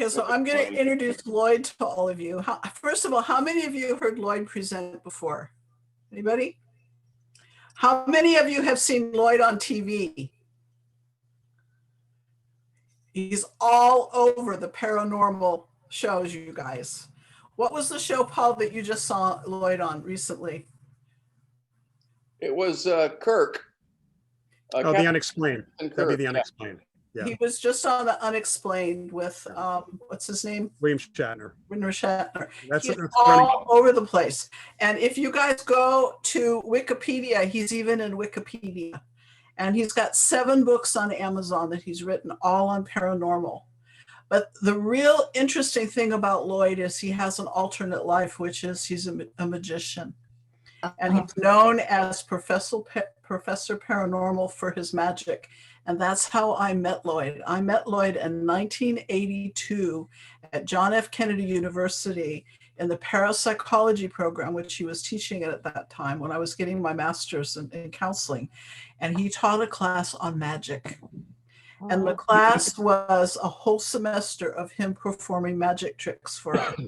Okay, so I'm going to introduce Loyd to all of you. First of all, how many of you have heard Loyd present before? Anybody? How many of you have seen Loyd on TV? He's all over the paranormal shows, you guys. What was the show, Paul, that you just saw Loyd on recently? It was Kirk. Oh, The Unexplained. That'd be The Unexplained. Yeah. He was just on The Unexplained with, what's his name? William Shatner. William Shatner. That's He's all over the place. And if you guys go to Wikipedia, he's even in Wikipedia. And he's got 7 books on Amazon that he's written, all on paranormal. But the real interesting thing about Loyd is he has an alternate life, which is he's a magician. And he's known as Professor Paranormal for his magic. And that's how I met Loyd. I met Loyd in 1982 at John F. Kennedy University in the parapsychology program, which he was teaching at that time when I was getting my master's in counseling. And he taught a class on magic. And the class was a whole semester of him performing magic tricks for us.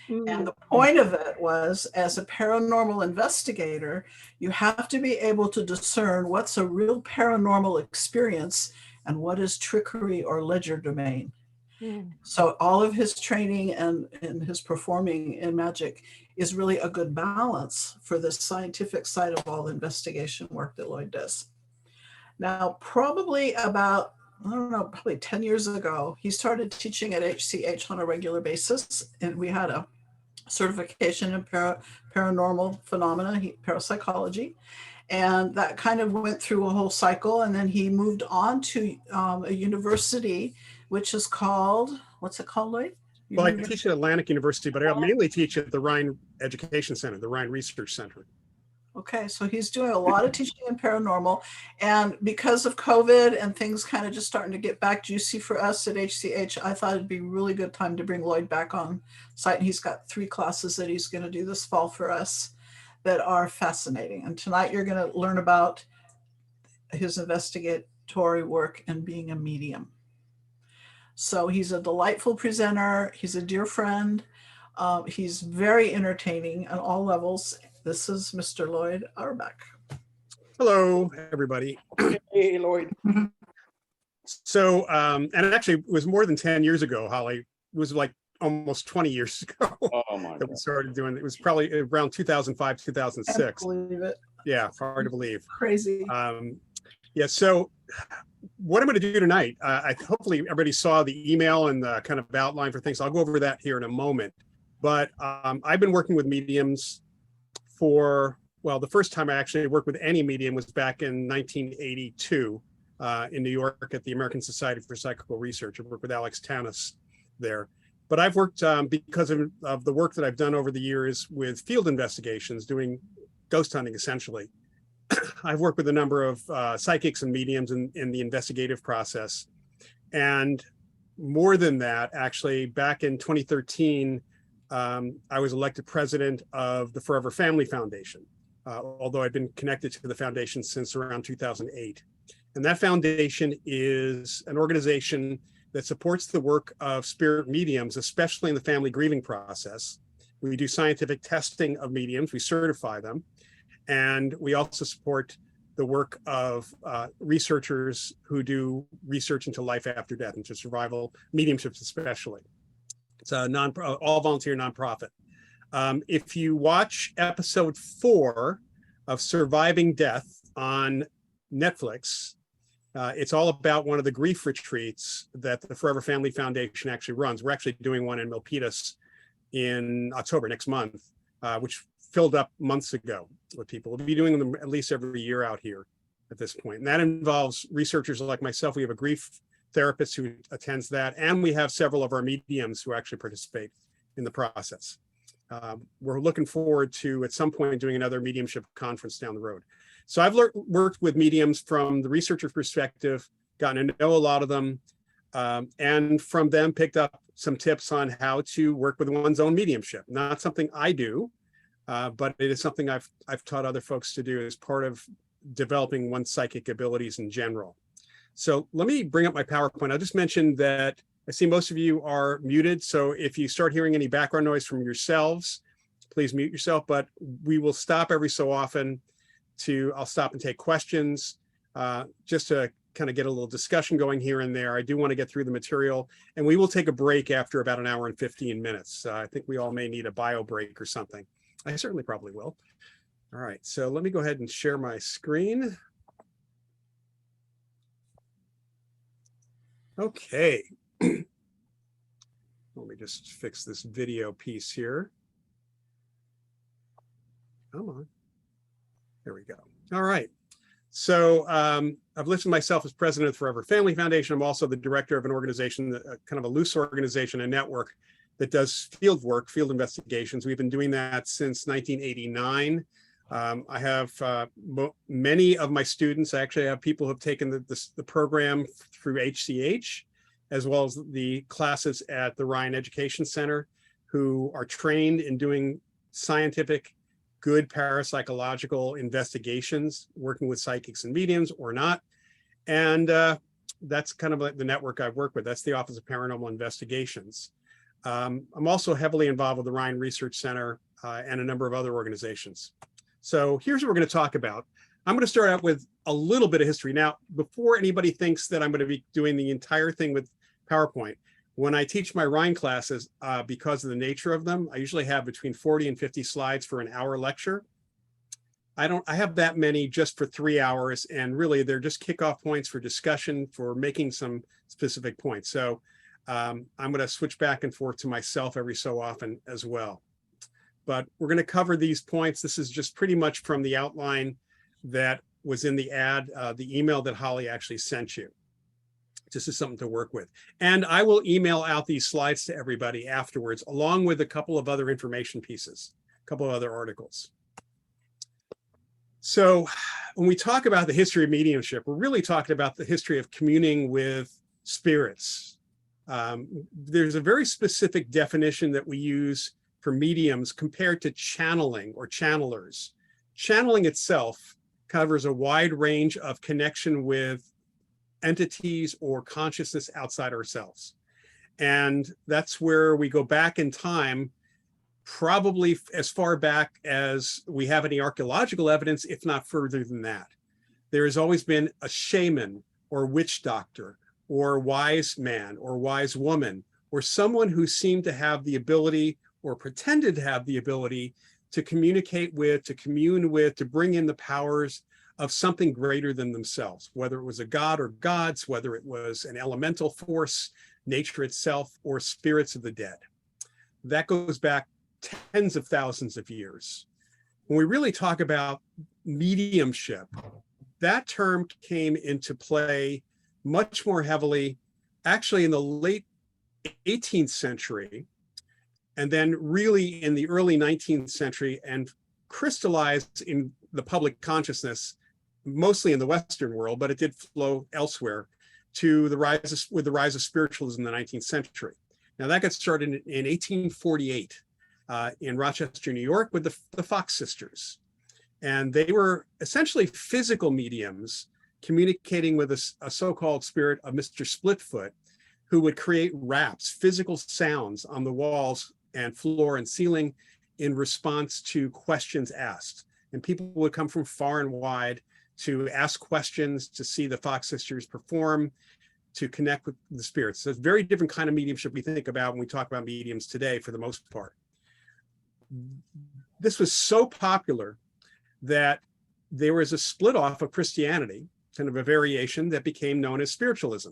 And the point of it was, as a paranormal investigator, you have to be able to discern what's a real paranormal experience and what is trickery or legerdemain. So all of his training and his performing in magic is really a good balance for the scientific side of all the investigation work that Loyd does. Now, probably about, I don't know, probably 10 years ago, he started teaching at HCH on a regular basis, and we had a certification in paranormal phenomena, parapsychology, and that kind of went through a whole cycle. And then he moved on to a university, which is called, what's it called, Loyd? Well, I teach at Atlantic University, but I mainly teach at the Rhine Education Center, the Rhine Research Center. Okay, so he's doing a lot of teaching in paranormal, and because of COVID and things kind of just starting to get back juicy for us at HCH, I thought it'd be a really good time to bring Loyd back on site. And he's got 3 classes that he's going to do this fall for us that are fascinating. And tonight you're going to learn about his investigatory work and being a medium. So he's a delightful presenter. He's a dear friend. He's very entertaining on all levels. This is Mr. Loyd Auerbach. Hello, everybody. Hey, Loyd. So, and it actually was more than 10 years ago, Holly. It was like almost 20 years ago that we started doing it. It was probably around 2005, 2006. I can't believe it. Yeah, hard to believe. Crazy. Yeah, so what I'm going to do tonight, hopefully everybody saw the email and the kind of outline for things. I'll go over that here in a moment. But I've been working with mediums for, well, the first time I actually worked with any medium was back in 1982 in New York at the American Society for Psychical Research. I worked with Alex Tanis there. But I've worked, because of the work that I've done over the years with field investigations, doing ghost hunting essentially. I've worked with a number of psychics and mediums in the investigative process. And more than that, actually, back in 2013, I was elected president of the Forever Family Foundation, although I've been connected to the foundation since around 2008. And that foundation is an organization that supports the work of spirit mediums, especially in the family grieving process. We do scientific testing of mediums, we certify them, and we also support the work of researchers who do research into life after death, into survival mediumships especially. It's a all volunteer nonprofit. If you watch episode 4 of Surviving Death on Netflix, it's all about one of the grief retreats that the Forever Family Foundation actually runs. We're actually doing one in Milpitas in October next month, which filled up months ago with people. We'll be doing them at least every year out here at this point. And that involves researchers like myself. We have a grief therapist who attends that, and we have several of our mediums who actually participate in the process. We're looking forward to, at some point, doing another mediumship conference down the road. So I've worked with mediums from the researcher perspective, gotten to know a lot of them, and from them picked up some tips on how to work with one's own mediumship. Not something I do, but it is something I've taught other folks to do as part of developing one's psychic abilities in general. So let me bring up my PowerPoint. I'll just mention that I see most of you are muted, so if you start hearing any background noise from yourselves, please mute yourself, but we will stop every so often I'll stop and take questions, just to kind of get a little discussion going here and there. I do want to get through the material, and we will take a break after about an hour and 15 minutes. I think we all may need a bio break or something. I certainly probably will. All right, so let me go ahead and share my screen. Okay. Let me just fix this video piece here. Come on. There we go. All right. So I've listed myself as president of the Forever Family Foundation. I'm also the director of an organization, kind of a loose organization, a network that does field work, field investigations. We've been doing that since 1989. I have many of my students. I actually have people who have taken the program through HCH, as well as the classes at the Ryan Education Center, who are trained in doing scientific, good parapsychological investigations, working with psychics and mediums or not. And that's kind of like the network I work with. That's the Office of Paranormal Investigations. I'm also heavily involved with the Ryan Research Center and a number of other organizations. So here's what we're going to talk about. I'm going to start out with a little bit of history. Now, before anybody thinks that I'm going to be doing the entire thing with PowerPoint, when I teach my Ryan classes, because of the nature of them, I usually have between 40 and 50 slides for an hour lecture. I have that many just for 3 hours, and really they're just kickoff points for discussion, for making some specific points. So I'm going to switch back and forth to myself every so often as well. But we're going to cover these points. This is just pretty much from the outline that was in the ad, the email that Holly actually sent you. This is something to work with. And I will email out these slides to everybody afterwards, along with a couple of other information pieces, a couple of other articles. So when we talk about the history of mediumship, we're really talking about the history of communing with spirits. There's a very specific definition that we use for mediums compared to channeling or channelers. Channeling itself covers a wide range of connection with entities or consciousness outside ourselves. And that's where we go back in time, probably as far back as we have any archaeological evidence, if not further than that. There has always been a shaman or witch doctor or wise man or wise woman, or someone who seemed to have the ability or pretended to have the ability to communicate with, to commune with, to bring in the powers of something greater than themselves, whether it was a god or gods, whether it was an elemental force, nature itself, or spirits of the dead. That goes back tens of thousands of years. When we really talk about mediumship, that term came into play much more heavily, actually in the late 18th century, and then really in the early 19th century, and crystallized in the public consciousness, mostly in the Western world, but it did flow elsewhere, to the rise of spiritualism in the 19th century. Now that got started in 1848 in Rochester, New York, with the Fox sisters. And they were essentially physical mediums communicating with a so-called spirit of Mr. Splitfoot, who would create raps, physical sounds on the walls and floor and ceiling in response to questions asked. And people would come from far and wide to ask questions, to see the Fox sisters perform, to connect with the spirits. So it's a very different kind of mediumship we think about when we talk about mediums today, for the most part. This was so popular that there was a split off of Christianity, kind of a variation that became known as spiritualism.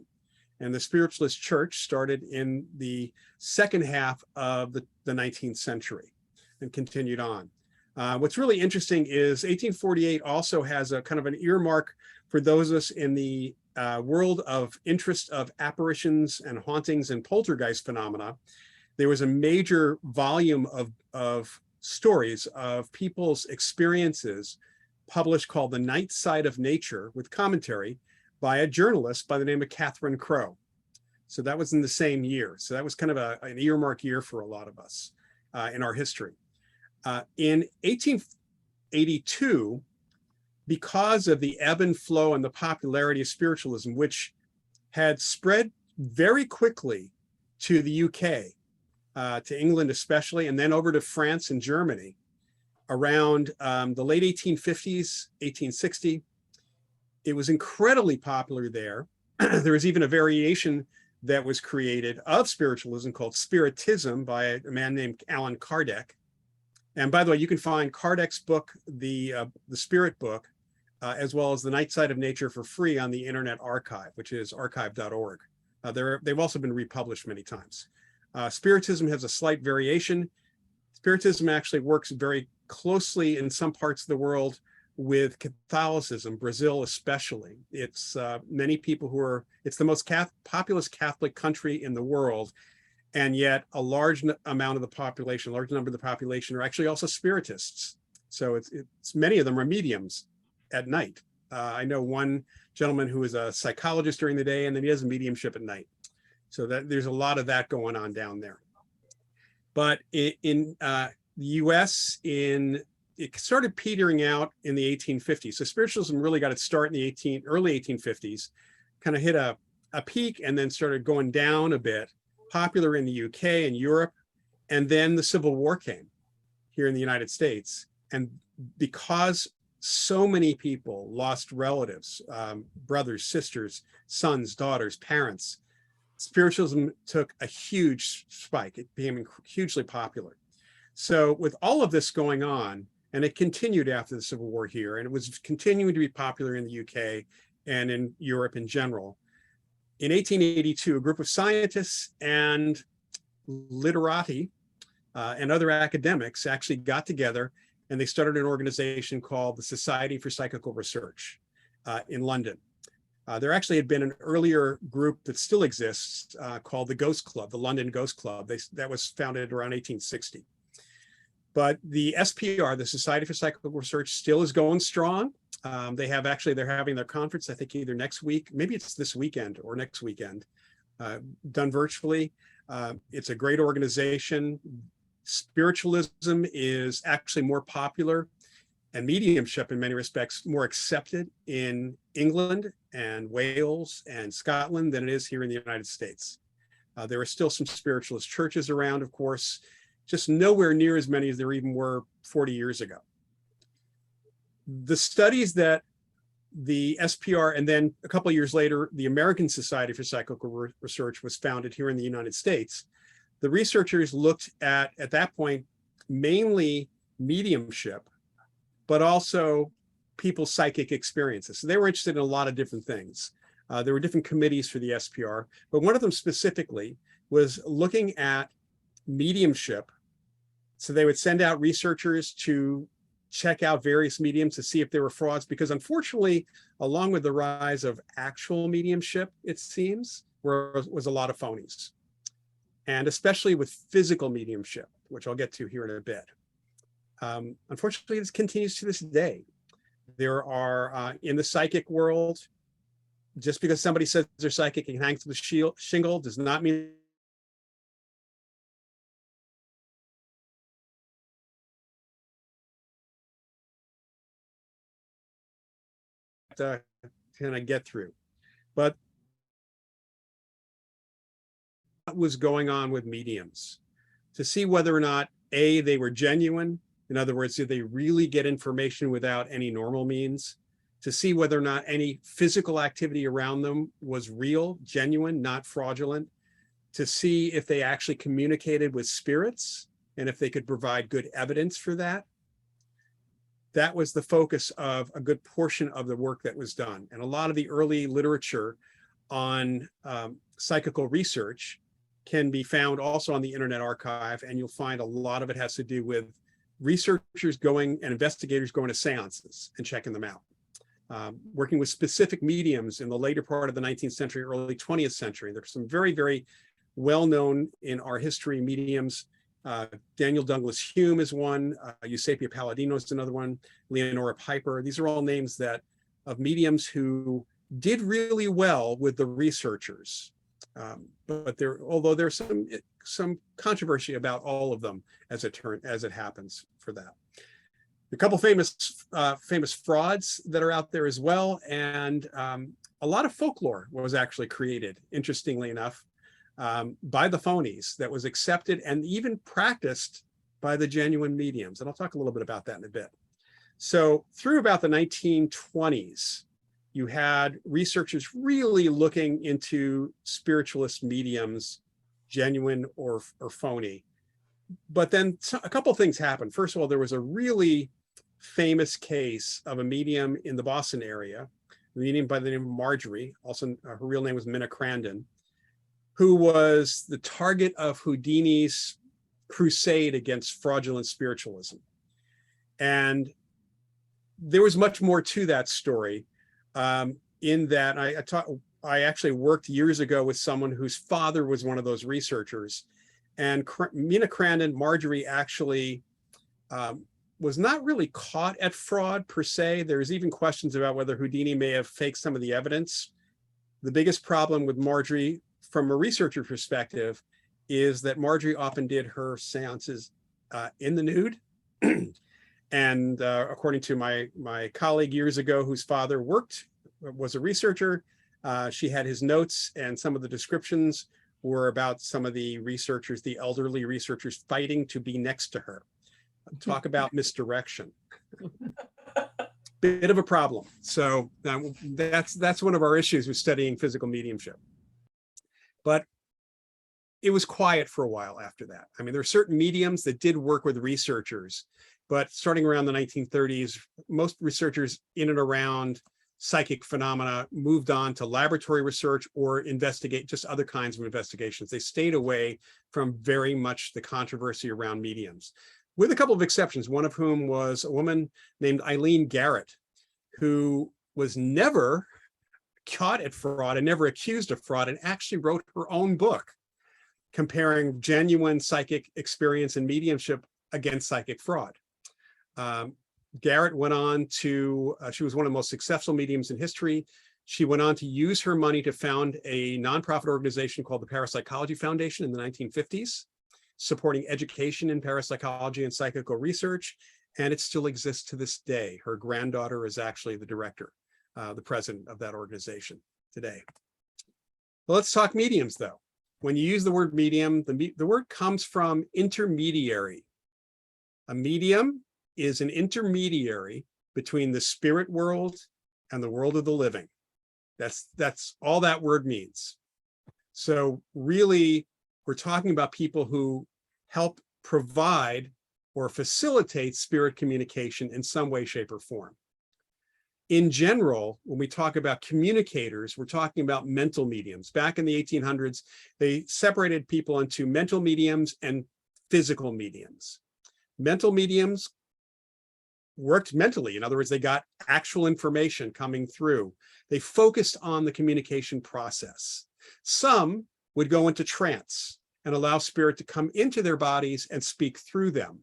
And the spiritualist church started in the second half of the 19th century and continued on. What's really interesting is 1848 also has a kind of an earmark for those of us in the world of interest of apparitions and hauntings and poltergeist phenomena. There was a major volume of stories of people's experiences published called The Night Side of Nature, with commentary by a journalist by the name of Catherine Crowe. So that was in the same year. So that was kind of an earmark year for a lot of us in our history. In 1882, because of the ebb and flow and the popularity of spiritualism, which had spread very quickly to the UK, to England especially, and then over to France and Germany around the late 1850s, 1860. It was incredibly popular there. There was even a variation that was created of spiritualism called Spiritism by a man named Allan Kardec. And by the way, you can find Kardec's book, the Spirit book, as well as The Night Side of Nature for free on the Internet Archive, which is archive.org. They've also been republished many times. Spiritism has a slight variation. Spiritism actually works very closely in some parts of the world with Catholicism, Brazil especially. It's many people it's the most populous Catholic country in the world, and yet a large number of the population are actually also spiritists. So it's many of them are mediums at night. I know one gentleman who is a psychologist during the day, and then he has a mediumship at night. So there's a lot of that going on down there. But in the US, it started petering out in the 1850s. So spiritualism really got its start in the early 1850s, kind of hit a peak and then started going down a bit, popular in the UK and Europe. And then the Civil War came here in the United States. And because so many people lost relatives, brothers, sisters, sons, daughters, parents, spiritualism took a huge spike. It became hugely popular. So with all of this going on, and it continued after the Civil War here, and it was continuing to be popular in the UK and in Europe in general. In 1882, a group of scientists and literati and other academics actually got together, and they started an organization called the Society for Psychical Research in London. There actually had been an earlier group that still exists called the Ghost Club, the London Ghost Club. That was founded around 1860. But the SPR, the Society for Psychical Research, still is going strong. They're having their conference, I think either next week, maybe it's this weekend or next weekend, done virtually. It's a great organization. Spiritualism is actually more popular, and mediumship in many respects more accepted in England and Wales and Scotland than it is here in the United States. There are still some spiritualist churches around, of course, just nowhere near as many as there even were 40 years ago. The studies that the SPR, and then a couple of years later, the American Society for Psychical Research was founded here in the United States. The researchers looked at that point, mainly mediumship, but also people's psychic experiences. So they were interested in a lot of different things. There were different committees for the SPR, but one of them specifically was looking at mediumship. So they would send out researchers to check out various mediums to see if there were frauds, because unfortunately, along with the rise of actual mediumship, it seems, was a lot of phonies. And especially with physical mediumship, which I'll get to here in a bit. Unfortunately, this continues to this day. There are, in the psychic world, just because somebody says they're psychic and hangs to the shingle does not mean can I get through. But what was going on with mediums to see whether or not A, they were genuine. In other words, did they really get information without any normal means? To see whether or not any physical activity around them was real, genuine, not fraudulent. To see if they actually communicated with spirits and if they could provide good evidence for that. That was the focus of a good portion of the work that was done. And a lot of the early literature on psychical research can be found also on the Internet Archive, and you'll find a lot of it has to do with researchers going and investigators going to seances and checking them out. Working with specific mediums in the later part of the 19th century, early 20th century. There's some very, very well-known in our history mediums. Daniel Douglas Hume is one, Eusapia Palladino is another one, Leonora Piper. These are all names of mediums who did really well with the researchers. But although there's some controversy about all of them as it happens for that. A couple famous frauds that are out there as well, and a lot of folklore was actually created, interestingly enough, by the phonies that was accepted and even practiced by the genuine mediums. And I'll talk a little bit about that in a bit. So through about the 1920s, you had researchers really looking into spiritualist mediums, genuine or phony. But then a couple of things happened. First of all, there was a really famous case of a medium in the Boston area, a medium by the name of Marjorie, also her real name was Minna Crandon, who was the target of Houdini's crusade against fraudulent spiritualism. And there was much more to that story, in that I actually worked years ago with someone whose father was one of those researchers. And Minna Crandon, Marjorie, actually was not really caught at fraud per se. There's even questions about whether Houdini may have faked some of the evidence. The biggest problem with Marjorie, from a researcher perspective, is that Marjorie often did her seances in the nude. And according to my colleague years ago, whose father was a researcher, she had his notes, and some of the descriptions were about some of the researchers, the elderly researchers, fighting to be next to her. Talk about misdirection. Bit of a problem. So that's one of our issues with studying physical mediumship. But it was quiet for a while after that. I mean, there are certain mediums that did work with researchers, but starting around the 1930s, most researchers in and around psychic phenomena moved on to laboratory research or investigate just other kinds of investigations. They stayed away from very much the controversy around mediums, with a couple of exceptions, one of whom was a woman named Eileen Garrett, who was never caught at fraud and never accused of fraud, and actually wrote her own book comparing genuine psychic experience and mediumship against psychic fraud. Garrett went on to, she was one of the most successful mediums in history. She went on to use her money to found a nonprofit organization called the Parapsychology Foundation in the 1950s, supporting education in parapsychology and psychical research, and it still exists to this day. Her granddaughter is actually the director, the president of that organization today. Well, let's talk mediums, though. When you use the word medium, the word comes from intermediary. A medium is an intermediary between the spirit world and the world of the living. That's all that word means. So really, we're talking about people who help provide or facilitate spirit communication in some way, shape, or form. In general, when we talk about communicators, we're talking about mental mediums. Back in the 1800s, they separated people into mental mediums and physical mediums. Mental mediums worked mentally. In other words, they got actual information coming through. They focused on the communication process. Some would go into trance and allow spirit to come into their bodies and speak through them.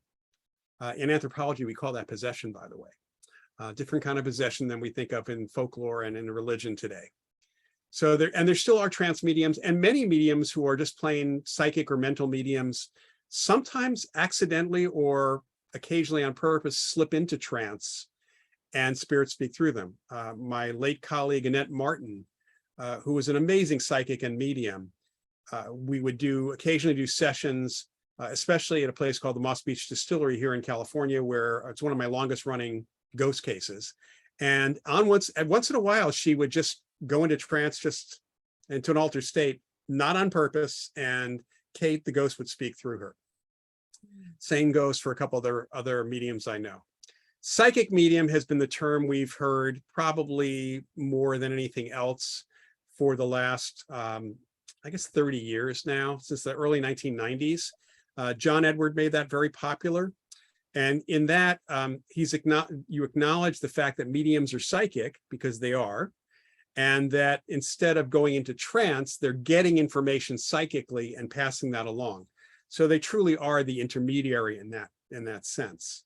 In anthropology, we call that possession, by the way. Different kind of possession than we think of in folklore and in religion today. So there still are trance mediums, and many mediums who are just plain psychic or mental mediums, sometimes accidentally or occasionally on purpose, slip into trance and spirits speak through them. My late colleague, Annette Martin, who was an amazing psychic and medium, we would occasionally do sessions, especially at a place called the Moss Beach Distillery here in California, where it's one of my longest running ghost cases. And once in a while, she would just go into trance, just into an altered state, not on purpose, and Kate, the ghost, would speak through her. Same goes for a couple other mediums I know. Psychic medium has been the term we've heard probably more than anything else for the last, I guess, 30 years now, since the early 1990s. John Edward made that very popular. And in that, you acknowledge the fact that mediums are psychic, because they are, and that instead of going into trance, they're getting information psychically and passing that along. So they truly are the intermediary in that sense.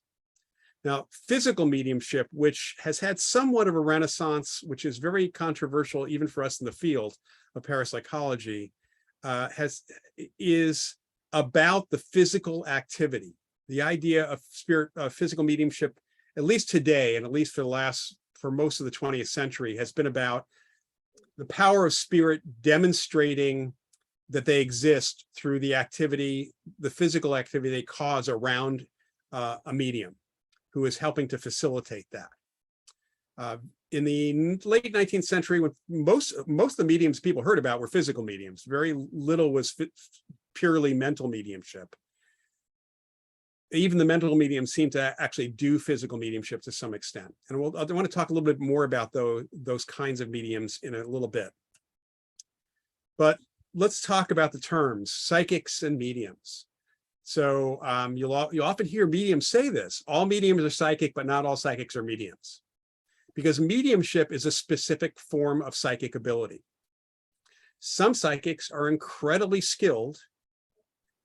Now, physical mediumship, which has had somewhat of a renaissance, which is very controversial even for us in the field of parapsychology, is about the physical activity. The idea of physical mediumship, at least today, and at least for most of the 20th century, has been about the power of spirit demonstrating that they exist through the activity, the physical activity they cause around a medium who is helping to facilitate that. In the late 19th century, when most of the mediums people heard about were physical mediums, very little was purely mental mediumship. Even the mental mediums seem to actually do physical mediumship to some extent. And I want to talk a little bit more about those kinds of mediums in a little bit. But let's talk about the terms psychics and mediums. So you'll often hear mediums say this: all mediums are psychic, but not all psychics are mediums. Because mediumship is a specific form of psychic ability. Some psychics are incredibly skilled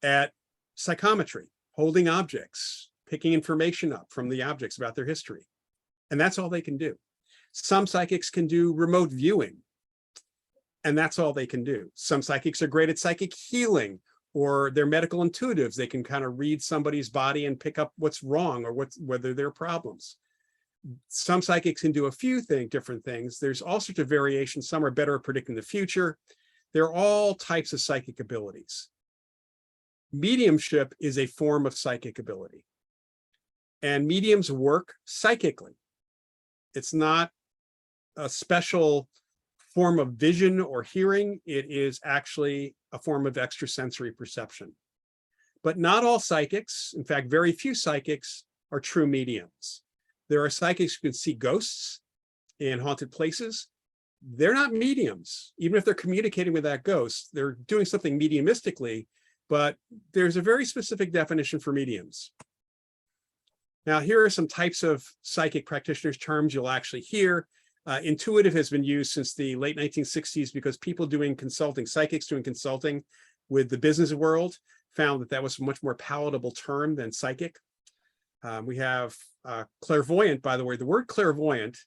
at psychometry, holding objects, picking information up from the objects about their history. And that's all they can do. Some psychics can do remote viewing, and that's all they can do. Some psychics are great at psychic healing, or they're medical intuitives. They can kind of read somebody's body and pick up what's wrong or whether there are problems. Some psychics can do a few different things. There's all sorts of variations. Some are better at predicting the future. There are all types of psychic abilities. Mediumship is a form of psychic ability, and mediums work psychically. It's not a special form of vision or hearing. It is actually a form of extrasensory perception. But not all psychics, in fact, very few psychics, are true mediums. There are psychics who can see ghosts in haunted places. They're not mediums. Even if they're communicating with that ghost, they're doing something mediumistically, but there's a very specific definition for mediums. Now, here are some types of psychic practitioners' terms you'll actually hear. Intuitive has been used since the late 1960s because people doing consulting, psychics doing consulting with the business world, found that was a much more palatable term than psychic. We have clairvoyant, by the way. The word clairvoyant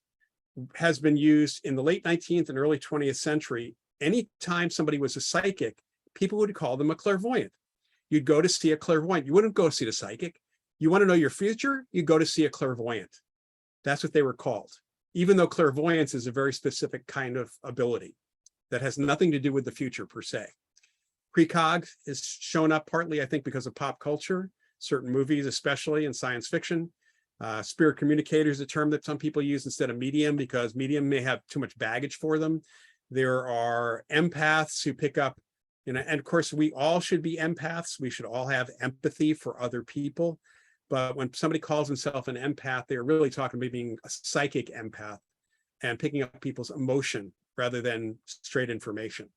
has been used in the late 19th and early 20th century. Anytime somebody was a psychic, people would call them a clairvoyant. You'd go to see a clairvoyant. You wouldn't go see the psychic. You want to know your future? You go to see a clairvoyant. That's what they were called, even though clairvoyance is a very specific kind of ability that has nothing to do with the future per se. Precog is shown up partly, I think, because of pop culture, certain movies, especially in science fiction. Spirit communicator is a term that some people use instead of medium because medium may have too much baggage for them. There are empaths who pick up, and of course, we all should be empaths. We should all have empathy for other people. But when somebody calls himself an empath, they're really talking about being a psychic empath and picking up people's emotion rather than straight information.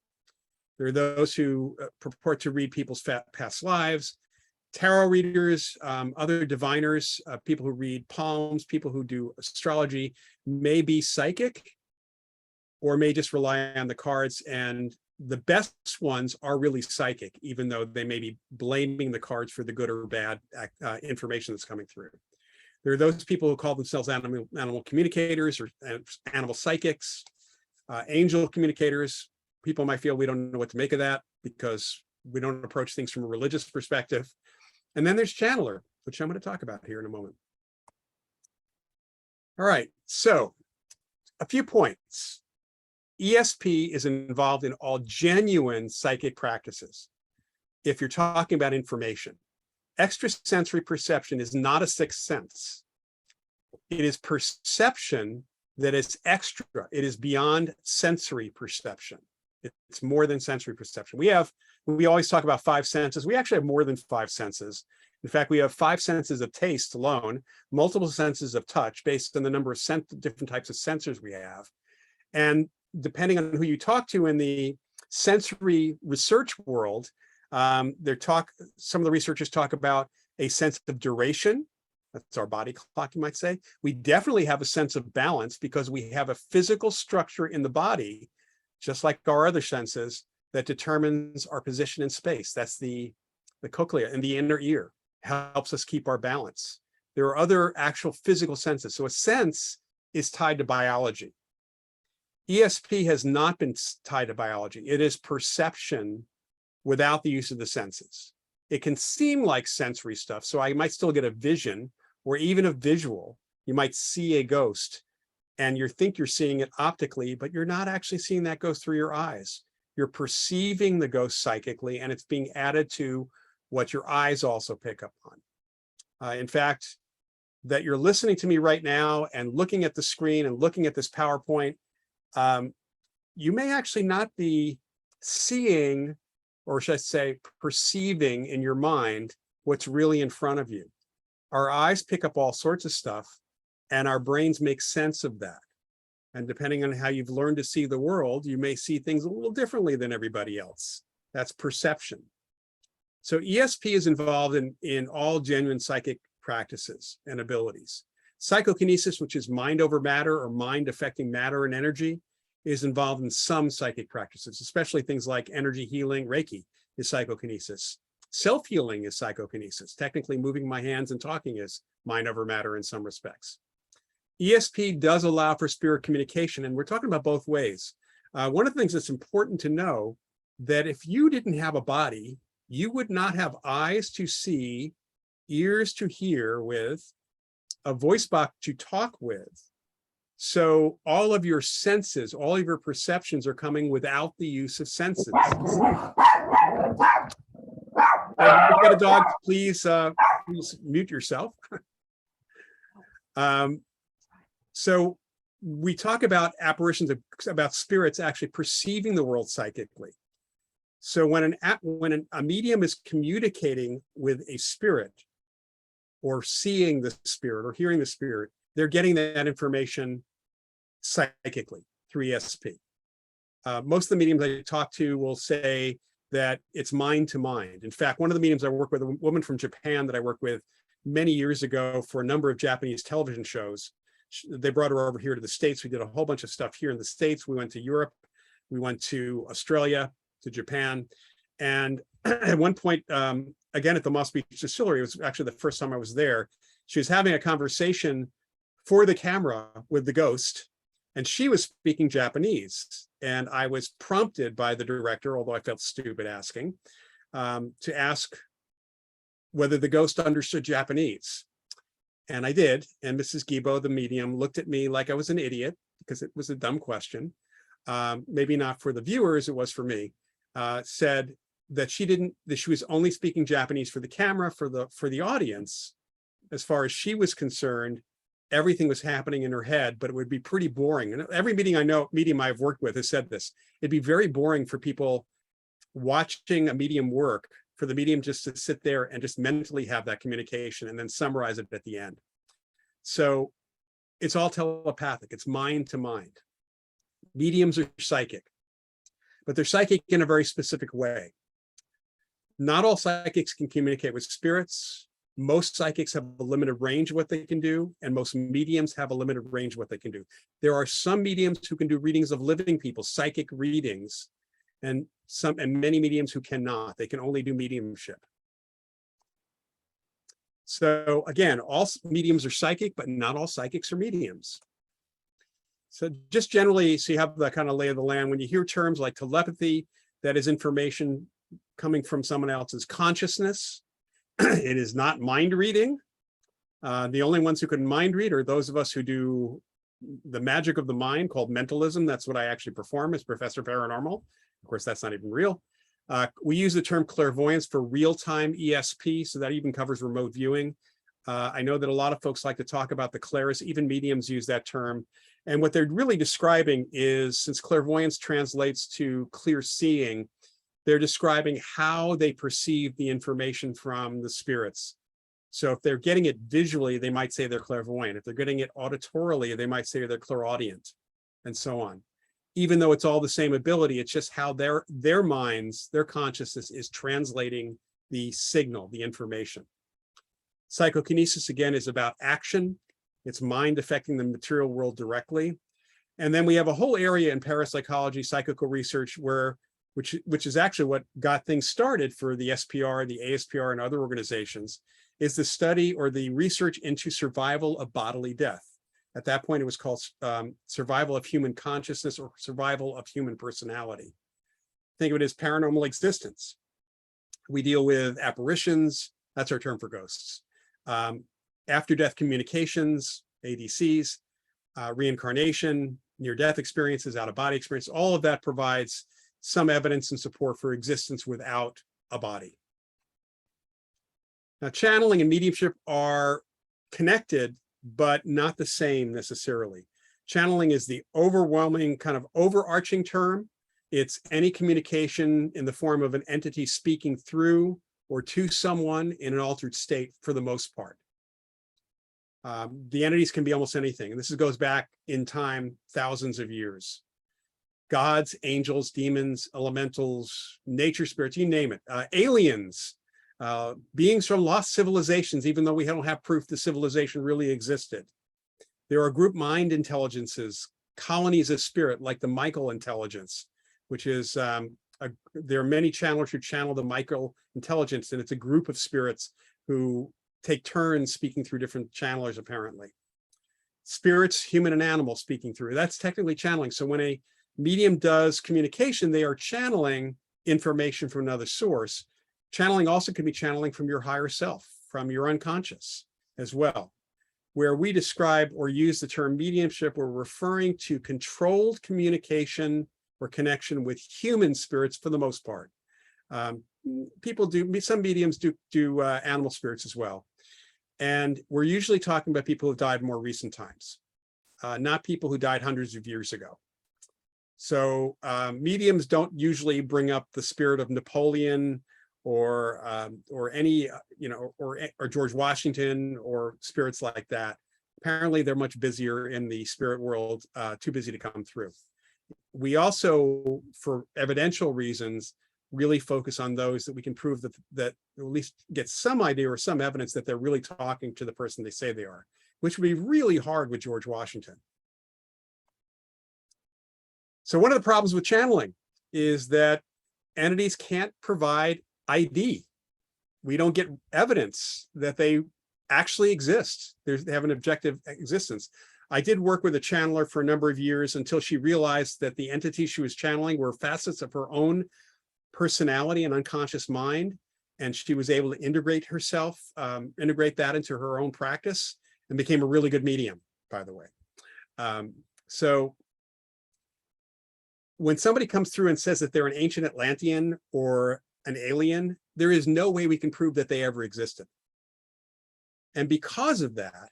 There are those who purport to read people's past lives, tarot readers, other diviners, people who read palms, people who do astrology may be psychic or may just rely on the cards. And the best ones are really psychic, even though they may be blaming the cards for the good or bad information that's coming through. There are those people who call themselves animal communicators or animal psychics, angel communicators. People might feel we don't know what to make of that because we don't approach things from a religious perspective. And then there's channeler, which I'm going to talk about here in a moment. All right, so a few points. ESP is involved in all genuine psychic practices. If you're talking about information, extrasensory perception is not a sixth sense. It is perception that is extra. It is beyond sensory perception. It's more than sensory perception. We always talk about five senses. We actually have more than five senses. In fact, we have five senses of taste alone, multiple senses of touch based on the number of different types of sensors we have. And depending on who you talk to in the sensory research world, some of the researchers talk about a sense of duration. That's our body clock, you might say. We definitely have a sense of balance because we have a physical structure in the body, just like our other senses, that determines our position in space. That's the cochlea in the inner ear, helps us keep our balance. There are other actual physical senses. So a sense is tied to biology. ESP has not been tied to biology. It is perception without the use of the senses. It can seem like sensory stuff. So I might still get a vision or even a visual. You might see a ghost and you think you're seeing it optically, but you're not actually seeing that ghost through your eyes. You're perceiving the ghost psychically, and it's being added to what your eyes also pick up on. In fact, that you're listening to me right now and looking at the screen and looking at this PowerPoint, you may actually not be seeing, or should I say, perceiving in your mind what's really in front of you. Our eyes pick up all sorts of stuff, and our brains make sense of that. And depending on how you've learned to see the world, you may see things a little differently than everybody else. That's perception. So ESP is involved in all genuine psychic practices and abilities. Psychokinesis, which is mind over matter or mind affecting matter and energy, is involved in some psychic practices, especially things like energy healing. Reiki is psychokinesis. Self-healing is psychokinesis. Technically, moving my hands and talking is mind over matter in some respects. ESP does allow for spirit communication, and we're talking about both ways. One of the things that's important to know, that if you didn't have a body, you would not have eyes to see, ears to hear with, a voice box to talk with. So all of your senses, all of your perceptions are coming without the use of senses. If you've got a dog, please mute yourself. So we talk about apparitions, about spirits actually perceiving the world psychically. So when a medium is communicating with a spirit, or seeing the spirit, or hearing the spirit, they're getting that information psychically through ESP. Most of the mediums I talk to will say that it's mind to mind. In fact, one of the mediums I work with, a woman from Japan that I worked with many years ago for a number of Japanese television shows, they brought her over here to the States. We did a whole bunch of stuff here in the States. We went to Europe, we went to Australia, to Japan. And at one point, again, at the Moss Beach Distillery, it was actually the first time I was there, she was having a conversation for the camera with the ghost, and she was speaking Japanese. And I was prompted by the director, although I felt stupid asking, to ask whether the ghost understood Japanese. And I did. And Mrs. Gibo, the medium, looked at me like I was an idiot, because it was a dumb question. Maybe not for the viewers, it was for me. Said that she was only speaking Japanese for the camera, for the audience. As far as she was concerned, everything was happening in her head, but it would be pretty boring. And every medium I've worked with has said this. It'd be very boring for people watching a medium work, for the medium just to sit there and just mentally have that communication and then summarize it at the end. So it's all telepathic. It's mind to mind. Mediums are psychic, but they're psychic in a very specific way. Not all psychics can communicate with spirits. Most psychics have a limited range of what they can do, and most mediums have a limited range of what they can do. There are some mediums who can do readings of living people, psychic readings, and many mediums who cannot. They can only do mediumship. So again, all mediums are psychic, but not all psychics are mediums. So just generally, so you have the kind of lay of the land. When you hear terms like telepathy, that is information coming from someone else's consciousness. It is not mind reading. The only ones who can mind read are those of us who do the magic of the mind, called mentalism. That's what I actually perform as Professor Paranormal. Of course, that's not even real. We use the term clairvoyance for real-time ESP, so that even covers remote viewing. I know that a lot of folks like to talk about the clairs, even mediums use that term. And what they're really describing is, since clairvoyance translates to clear seeing, they're describing how they perceive the information from the spirits. So if they're getting it visually, they might say they're clairvoyant. If they're getting it auditorily, they might say they're clairaudient, and so on. Even though it's all the same ability, it's just how their minds, their consciousness is translating the signal, the information. Psychokinesis, again, is about action. It's mind affecting the material world directly. And then we have a whole area in parapsychology, psychical research, which is actually what got things started for the SPR, the ASPR, and other organizations, is the study or the research into survival of bodily death. At that point, it was called survival of human consciousness, or survival of human personality. Think of it as paranormal existence. We deal with apparitions, that's our term for ghosts. After-death communications, ADCs, reincarnation, near-death experiences, out-of-body experience, all of that provides some evidence and support for existence without a body. Now, channeling and mediumship are connected, but not the same necessarily. Channeling is the overwhelming kind of overarching term. It's any communication in the form of an entity speaking through or to someone in an altered state for the most part. The entities can be almost anything. And this goes back in time, thousands of years. Gods, angels, demons, elementals, nature spirits, you name it. Aliens, beings from lost civilizations, even though we don't have proof the civilization really existed. There are group mind intelligences, colonies of spirit, like the Michael intelligence, which is, there are many channelers who channel the Michael intelligence, and it's a group of spirits who take turns speaking through different channelers, apparently. Spirits, human and animal speaking through, that's technically channeling. So when a medium does communication, they are channeling information from another source. Channeling also can be channeling from your higher self, from your unconscious as well. Where we describe or use the term mediumship, we're referring to controlled communication or connection with human spirits for the most part. People do, some mediums do animal spirits as well. And we're usually talking about people who died in more recent times, not people who died hundreds of years ago. So mediums don't usually bring up the spirit of Napoleon or any, or George Washington or spirits like that. Apparently, they're much busier in the spirit world, too busy to come through. We also, for evidential reasons, really focus on those that we can prove that at least get some idea or some evidence that they're really talking to the person they say they are, which would be really hard with George Washington. So one of the problems with channeling is that entities can't provide ID. We don't get evidence that they actually exist. They have an objective existence. I did work with a channeler for a number of years until she realized that the entities she was channeling were facets of her own personality and unconscious mind. And she was able to integrate herself, integrate that into her own practice, and became a really good medium, by the way. So when somebody comes through and says that they're an ancient Atlantean or an alien, there is no way we can prove that they ever existed. And because of that,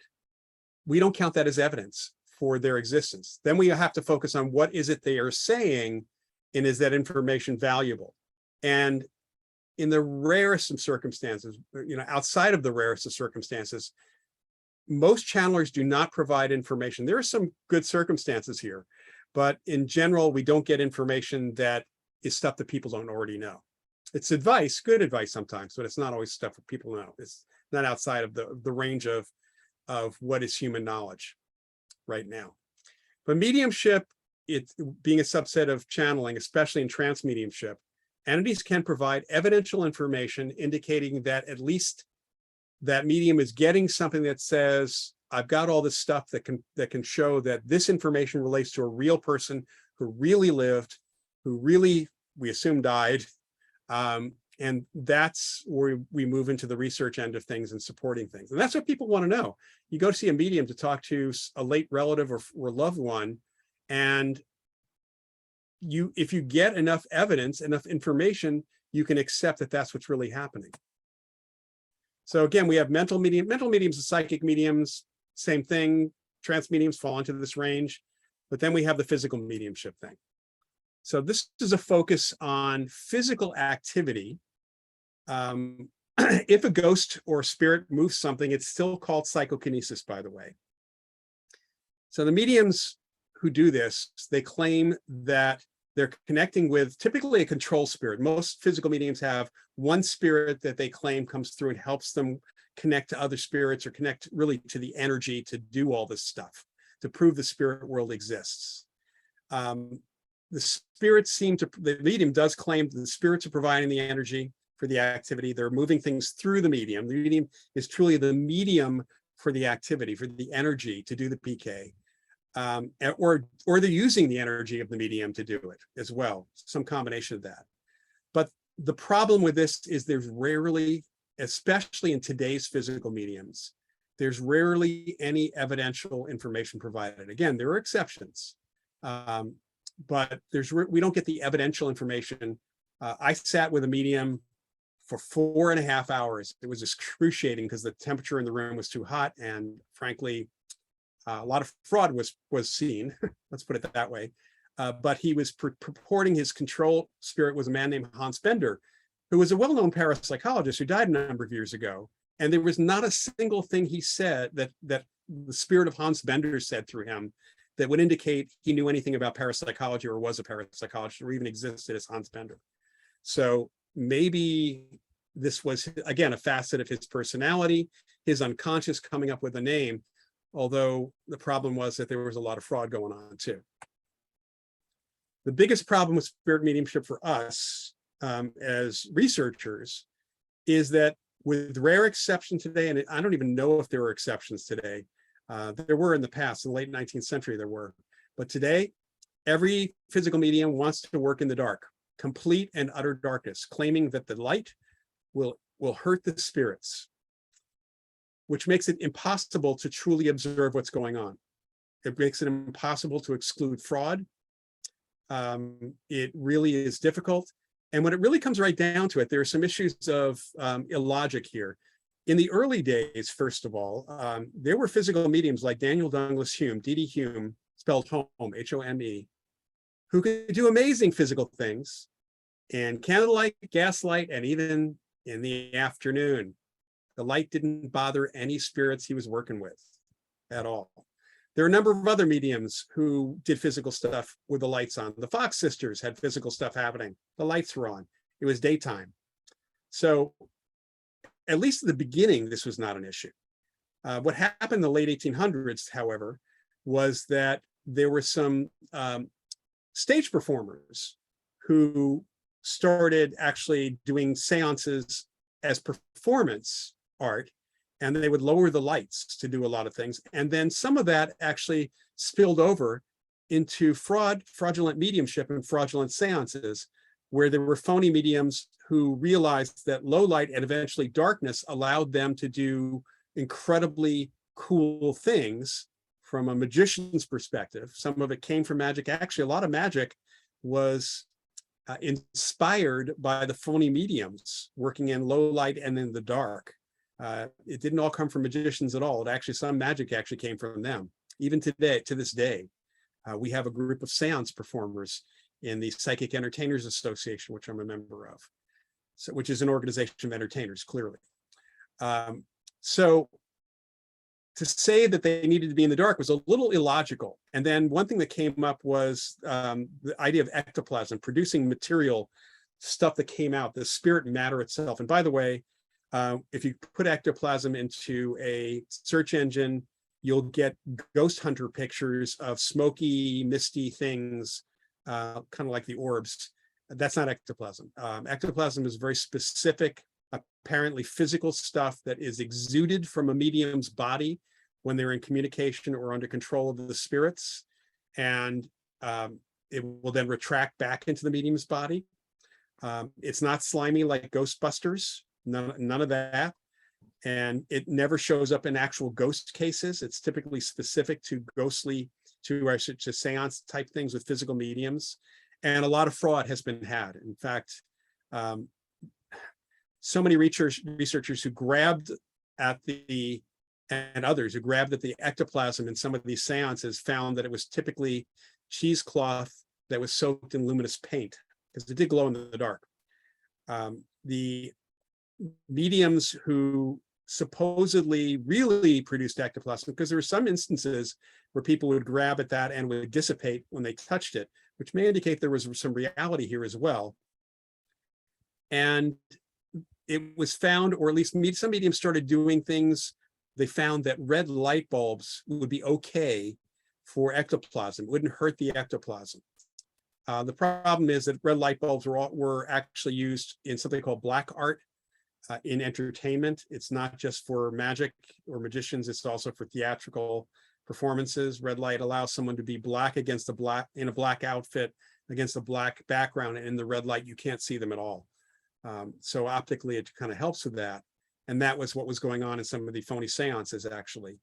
we don't count that as evidence for their existence. Then we have to focus on what is it they are saying, and is that information valuable? And in the rarest of circumstances, outside of the rarest of circumstances, most channelers do not provide information. There are some good circumstances here, but in general, we don't get information that is stuff that people don't already know. It's advice, good advice sometimes, but it's not always stuff that people know. It's not outside of the range of what is human knowledge right now. But mediumship, it being a subset of channeling, especially in trance mediumship, entities can provide evidential information indicating that at least that medium is getting something that says, I've got all this stuff that can show that this information relates to a real person who really lived, who really, we assume, died. And that's where we move into the research end of things and supporting things. And that's what people want to know. You go to see a medium to talk to a late relative or loved one, and if you get enough evidence, enough information, you can accept that that's what's really happening. So again, we have mental mediums and psychic mediums, same thing. Trance mediums fall into this range, but then we have the physical mediumship thing. So this is a focus on physical activity. If a ghost or spirit moves something, it's still called psychokinesis, by the way. So the mediums who do this, they claim that they're connecting with typically a control spirit. Most physical mediums have one spirit that they claim comes through and helps them connect to other spirits or connect really to the energy to do all this stuff, to prove the spirit world exists. The spirits the medium does claim that the spirits are providing the energy for the activity. They're moving things through the medium. The medium is truly the medium for the activity, for the energy to do the PK. Or they're using the energy of the medium to do it as well, some combination of that. But the problem with this is there's rarely, especially in today's physical mediums, there's rarely any evidential information provided. Again, there are exceptions. but we don't get the evidential information. I sat with a medium for 4.5 hours. It was excruciating because the temperature in the room was too hot, and frankly, a lot of fraud was seen. Let's put it that way. But he was purporting his control spirit was a man named Hans Bender, who was a well-known parapsychologist who died a number of years ago. And there was not a single thing he said that the spirit of Hans Bender said through him that would indicate he knew anything about parapsychology or was a parapsychologist or even existed as Hans Bender. So maybe this was, again, a facet of his personality, his unconscious coming up with a name, although the problem was that there was a lot of fraud going on too. The biggest problem with spirit mediumship for us as researchers is that, with rare exception today, and I don't even know if there are exceptions today, there were in the past, in the late 19th century there were, but today, every physical medium wants to work in the dark, complete and utter darkness, claiming that the light will hurt the spirits, which makes it impossible to truly observe what's going on. It makes it impossible to exclude fraud. It really is difficult. And when it really comes right down to it, there are some issues of illogic here. In the early days, first of all, there were physical mediums like Daniel Douglas Hume, D.D. Hume, spelled home, H-O-M-E, who could do amazing physical things in candlelight, gaslight, and even in the afternoon. The light didn't bother any spirits he was working with at all. There are a number of other mediums who did physical stuff with the lights on. The Fox sisters had physical stuff happening. The lights were on. It was daytime. So at least at the beginning, this was not an issue. What happened in the late 1800s, however, was that there were some stage performers who started actually doing seances as performance art, and they would lower the lights to do a lot of things. And then some of that actually spilled over into fraudulent mediumship and fraudulent seances, where there were phony mediums who realized that low light and eventually darkness allowed them to do incredibly cool things from a magician's perspective. Some of it came from magic. Actually, a lot of magic was inspired by the phony mediums working in low light and in the dark. It didn't all come from magicians at all. Some magic actually came from them. Even today, to this day, we have a group of seance performers in the Psychic Entertainers Association, which I'm a member of, which is an organization of entertainers, clearly. So to say that they needed to be in the dark was a little illogical. And then one thing that came up was the idea of ectoplasm, producing material, stuff that came out, the spirit matter itself. And by the way, if you put ectoplasm into a search engine, you'll get ghost hunter pictures of smoky, misty things, kind of like the orbs. That's not ectoplasm. Ectoplasm is very specific, apparently physical stuff that is exuded from a medium's body when they're in communication or under control of the spirits. And it will then retract back into the medium's body. It's not slimy like Ghostbusters. None of that. And it never shows up in actual ghost cases. It's typically specific to to seance type things with physical mediums. And a lot of fraud has been had. In fact, so many researchers who grabbed at and others who grabbed at the ectoplasm in some of these seances found that it was typically cheesecloth that was soaked in luminous paint, because it did glow in the dark. The mediums who supposedly really produced ectoplasm, because there were some instances where people would grab at that and would dissipate when they touched it, which may indicate there was some reality here as well. And it was found, or at least some mediums started doing things. They found that red light bulbs would be okay for ectoplasm. It wouldn't hurt the ectoplasm. The problem is that red light bulbs were actually used in something called black art. In entertainment. It's not just for magic or magicians, it's also for theatrical performances. Red light allows someone to be black against in a black outfit against a black background, and in the red light you can't see them at all. So optically it kind of helps with that. And that was what was going on in some of the phony seances, actually.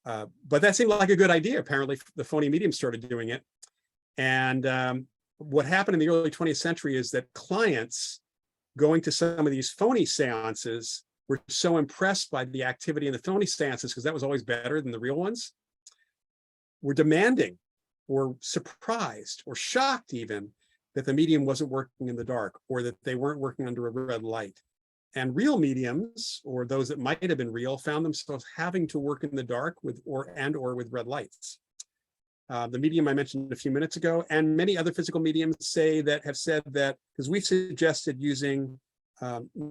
But that seemed like a good idea. Apparently the phony medium started doing it. And what happened in the early 20th century is that clients going to some of these phony seances were so impressed by the activity in the phony seances, because that was always better than the real ones, were demanding or surprised or shocked even that the medium wasn't working in the dark, or that they weren't working under a red light. And real mediums, or those that might have been real, found themselves having to work in the dark with or with red lights. The medium I mentioned a few minutes ago, and many other physical mediums have said that, because we've suggested using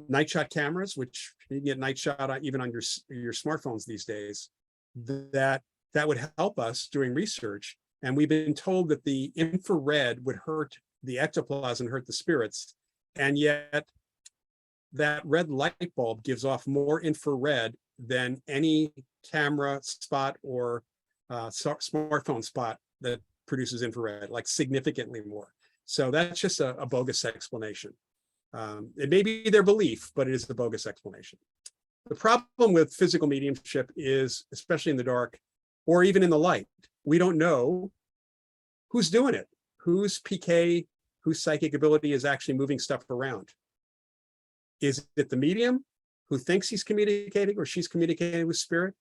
night shot cameras, which you can get night shot even on your smartphones these days, that would help us doing research. And we've been told that the infrared would hurt the ectoplasm, hurt the spirits, and yet that red light bulb gives off more infrared than any camera spot or smartphone spot that produces infrared, like significantly more. So that's just a bogus explanation. It may be their belief, but it is the bogus explanation. The problem with physical mediumship is, especially in the dark or even in the light, we don't know who's doing it, whose PK, whose psychic ability is actually moving stuff around. Is it the medium who thinks he's communicating or she's communicating with spirit?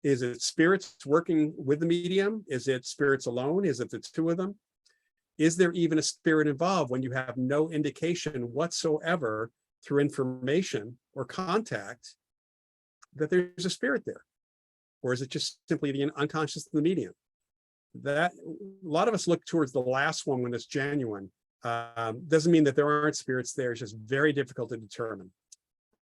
Is it spirits working with the medium? Is it spirits alone? Is it the two of them? Is there even a spirit involved when you have no indication whatsoever through information or contact that there's a spirit there? Or is it just simply the unconscious of the medium? That a lot of us look towards the last one when it's genuine. Doesn't mean that there aren't spirits there. It's just very difficult to determine.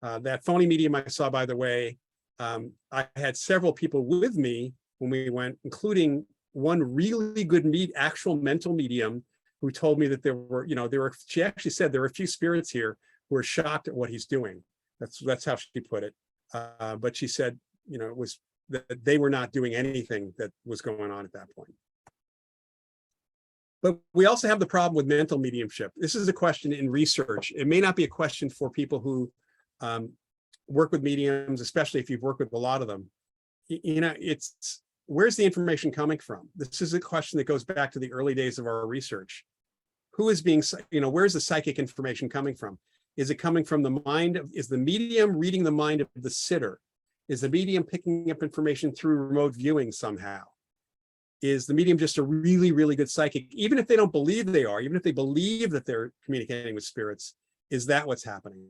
That phony medium I saw, by the way, I had several people with me when we went, including one really good actual mental medium who told me that she actually said there were a few spirits here who were shocked at what he's doing. That's how she put it. But she said, it was that they were not doing anything that was going on at that point. But we also have the problem with mental mediumship. This is a question in research. It may not be a question for people who work with mediums, especially if you've worked with a lot of them. It's where's the information coming from? This is a question that goes back to the early days of our research. Who is being, where's the psychic information coming from? Is it coming from the mind is the medium reading the mind of the sitter? Is the medium picking up information through remote viewing somehow? Is the medium just a really, really good psychic? Even if they don't believe they are, even if they believe that they're communicating with spirits, is that what's happening?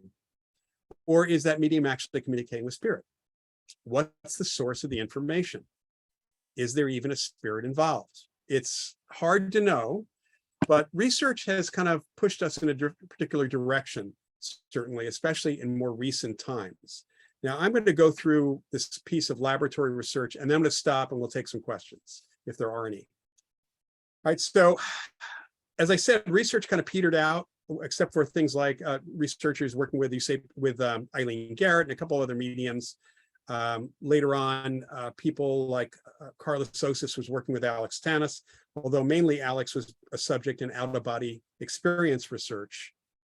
Or is that medium actually communicating with spirit? What's the source of the information? Is there even a spirit involved? It's hard to know, but research has kind of pushed us in a particular direction, certainly, especially in more recent times. Now, I'm going to go through this piece of laboratory research, and then I'm going to stop and we'll take some questions, if there are any. All right, so as I said, research kind of petered out, except for things like researchers working with, with Eileen Garrett and a couple other mediums. Later on, people like Carlos Sosis was working with Alex Tanis, although mainly Alex was a subject in out-of-body experience research.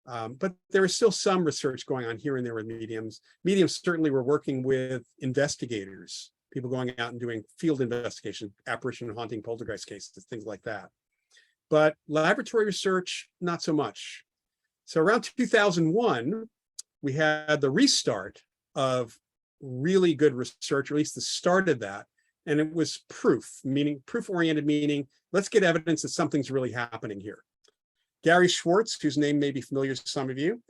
But there is still some research going on here and there with mediums. Mediums certainly were working with investigators, people going out and doing field investigation, apparition, haunting, poltergeist cases, things like that. But laboratory research, not so much. So around 2001, we had the restart of really good research, or at least the start of that. And it was proof-oriented, meaning let's get evidence that something's really happening here. Gary Schwartz, whose name may be familiar to some of you,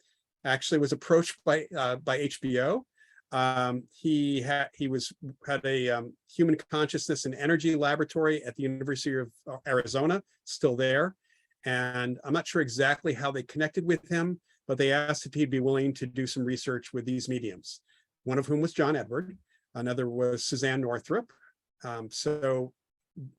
actually was approached by HBO. He had a human consciousness and energy laboratory at the University of Arizona, still there. And I'm not sure exactly how they connected with him, but they asked if he'd be willing to do some research with these mediums, one of whom was John Edward, another was Suzanne Northrup. So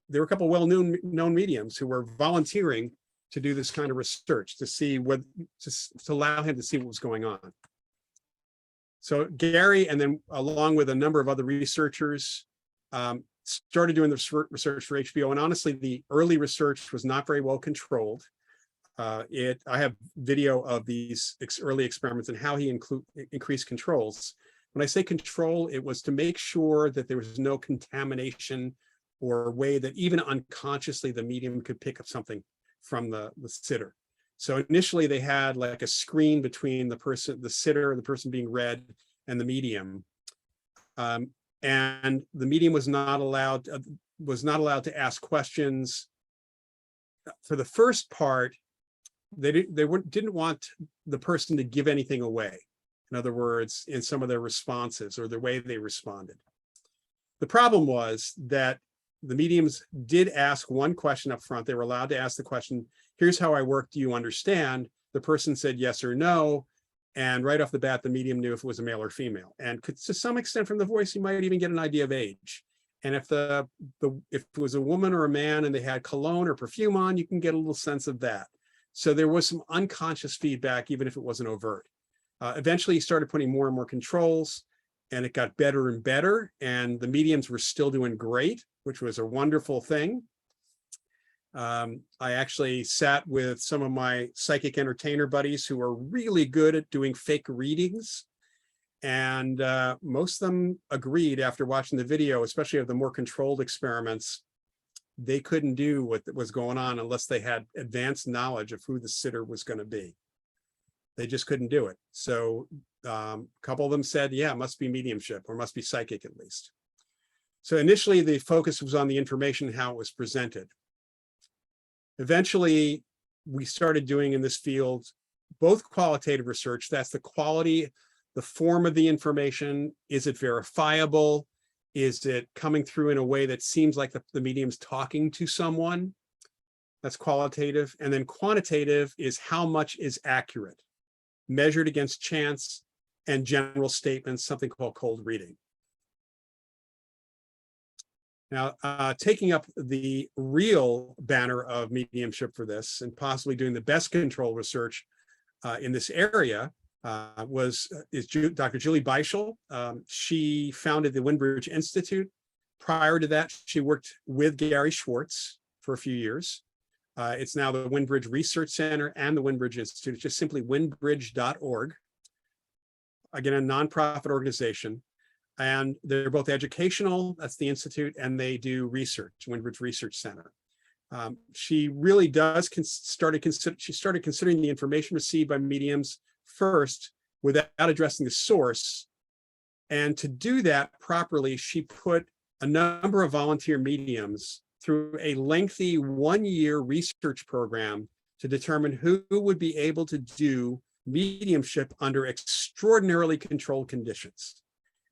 there were a couple of well-known mediums who were volunteering to do this kind of research, to see what, to allow him to see what was going on. So Gary, and then along with a number of other researchers, started doing this research for HBO. And honestly, the early research was not very well controlled. I have video of these early experiments and how he increased controls. When I say control, it was to make sure that there was no contamination or way that even unconsciously the medium could pick up something from the sitter. So initially they had like a screen between the sitter, the person being read, and the medium. And the medium was not allowed to ask questions. For the first part, they didn't want the person to give anything away. In other words, in some of their responses or the way they responded. The problem was that the mediums did ask one question up front. They were allowed to ask the question, here's how I work, do you understand? The person said yes or no. And right off the bat, the medium knew if it was a male or female. And could, to some extent from the voice, you might even get an idea of age. And if if it was a woman or a man and they had cologne or perfume on, you can get a little sense of that. So there was some unconscious feedback, even if it wasn't overt. Eventually, he started putting more and more controls, and it got better and better. And the mediums were still doing great, which was a wonderful thing. I actually sat with some of my psychic entertainer buddies who are really good at doing fake readings. And most of them agreed after watching the video, especially of the more controlled experiments, they couldn't do what was going on unless they had advanced knowledge of who the sitter was going to be. They just couldn't do it. So a couple of them said, yeah, it must be mediumship, or must be psychic at least. So initially the focus was on the information and how it was presented. Eventually, we started doing in this field both qualitative research, that's the quality, the form of the information. Is it verifiable? Is it coming through in a way that seems like the medium's talking to someone? That's qualitative. And then quantitative is how much is accurate, measured against chance and general statements, something called cold reading. Now, taking up the real banner of mediumship for this and possibly doing the best control research in this area is Dr. Julie Beischel. She founded the Windbridge Institute. Prior to that, she worked with Gary Schwartz for a few years. It's now the Windbridge Research Center and the Windbridge Institute. It's just simply windbridge.org. Again, a nonprofit organization. And they're both educational, that's the Institute, and they do research, Windbridge Research Center. She really does, she started considering the information received by mediums first without addressing the source. And to do that properly, she put a number of volunteer mediums through a lengthy 1-year research program to determine who would be able to do mediumship under extraordinarily controlled conditions.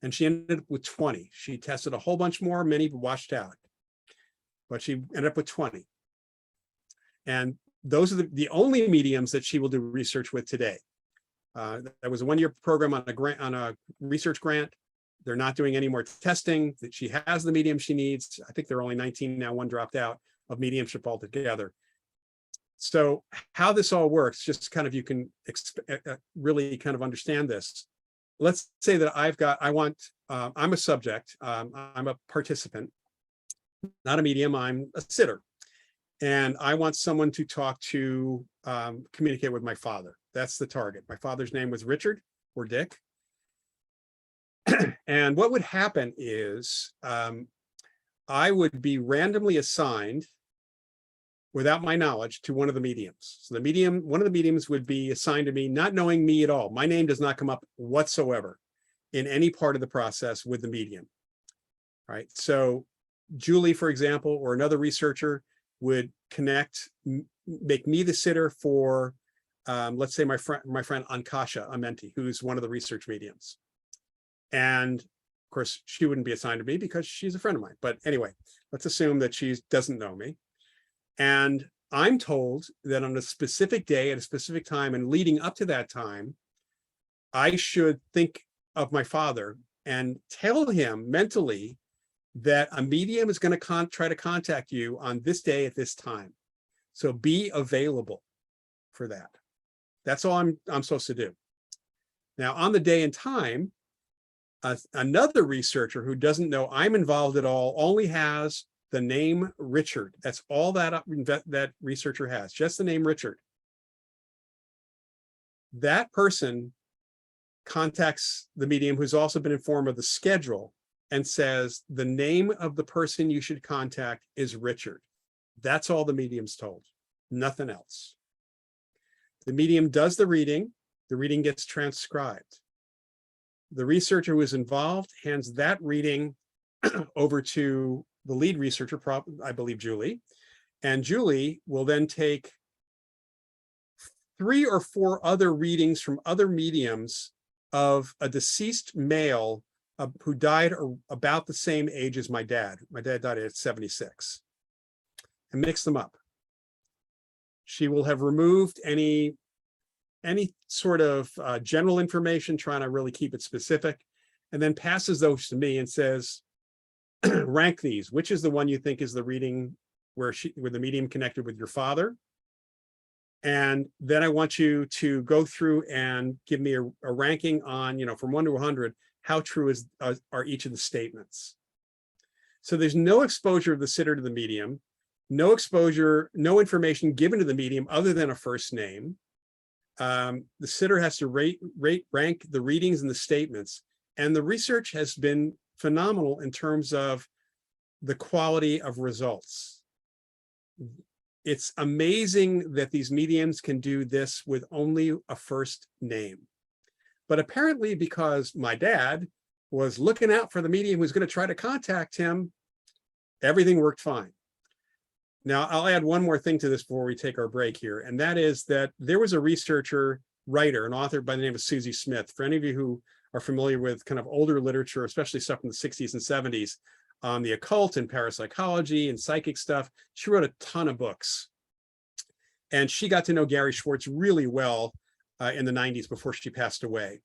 And she ended up with 20. She tested a whole bunch more, many washed out, but she ended up with 20. And those are the only mediums that she will do research with today. That was a 1-year program on a research grant. They're not doing any more testing. That she has the medium she needs. I think there are only 19 now, one dropped out of mediumship altogether. So how this all works, just kind of, you can really kind of understand this. Let's say that I'm a subject, I'm a participant, not a medium, I'm a sitter. And I want someone to talk to, communicate with my father. That's the target. My father's name was Richard or Dick. And what would happen is I would be randomly assigned without my knowledge to one of the mediums. So one of the mediums would be assigned to me, not knowing me at all. My name does not come up whatsoever in any part of the process with the medium. Right. So Julie, for example, or another researcher would make me the sitter for, let's say my friend Ankasha Amenti, who's one of the research mediums. And of course, she wouldn't be assigned to me because she's a friend of mine. But anyway, let's assume that she doesn't know me. And I'm told that on a specific day at a specific time and leading up to that time, I should think of my father and tell him mentally that a medium is going to try to contact you on this day at this time. So be available for that. That's all I'm supposed to do. Now, on the day and time, another researcher who doesn't know I'm involved at all only has the name Richard. That's all that researcher has, just the name Richard. That person contacts the medium, who's also been informed of the schedule, and says the name of the person you should contact is Richard. That's all the medium's told. nothing else. The medium does the reading gets transcribed. The researcher who is involved hands that reading over to the lead researcher, I believe Julie, and Julie will then take 3 or 4 other readings from other mediums of a deceased male who died about the same age as my dad. My dad died at 76, and mix them up. She will have removed any sort of general information, trying to really keep it specific, and then passes those to me and says, rank these. Which is the one you think is the reading where the medium connected with your father? And then I want you to go through and give me a ranking on, from 1 to 100, how true are each of the statements. So there's no exposure of the sitter to the medium, no exposure, no information given to the medium other than a first name. The sitter has to rank the readings and the statements. And the research has been phenomenal in terms of the quality of results. It's amazing that these mediums can do this with only a first name. But apparently, because my dad was looking out for the medium who's going to try to contact him, everything worked fine. Now, I'll add one more thing to this before we take our break here, and that is that there was a researcher, writer, an author by the name of Susie Smith. For any of you who are familiar with kind of older literature, especially stuff from the 60s and 70s, on the occult and parapsychology and psychic stuff, she wrote a ton of books. And she got to know Gary Schwartz really well in the 90s before she passed away.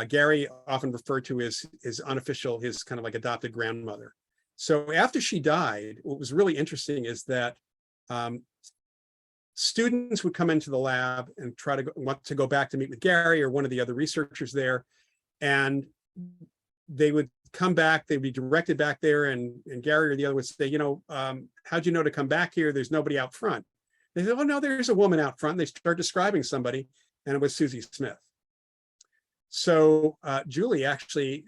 Gary often referred to his unofficial, his kind of like adopted grandmother. So after she died, what was really interesting is that students would come into the lab and want to go back to meet with Gary or one of the other researchers there. And they would come back, they'd be directed back there, and Gary or the other would say, how'd you know to come back here? There's nobody out front. They said, oh no, there's a woman out front. And they start describing somebody, and it was Susie Smith. So Julie, actually,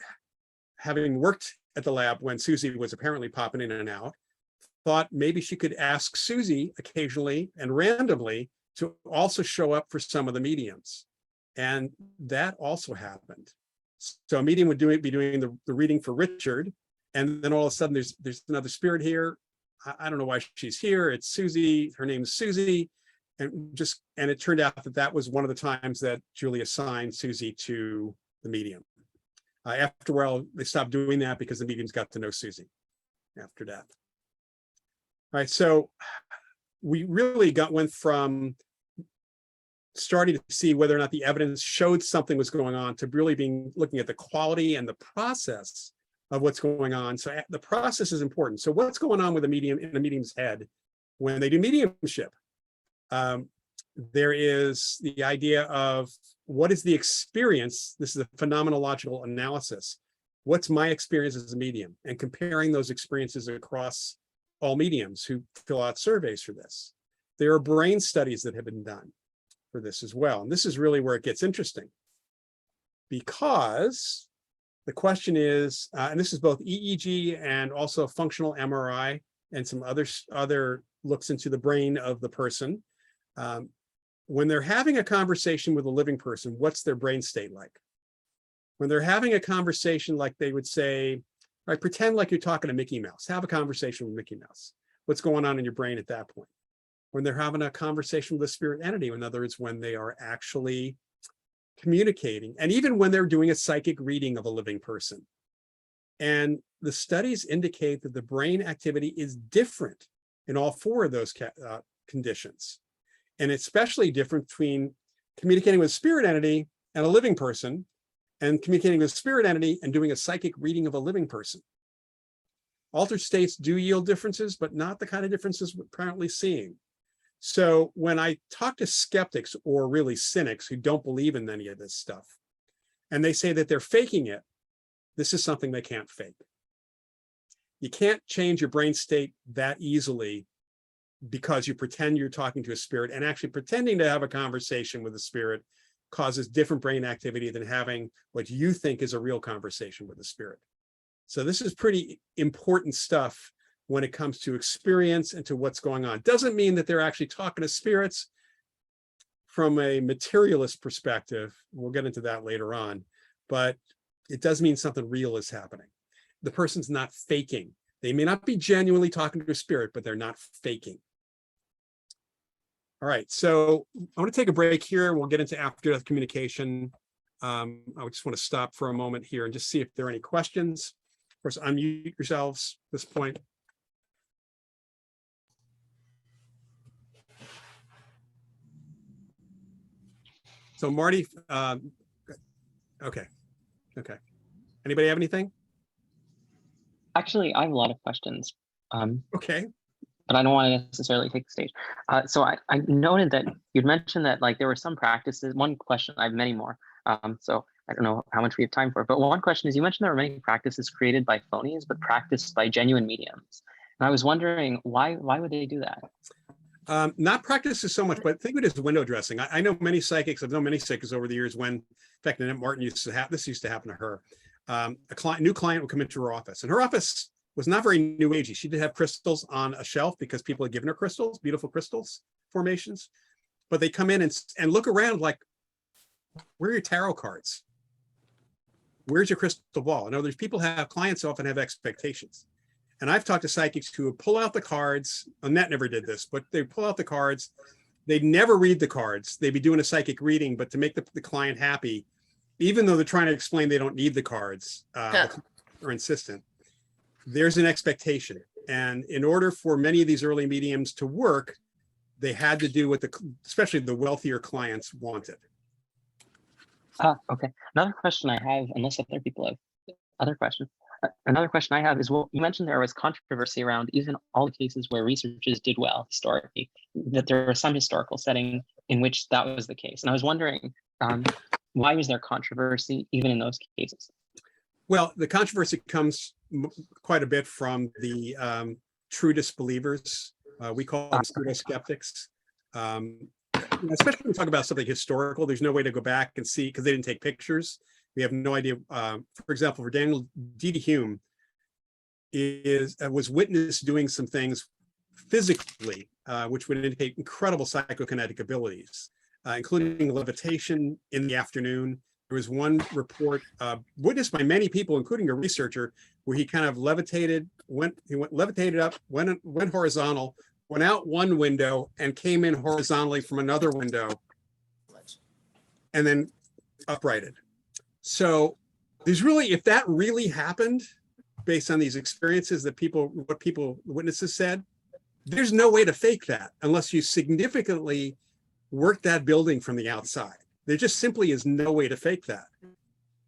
having worked at the lab when Susie was apparently popping in and out, thought maybe she could ask Susie occasionally and randomly to also show up for some of the mediums. And that also happened. So a medium would be doing the reading for Richard, and then all of a sudden there's another spirit here. I don't know why she's here. It's Susie. Her name is Susie, and it turned out that was one of the times that Julie assigned Susie to the medium. After a while, they stopped doing that because the mediums got to know Susie after death. All right, so we really went from starting to see whether or not the evidence showed something was going on to really looking at the quality and the process of what's going on. So the process is important. So what's going on with a medium in a medium's head when they do mediumship? There is the idea of what is the experience? This is a phenomenological analysis. What's my experience as a medium? And comparing those experiences across all mediums who fill out surveys for this. There are brain studies that have been done for this as well. And this is really where it gets interesting, because the question is, and this is both EEG and also functional MRI and some other looks into the brain of the person. When they're having a conversation with a living person, what's their brain state like? When they're having a conversation, like they would say, all right, pretend like you're talking to Mickey Mouse, have a conversation with Mickey Mouse. What's going on in your brain at that point? When they're having a conversation with a spirit entity, in other words, when they are actually communicating, and even when they're doing a psychic reading of a living person. And the studies indicate that the brain activity is different in all 4 of those conditions. And it's especially different between communicating with a spirit entity and a living person, and communicating with a spirit entity and doing a psychic reading of a living person. Altered states do yield differences, but not the kind of differences we're currently seeing. So when I talk to skeptics, or really cynics who don't believe in any of this stuff, and they say that they're faking it, this is something they can't fake. You can't change your brain state that easily because you pretend you're talking to a spirit, and actually pretending to have a conversation with a spirit causes different brain activity than having what you think is a real conversation with a spirit. So this is pretty important stuff when it comes to experience and to what's going on. Doesn't mean that they're actually talking to spirits from a materialist perspective. We'll get into that later on, but it does mean something real is happening. The person's not faking. They may not be genuinely talking to a spirit, but they're not faking. All right, so I want to take a break here. We'll get into after-death communication. I just want to stop for a moment here and just see if there are any questions. Of course, unmute yourselves at this point. So Marty, okay. Anybody have anything? Actually, I have a lot of questions. Okay. But I don't want to necessarily take the stage. So I noted that you'd mentioned that like there were some practices. One question, I have many more. So I don't know how much we have time for, but one question is you mentioned there were many practices created by phonies, but practiced by genuine mediums. And I was wondering why would they do that? Not practices so much, but think of it as window dressing. I know many psychics. I've known many psychics over the years when, in fact, Annette Martin used to have, this used to happen to her. New client would come into her office, and her office was not very new agey. She did have crystals on a shelf because people had given her crystals, beautiful crystals formations, but they come in and look around like, where are your tarot cards? Where's your crystal ball? In other words, clients often have expectations. And I've talked to psychics who would pull out the cards. Annette never did this, but they pull out the cards. They'd never read the cards. They'd be doing a psychic reading, but to make the client happy, even though they're trying to explain they don't need the cards, or insistent, there's an expectation. And in order for many of these early mediums to work, they had to do what especially the wealthier clients wanted. Okay. Another question I have, unless other people have other questions. Another question I have is, well, you mentioned there was controversy around even all the cases where researchers did well historically, that there was some historical setting in which that was the case. And I was wondering, why was there controversy even in those cases? Well, the controversy comes quite a bit from the true disbelievers. We call them pseudo-skeptics. Especially when we talk about something historical, there's no way to go back and see because they didn't take pictures. We have no idea. For example, for Daniel D. Hume was witnessed doing some things physically, which would indicate incredible psychokinetic abilities, including levitation in the afternoon. There was one report witnessed by many people, including a researcher, where he kind of levitated, levitated up, went horizontal, went out one window and came in horizontally from another window, and then uprighted. So there's really, if that really happened, based on these experiences that witnesses said, there's no way to fake that unless you significantly work that building from the outside. There just simply is no way to fake that.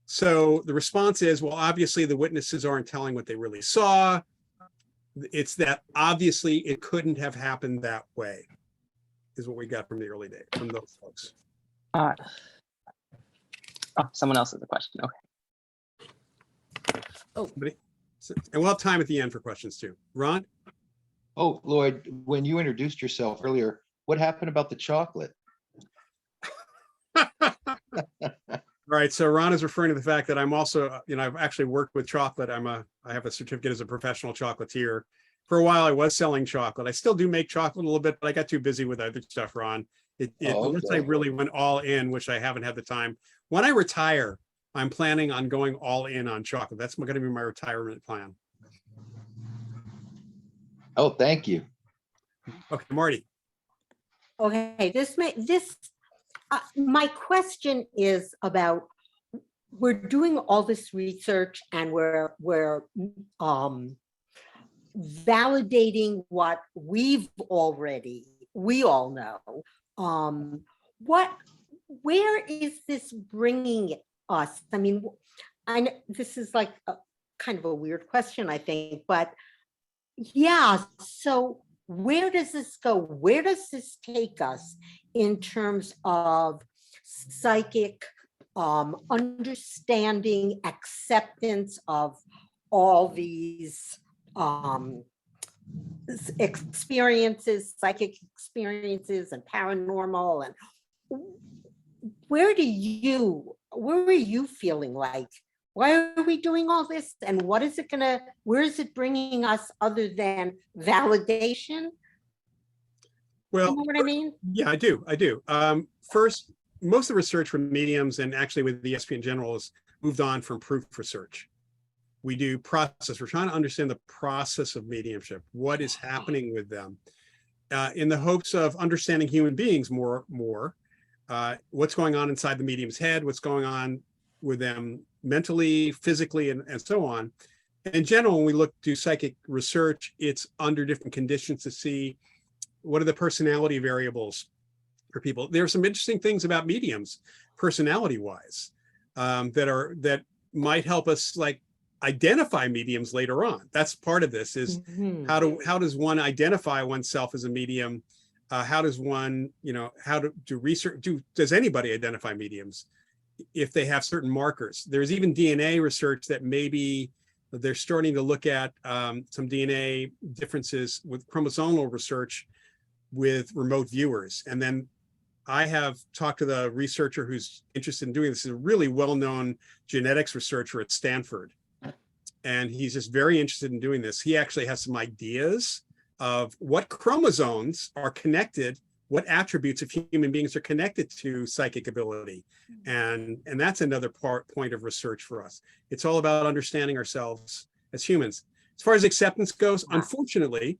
So the response is, well, obviously the witnesses aren't telling what they really saw. It's that obviously it couldn't have happened that way, is what we got from the early days, from those folks. Someone else has a question. Okay. Oh, and we'll have time at the end for questions too. Ron? Oh, Loyd, when you introduced yourself earlier, what happened about the chocolate? All right, so Ron is referring to the fact that I'm also, I've actually worked with chocolate. I have a certificate as a professional chocolatier. For a while, I was selling chocolate. I still do make chocolate a little bit, but I got too busy with other stuff, Ron. Once I really went all in, which I haven't had the time. When I retire, I'm planning on going all in on chocolate. That's going to be my retirement plan. Oh, thank you. Okay, Marty. Okay, my question is about, we're doing all this research and we're validating what we all know. Where is this bringing us? I mean, I know this is like kind of a weird question, I think, but yeah, so where does this go? Where does this take us in terms of psychic understanding, acceptance of all these experiences, psychic experiences and paranormal, and where are you feeling like Why are we doing all this? And what is it gonna, where is it bringing us other than validation? Well, You know what I mean? yeah, I do. First, most of the research from mediums and actually with the ESP in general has moved on from proof research. We do process. We're trying to understand the process of mediumship, what is happening with them, in the hopes of understanding human beings more, what's going on inside the medium's head, what's going on with them mentally, physically, and so on. In general, when we do psychic research, it's under different conditions to see what are the personality variables for people. There are some interesting things about mediums, personality-wise, that might help us like identify mediums later on. That's part of this is how does one identify oneself as a medium? How does one, how to do research? Does anybody identify mediums if they have certain markers? There's even DNA research that maybe they're starting to look at some DNA differences with chromosomal research with remote viewers. And then I have talked to the researcher who's interested in doing this. Is a really well-known genetics researcher at Stanford. And he's just very interested in doing this. He actually has some ideas of what chromosomes are connected, what attributes of human beings are connected to psychic ability. And that's another point of research for us. It's all about understanding ourselves as humans. As far as acceptance goes, unfortunately,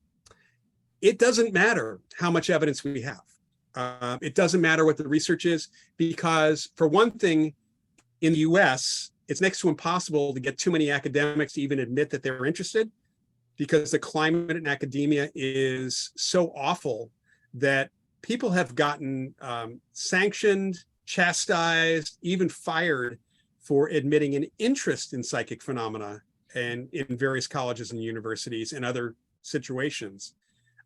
it doesn't matter how much evidence we have. It doesn't matter what the research is, because for one thing, in the US, it's next to impossible to get too many academics to even admit that they're interested, because the climate in academia is so awful that people have gotten sanctioned, chastised, even fired for admitting an interest in psychic phenomena and in various colleges and universities and other situations.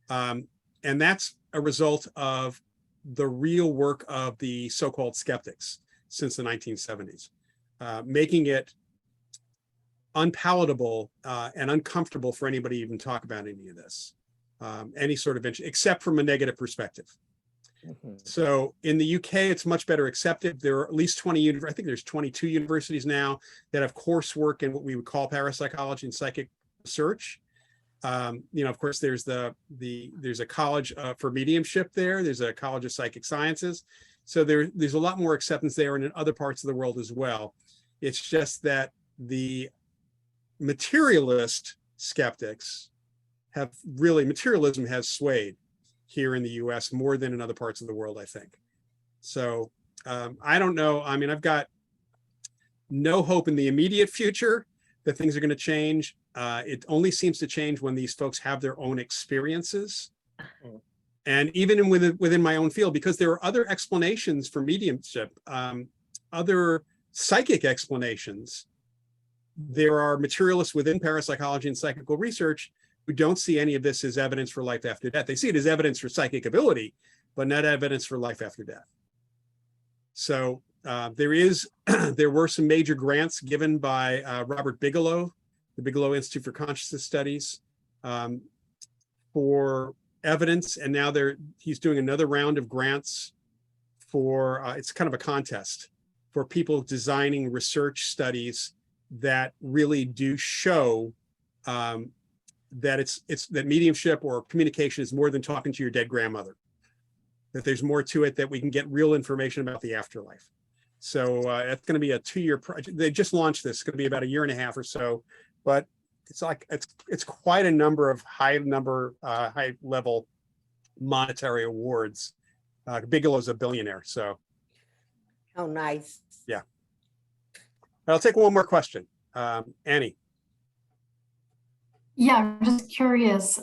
And that's a result of the real work of the so-called skeptics since the 1970s, making it unpalatable and uncomfortable for anybody to even talk about any of this, any sort of interest, except from a negative perspective. So in the UK, it's much better accepted. There are at least 20, I think there's 22 universities now that have coursework in what we would call parapsychology and psychic research. Of course, there's there's a college for mediumship there. There's a college of psychic sciences. So there's a lot more acceptance there and in other parts of the world as well. It's just that the materialist skeptics materialism has swayed here in the US more than in other parts of the world, I think. So I don't know. I mean, I've got no hope in the immediate future that things are going to change. It only seems to change when these folks have their own experiences. And even within my own field, because there are other explanations for mediumship, other psychic explanations. There are materialists within parapsychology and psychical research who don't see any of this as evidence for life after death. They see it as evidence for psychic ability, but not evidence for life after death. So there were some major grants given by Robert Bigelow, the Bigelow Institute for Consciousness Studies, for evidence. And now he's doing another round of grants for, it's kind of a contest for people designing research studies that really do show that that mediumship or communication is more than talking to your dead grandmother, that there's more to it, that we can get real information about the afterlife. So it's going to be a 2-year project. They just launched this. It's going to be about a year and a half or so, but it's quite a number of high level monetary awards. Bigelow's a billionaire, so. Oh, nice. Yeah. I'll take one more question. Annie. Yeah, I'm just curious,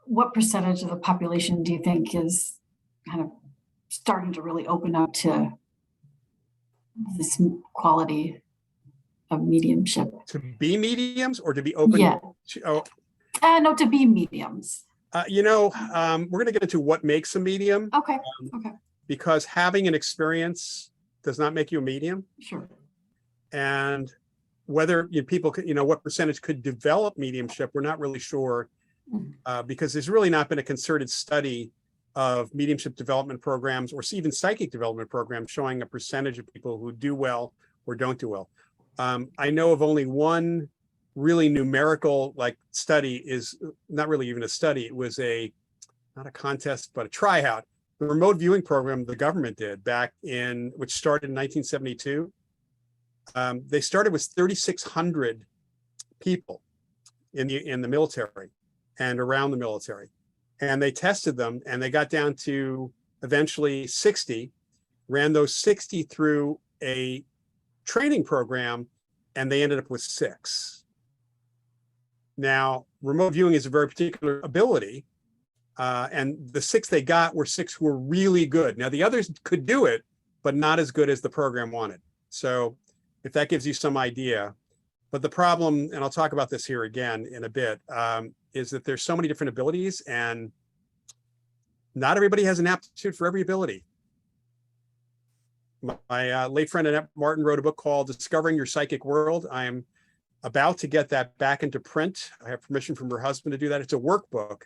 what percentage of the population do you think is kind of starting to really open up to this quality of mediumship? To be mediums or to be open? Yeah. No, to be mediums. We're going to get into what makes a medium. Okay. Because having an experience does not make you a medium. Sure. And whether people could, what percentage could develop mediumship, we're not really sure, because there's really not been a concerted study of mediumship development programs or even psychic development programs showing a percentage of people who do well or don't do well. I know of only one really numerical like study, is not really even a study. It was not a contest, but a tryout. The remote viewing program the government did back in, which started in 1972. They started with 3,600 people in the military and around the military. And they tested them and they got down to eventually 60, ran those 60 through a training program, and they ended up with 6. Now, remote viewing is a very particular ability. And the 6 they got were 6 who were really good. Now, the others could do it, but not as good as the program wanted. So if that gives you some idea. But the problem, and I'll talk about this here again in a bit, is that there's so many different abilities and not everybody has an aptitude for every ability. My late friend Annette Martin wrote a book called Discovering Your Psychic World. I am about to get that back into print. I have permission from her husband to do that. It's a workbook.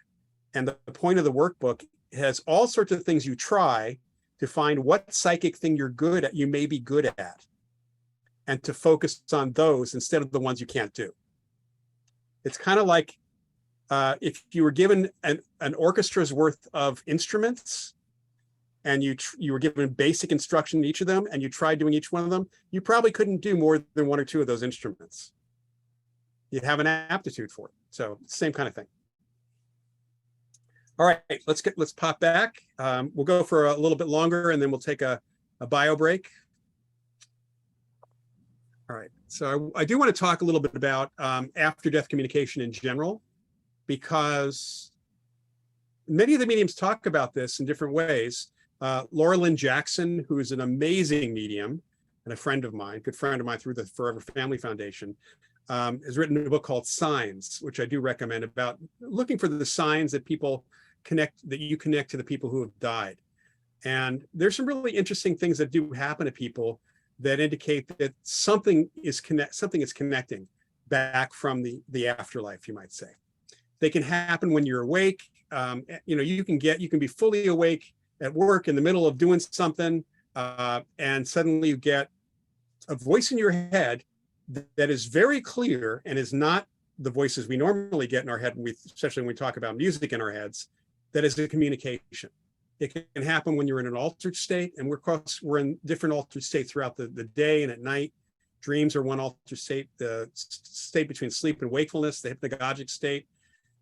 And the point of the workbook has all sorts of things you try to find what psychic thing you're good at, you may be good at, and to focus on those instead of the ones you can't do. It's kind of like if you were given an orchestra's worth of instruments and you were given basic instruction in each of them and you tried doing each one of them, you probably couldn't do more than 1 or 2 of those instruments. You'd have an aptitude for it. So same kind of thing. All right, let's pop back. We'll go for a little bit longer and then we'll take a bio break. All right, so I do want to talk a little bit about after-death communication in general, because many of the mediums talk about this in different ways. Laura Lynn Jackson, who is an amazing medium and a friend of mine, good friend of mine through the Forever Family Foundation, has written a book called Signs, which I do recommend, about looking for the signs that people you connect to the people who have died. And there's some really interesting things that do happen to people that indicate that something is connecting back from the afterlife, you might say. They can happen when you're awake. You can be fully awake at work in the middle of doing something, and suddenly you get a voice in your head that is very clear and is not the voices we normally get in our head, especially when we talk about music in our heads, that is a communication. It can happen when you're in an altered state, and we're in different altered states throughout the day and at night. Dreams are one altered state, the state between sleep and wakefulness, the hypnagogic state.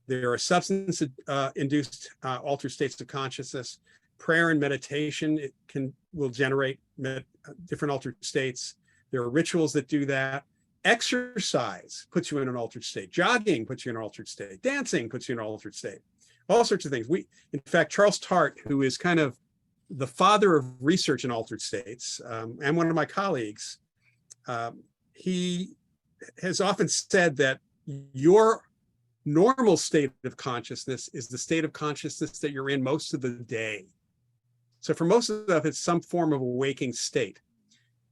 There are substance-induced altered states of consciousness. Prayer and meditation will generate different altered states. There are rituals that do that. Exercise puts you in an altered state. Jogging puts you in an altered state. Dancing puts you in an altered state. All sorts of things. In fact, Charles Tart, who is kind of the father of research in altered states, and one of my colleagues, he has often said that your normal state of consciousness is the state of consciousness that you're in most of the day. So for most of us, it's some form of a waking state.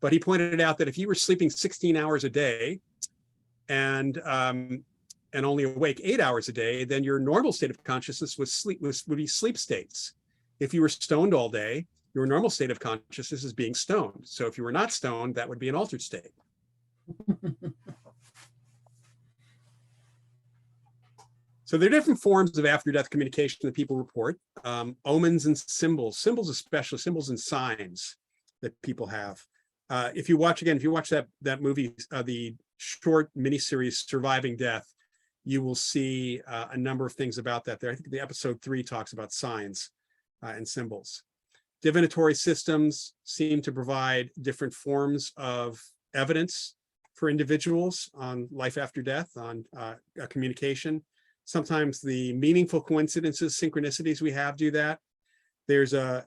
But he pointed out that if you were sleeping 16 hours a day and only awake 8 hours a day, then your normal state of consciousness would be sleep states. If you were stoned all day, your normal state of consciousness is being stoned. So if you were not stoned, that would be an altered state. So there are different forms of after-death communication that people report. Omens and symbols especially, symbols and signs that people have. If you watch that movie, the short miniseries Surviving Death, you will see a number of things about that there. I think the episode 3 talks about signs and symbols. Divinatory systems seem to provide different forms of evidence for individuals on life after death, on communication. Sometimes the meaningful coincidences, synchronicities we have do that. There's a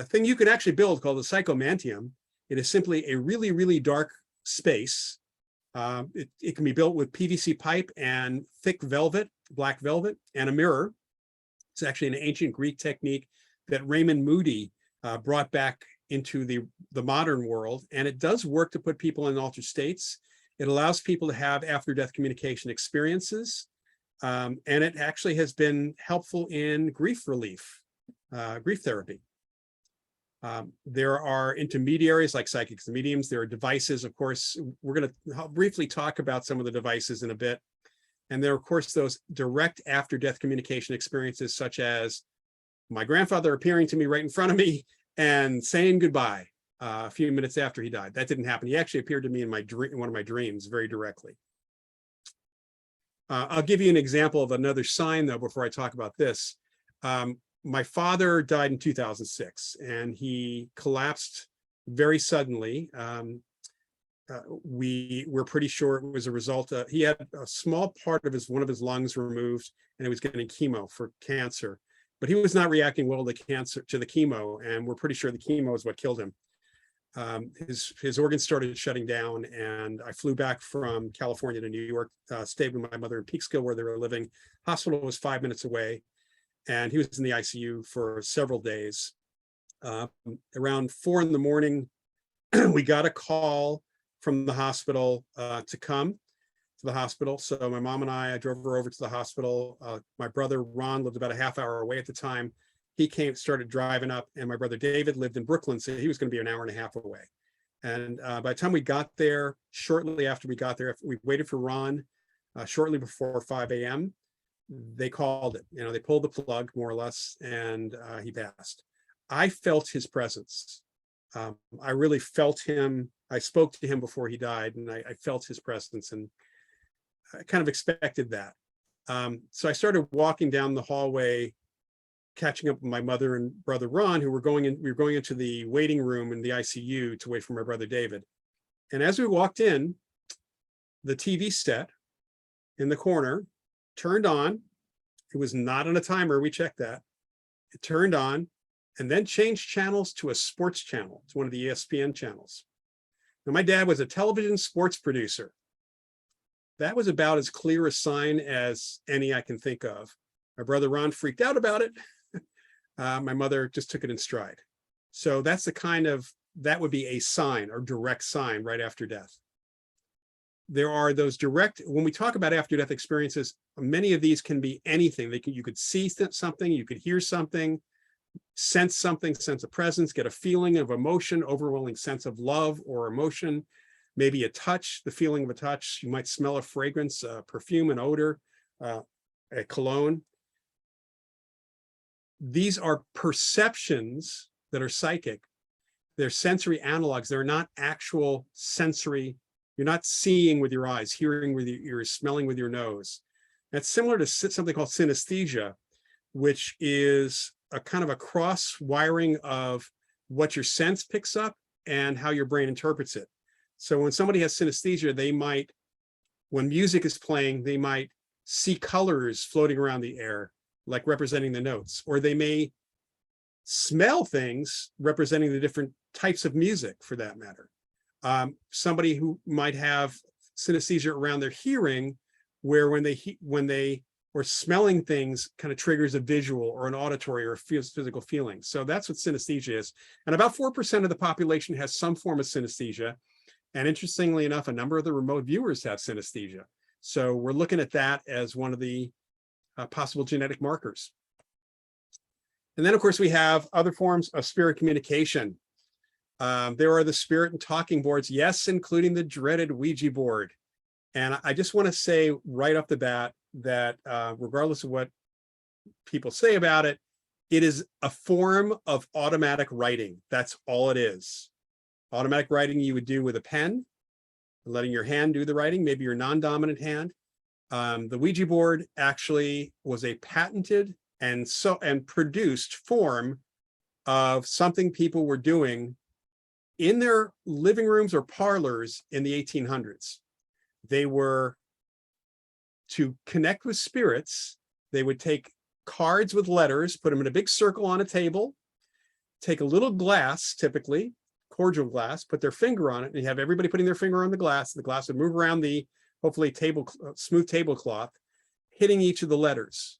thing you can actually build called a psychomantium. It is simply a really, really dark space. It can be built with PVC pipe and thick velvet, black velvet, and a mirror. It's actually an ancient Greek technique that Raymond Moody brought back into the modern world. And it does work to put people in altered states. It allows people to have after-death communication experiences. And it actually has been helpful in grief relief, grief therapy. There are intermediaries like psychics and mediums. There are devices, of course. We're going to briefly talk about some of the devices in a bit. And there are, of course, those direct after-death communication experiences, such as my grandfather appearing to me right in front of me and saying goodbye a few minutes after he died. That didn't happen. He actually appeared to me in one of my dreams very directly. I'll give you an example of another sign, though, before I talk about this. My father died in 2006, and he collapsed very suddenly. We're pretty sure it was a result of, he had a small part of one of his lungs removed, and he was getting chemo for cancer, but he was not reacting well to the chemo, and we're pretty sure the chemo is what killed him. His organs started shutting down, and I flew back from California to New York, stayed with my mother in Peekskill where they were living. Hospital was 5 minutes away, and he was in the ICU for several days. Around 4 in the morning, we got a call from the hospital to come to the hospital. So my mom and I drove her over to the hospital. My brother Ron lived about a half hour away at the time. He started driving up, and my brother David lived in Brooklyn, so he was going to be an hour and a half away. And by the time we got there, shortly after we got there, we waited for Ron. Shortly before 5 a.m., they called it. They pulled the plug, more or less, and he passed. I felt his presence. I really felt him. I spoke to him before he died, and I felt his presence, and I kind of expected that. So I started walking down the hallway, catching up with my mother and brother Ron, who were going into the waiting room in the ICU to wait for my brother David. And as we walked in, the TV set in the corner turned on. It was not on a timer. We checked that. It turned on and then changed channels to a sports channel. It's one of the ESPN channels. Now, my dad was a television sports producer. That was about as clear a sign as any I can think of. My brother Ron freaked out about it. My mother just took it in stride. So that's that would be a sign or direct sign right after death. There are those direct, when we talk about after-death experiences, many of these can be anything. You could see something, you could hear something, sense something, sense a presence, get a feeling of emotion, overwhelming sense of love or emotion, maybe a touch, the feeling of a touch. You might smell a fragrance, perfume, an odor, a cologne. These are perceptions that are psychic. They're sensory analogs. They're not actual sensory. You're not seeing with your eyes, hearing with your ears, smelling with your nose. That's similar to something called synesthesia, which is a kind of a cross wiring of what your sense picks up and how your brain interprets it. So when somebody has synesthesia, they might, when music is playing, they might see colors floating around the air, like representing the notes, or they may smell things representing the different types of music, for that matter. Somebody who might have synesthesia around their hearing, where when they or smelling things kind of triggers a visual or an auditory or physical feeling. So that's what synesthesia is. And about 4% of the population has some form of synesthesia. And interestingly enough, a number of the remote viewers have synesthesia. So we're looking at that as one of the possible genetic markers. And then, of course, we have other forms of spirit communication. There are the spirit and talking boards, yes, including the dreaded Ouija board. And I just want to say right off the bat that regardless of what people say about it, it is a form of automatic writing. That's all it is. Automatic writing you would do with a pen, letting your hand do the writing, maybe your non-dominant hand. The Ouija board actually was a patented and produced form of something people were doing in their living rooms or parlors in the 1800s. They were to connect with spirits. They would take cards with letters, put them in a big circle on a table, take a little glass, typically cordial glass, put their finger on it, and you have everybody putting their finger on the glass. The glass would move around the hopefully smooth tablecloth, hitting each of the letters.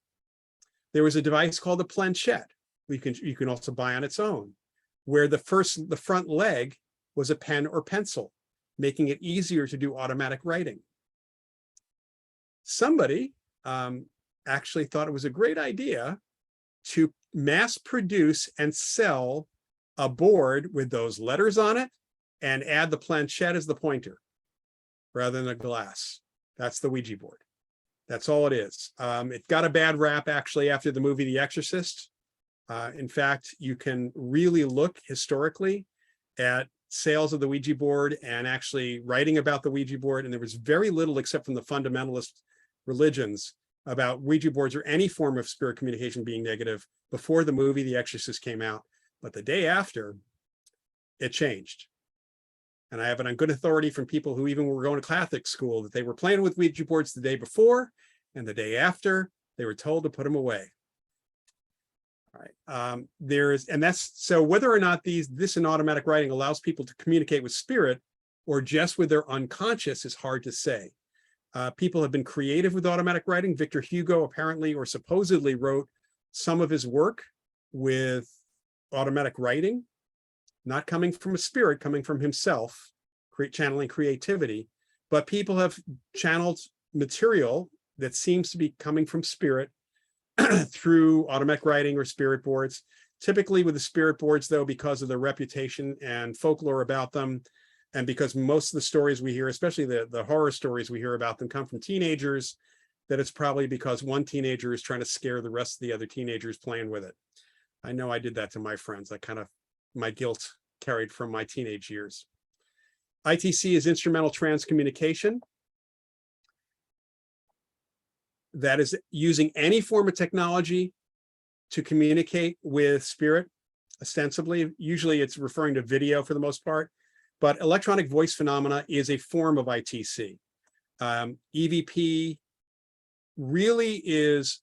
There was a device called a planchette. You can also buy on its own, where the front leg was a pen or pencil, making it easier to do automatic writing. Somebody actually thought it was a great idea to mass produce and sell a board with those letters on it and add the planchette as the pointer rather than a glass. That's the Ouija board. That's all it is. It got a bad rap actually after the movie The Exorcist. In fact, you can really look historically at sales of the Ouija board and actually writing about the Ouija board. And there was very little except from the fundamentalist religions about Ouija boards or any form of spirit communication being negative before the movie The Exorcist came out. But the day after, it changed. And I have it on good authority from people who even were going to Catholic school that they were playing with Ouija boards the day before, and the day after, they were told to put them away. All right. So whether or not this in automatic writing allows people to communicate with spirit or just with their unconscious is hard to say. People have been creative with automatic writing. Victor Hugo apparently or supposedly wrote some of his work with automatic writing, not coming from a spirit, coming from himself, channeling creativity. But people have channeled material that seems to be coming from spirit through automatic writing or spirit boards. Typically with the spirit boards, though, because of their reputation and folklore about them, and because most of the stories we hear, especially the horror stories we hear about them, come from teenagers, that it's probably because one teenager is trying to scare the rest of the other teenagers playing with it. I know I did that to my friends. My guilt carried from my teenage years. ITC is instrumental transcommunication. That is using any form of technology to communicate with spirit, ostensibly. Usually it's referring to video for the most part, but electronic voice phenomena is a form of ITC. EVP really is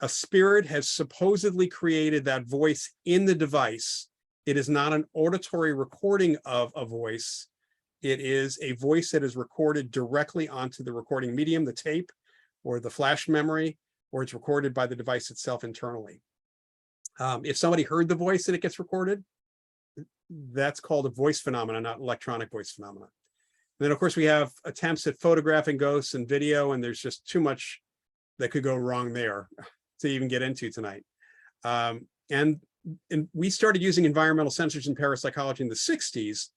a spirit has supposedly created that voice in the device. It is not an auditory recording of a voice. It is a voice that is recorded directly onto the recording medium, the tape, or the flash memory, or it's recorded by the device itself internally. If somebody heard the voice and it gets recorded, that's called a voice phenomena, not electronic voice phenomena. And then, of course, we have attempts at photographing ghosts and video, and there's just too much that could go wrong there to even get into tonight. And we started using environmental sensors in parapsychology in the 60s,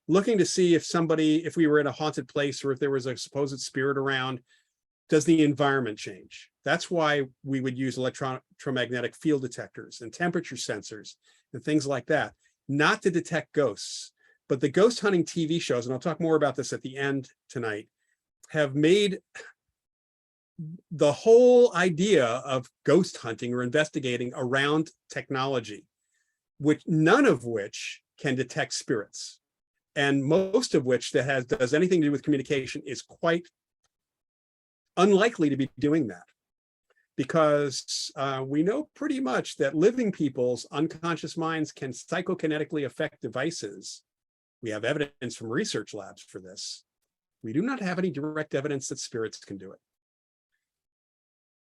looking to see if we were in a haunted place or if there was a supposed spirit around. Does the environment change? That's why we would use electromagnetic field detectors and temperature sensors and things like that, not to detect ghosts. But the ghost hunting TV shows, and I'll talk more about this at the end tonight, have made the whole idea of ghost hunting or investigating around technology, none of which can detect spirits, and most of which does anything to do with communication is quite unlikely to be doing that, because we know pretty much that living people's unconscious minds can psychokinetically affect devices. We have evidence from research labs for this. We do not have any direct evidence that spirits can do it.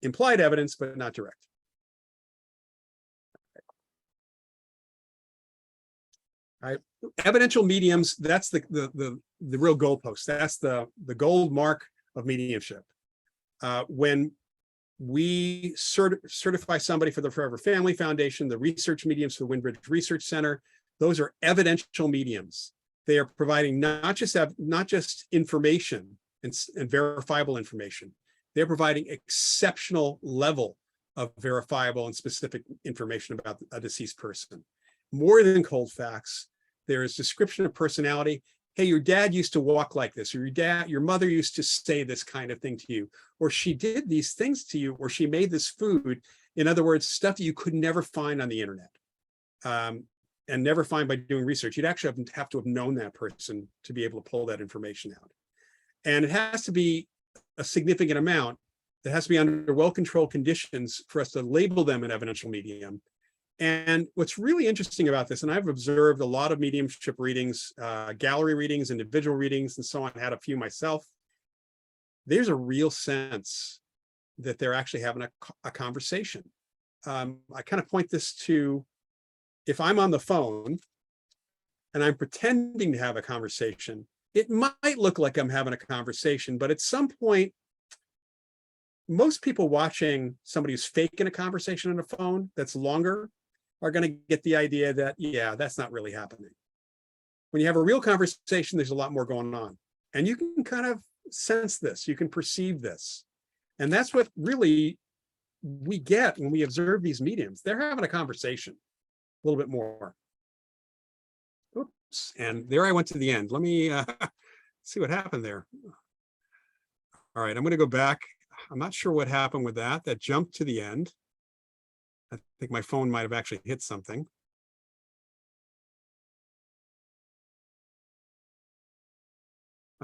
Implied evidence, but not direct. All right. Evidential mediums, that's the real goalpost. That's the gold mark of mediumship. When we certify somebody for the Forever Family Foundation, the research mediums for the Windbridge Research Center, those are evidential mediums. They are providing not just information and verifiable information. They're providing exceptional level of verifiable and specific information about a deceased person. More than cold facts, there is description of personality. Hey, your dad used to walk like this, or your mother used to say this kind of thing to you, or she did these things to you, or she made this food. In other words, stuff that you could never find on the internet, and never find by doing research. You'd actually have to have known that person to be able to pull that information out. And it has to be a significant amount. It has to be under well-controlled conditions for us to label them an evidential medium. And what's really interesting about this, and I've observed a lot of mediumship readings, gallery readings, individual readings, and so on, had a few myself. There's a real sense that they're actually having a conversation. I kind of point this to, if I'm on the phone and I'm pretending to have a conversation, it might look like I'm having a conversation, but at some point, most people watching somebody who's faking a conversation on a phone that's longer, are going to get the idea that, yeah, that's not really happening. When you have a real conversation, there's a lot more going on. And you can kind of sense this, you can perceive this. And that's what really we get when we observe these mediums. They're having a conversation a little bit more. Oops, and there I went to the end. Let me see what happened there. All right, I'm going to go back. I'm not sure what happened with that. That jumped to the end. I think my phone might have actually hit something.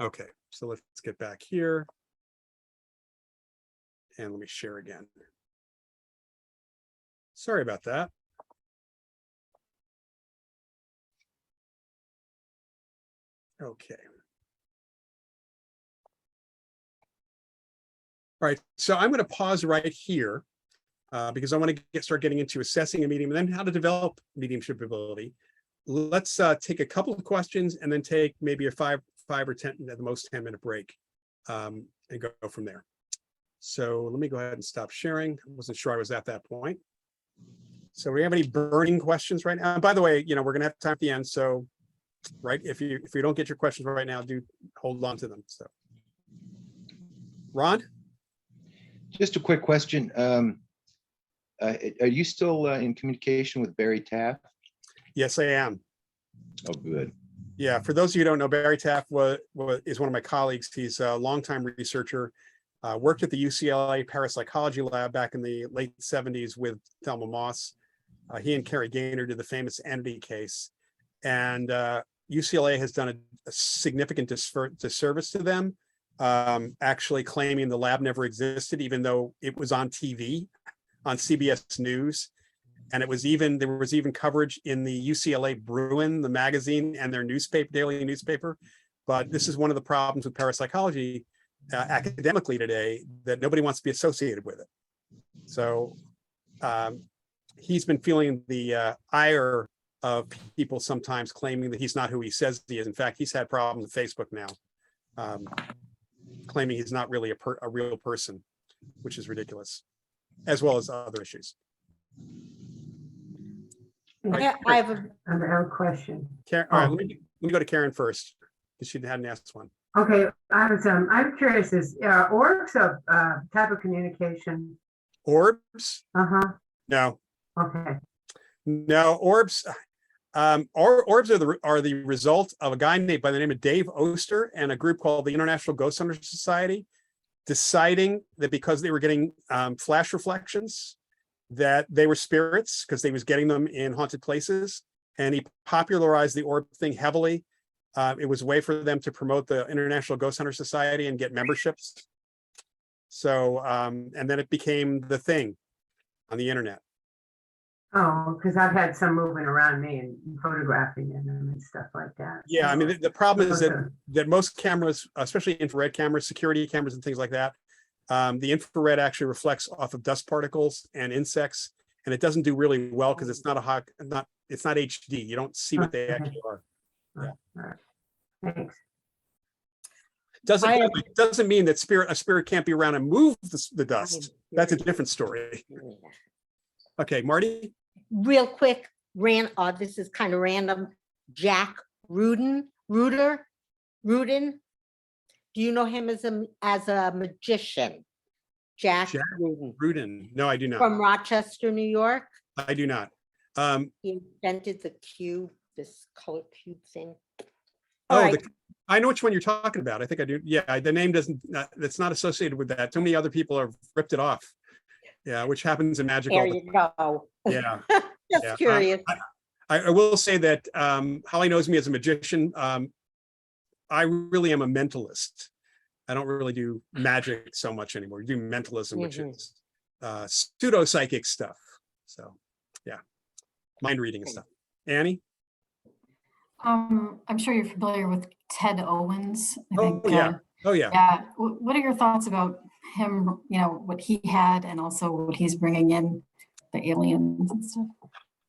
Okay, so let's get back here. And let me share again. Sorry about that. Okay. All right, so I'm going to pause right here because I want to start getting into assessing a medium and then how to develop mediumship ability. Let's take a couple of questions and then take maybe a five or 10, at the most 10-minute break and go from there. So let me go ahead and stop sharing. I wasn't sure I was at that point. So do we have any burning questions right now? And by the way, we're going to have time at the end. So, right, if you don't get your questions right now, do hold on to them. So, Ron? Just a quick question. Are you still in communication with Barry Taff? Yes, I am. Oh, good. Yeah, for those of you who don't know, Barry Taff is one of my colleagues. He's a longtime researcher, worked at the UCLA parapsychology lab back in the late 70s with Thelma Moss. He and Carrie Gaynor did the famous entity case. And UCLA has done a significant disservice to them, actually claiming the lab never existed, even though it was on TV, on CBS News. And there was even coverage in the UCLA Bruin, the magazine, and their daily newspaper. But this is one of the problems with parapsychology academically today, that nobody wants to be associated with it. So he's been feeling the ire of people sometimes claiming that he's not who he says he is. In fact, he's had problems with Facebook now, claiming he's not really a real person, which is ridiculous, as well as other issues. Yeah, I have a question. Karen, all right, let me go to Karen first, because she hadn't asked one. Okay, I'm curious, is orbs a type of communication? Orbs? No. Okay. No, orbs. Orbs are the result of a guy by the name of Dave Oster and a group called the International Ghost Hunter Society, deciding that because they were getting flash reflections, that they were spirits, because they was getting them in haunted places. And he popularized the orb thing heavily. It was a way for them to promote the International Ghost Hunter Society and get memberships. So, and then it became the thing on the internet. Oh, because I've had some moving around me and photographing them and stuff like that. Yeah, I mean, the problem is that most cameras, especially infrared cameras, security cameras and things like that, the infrared actually reflects off of dust particles and insects, and it doesn't do really well because it's not it's not HD. You don't see what they actually are. Yeah. All right. Thanks. Doesn't mean that a spirit can't be around and move the dust. That's a different story. Okay, Marty. real quick, this is kind of random. Jack Rudin. Do you know him as a magician? Jack Rudin. No, I do not. From Rochester, New York. I do not. He invented the cube, this color cube thing. I know which one you're talking about. I think I do. Yeah, the name that's not associated with that. Too many other people have ripped it off. Yeah, which happens in magic. There you go. Yeah. Just curious. I will say that Holly knows me as a magician. I really am a mentalist. I don't really do magic so much anymore. I do mentalism, which is pseudo-psychic stuff. So, yeah, mind reading and stuff. Annie? I'm sure you're familiar with Ted Owens. I think, yeah. Yeah. What are your thoughts about him, what he had and also what he's bringing in, the aliens and stuff?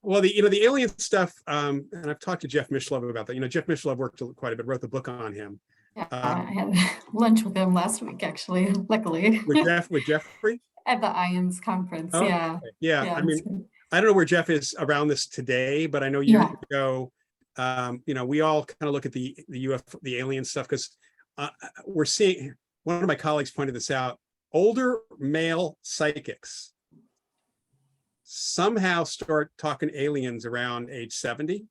Well, the alien stuff, and I've talked to Jeff Mishlove about that. Jeff Mishlove worked quite a bit, wrote the book on him. Yeah, I had lunch with him last week, actually, luckily. With Jeffrey? At the IANS conference, Oh, yeah. Okay. Yeah, I don't know where Jeff is around this today, but I know years ago, we all kind of look at the UFO, the alien stuff, because we're seeing, one of my colleagues pointed this out, older male psychics somehow start talking aliens around age 70.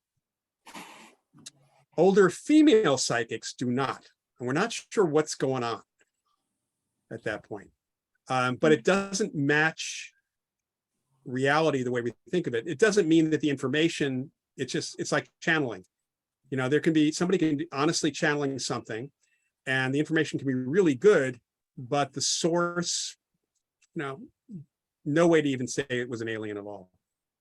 Older female psychics do not. And we're not sure what's going on at that point. But it doesn't match reality the way we think of it. It doesn't mean that the information, it's like channeling. There can be, somebody can be honestly channeling something and the information can be really good, but the source, no way to even say it was an alien at all.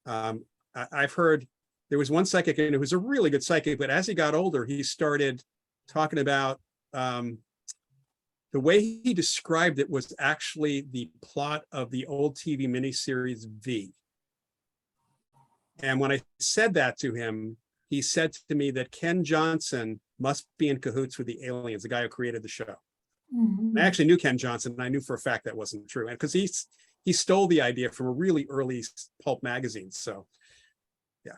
I've heard, there was one psychic who was a really good psychic, but as he got older, he started talking about the way he described it was actually the plot of the old TV miniseries V. And when I said that to him, he said to me that Ken Johnson must be in cahoots with the aliens, the guy who created the show. I actually knew Ken Johnson, and I knew for a fact that wasn't true. And because he stole the idea from a really early pulp magazine. So yeah.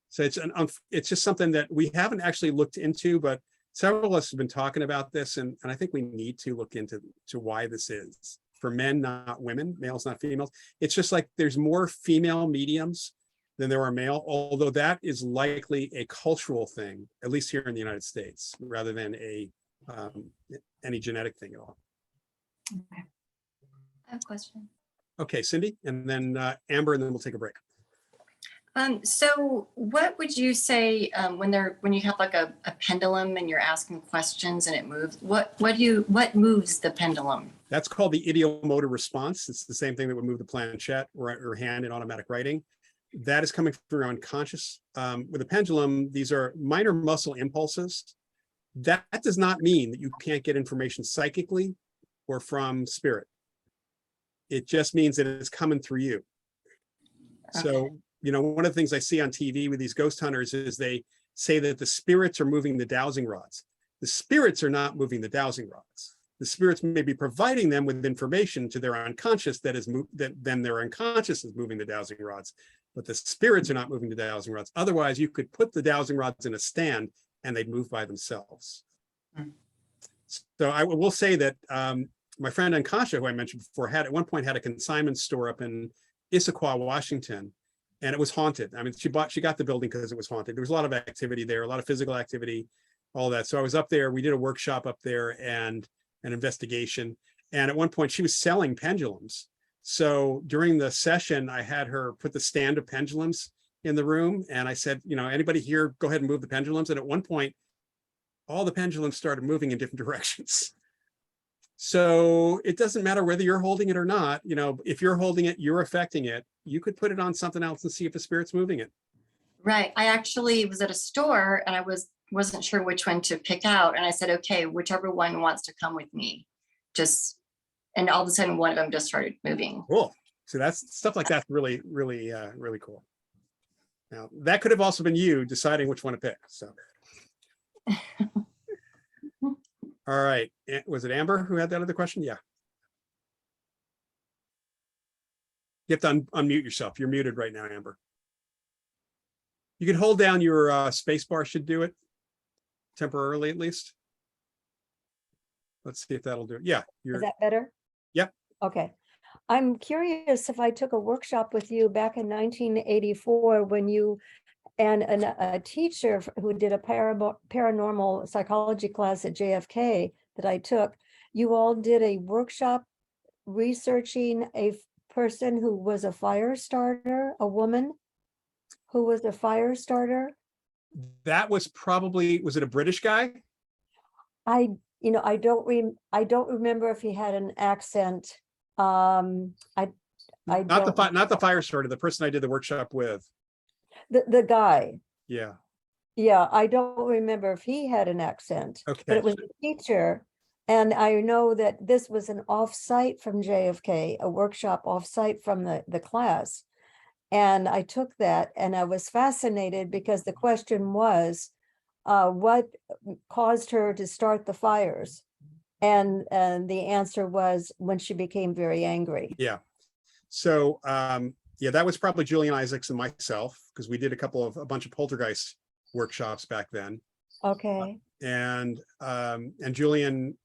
So it's just something that we haven't actually looked into, but several of us have been talking about this, and I think we need to look into why this is. For men, not women, males, not females. It's just like there's more female mediums than there are male, although that is likely a cultural thing, at least here in the United States, rather than any genetic thing at all. Okay. I have a question. Okay, Cindy, and then Amber, and then we'll take a break. So what would you say when you have like a pendulum and you're asking questions and it moves, what moves the pendulum? That's called the ideomotor response. It's the same thing that would move the planchette or hand in automatic writing. That is coming from your unconscious. With a pendulum, these are minor muscle impulses. That does not mean that you can't get information psychically or from spirit. It just means that it's coming through you. Okay. So, one of the things I see on TV with these ghost hunters is they say that the spirits are moving the dowsing rods. The spirits are not moving the dowsing rods. The spirits may be providing them with information to their unconscious then their unconscious is moving the dowsing rods, but the spirits are not moving the dowsing rods. Otherwise, you could put the dowsing rods in a stand and they'd move by themselves. So I will say that my friend Ankasha, who I mentioned before, at one point had a consignment store up in Issaquah, Washington, and it was haunted. I mean, she got the building because it was haunted. There was a lot of activity there, a lot of physical activity, all that. So I was up there. We did a workshop up there and an investigation. And at one point, she was selling pendulums. So during the session, I had her put the stand of pendulums in the room, and I said, anybody here, go ahead and move the pendulums. And at one point, all the pendulums started moving in different directions. So it doesn't matter whether you're holding it or not. If you're holding it, you're affecting it. You could put it on something else and see if the spirit's moving it. Right. I actually was at a store and I wasn't sure which one to pick out. And I said, okay, whichever one wants to come with me. And all of a sudden one of them just started moving. Cool. So that's stuff like that's really, really, really cool. Now that could have also been you deciding which one to pick. So. All right. Was it Amber who had that other question? Yeah. You have to unmute yourself. You're muted right now, Amber. You can hold down your space bar, should do it temporarily at least. Let's see if that'll do it. Yeah. Is that better? Yep. Okay. I'm curious if I took a workshop with you back in 1984 when you and a teacher who did a paranormal psychology class at JFK that I took, you all did a workshop researching a person who was a fire starter, a woman who was a fire starter. That was probably, was it a British guy? I don't remember if he had an accent. Not the fire starter, the person I did the workshop with. The guy. Yeah. Yeah, I don't remember if he had an accent. Okay. But it was a teacher. And I know that this was an off-site from JFK, a workshop off-site from the class. And I took that and I was fascinated because the question was, what caused her to start the fires? And the answer was when she became very angry. Yeah. So Yeah, that was probably Julian Isaacs and myself, because we did a bunch of poltergeist workshops back then. Okay. And Julian,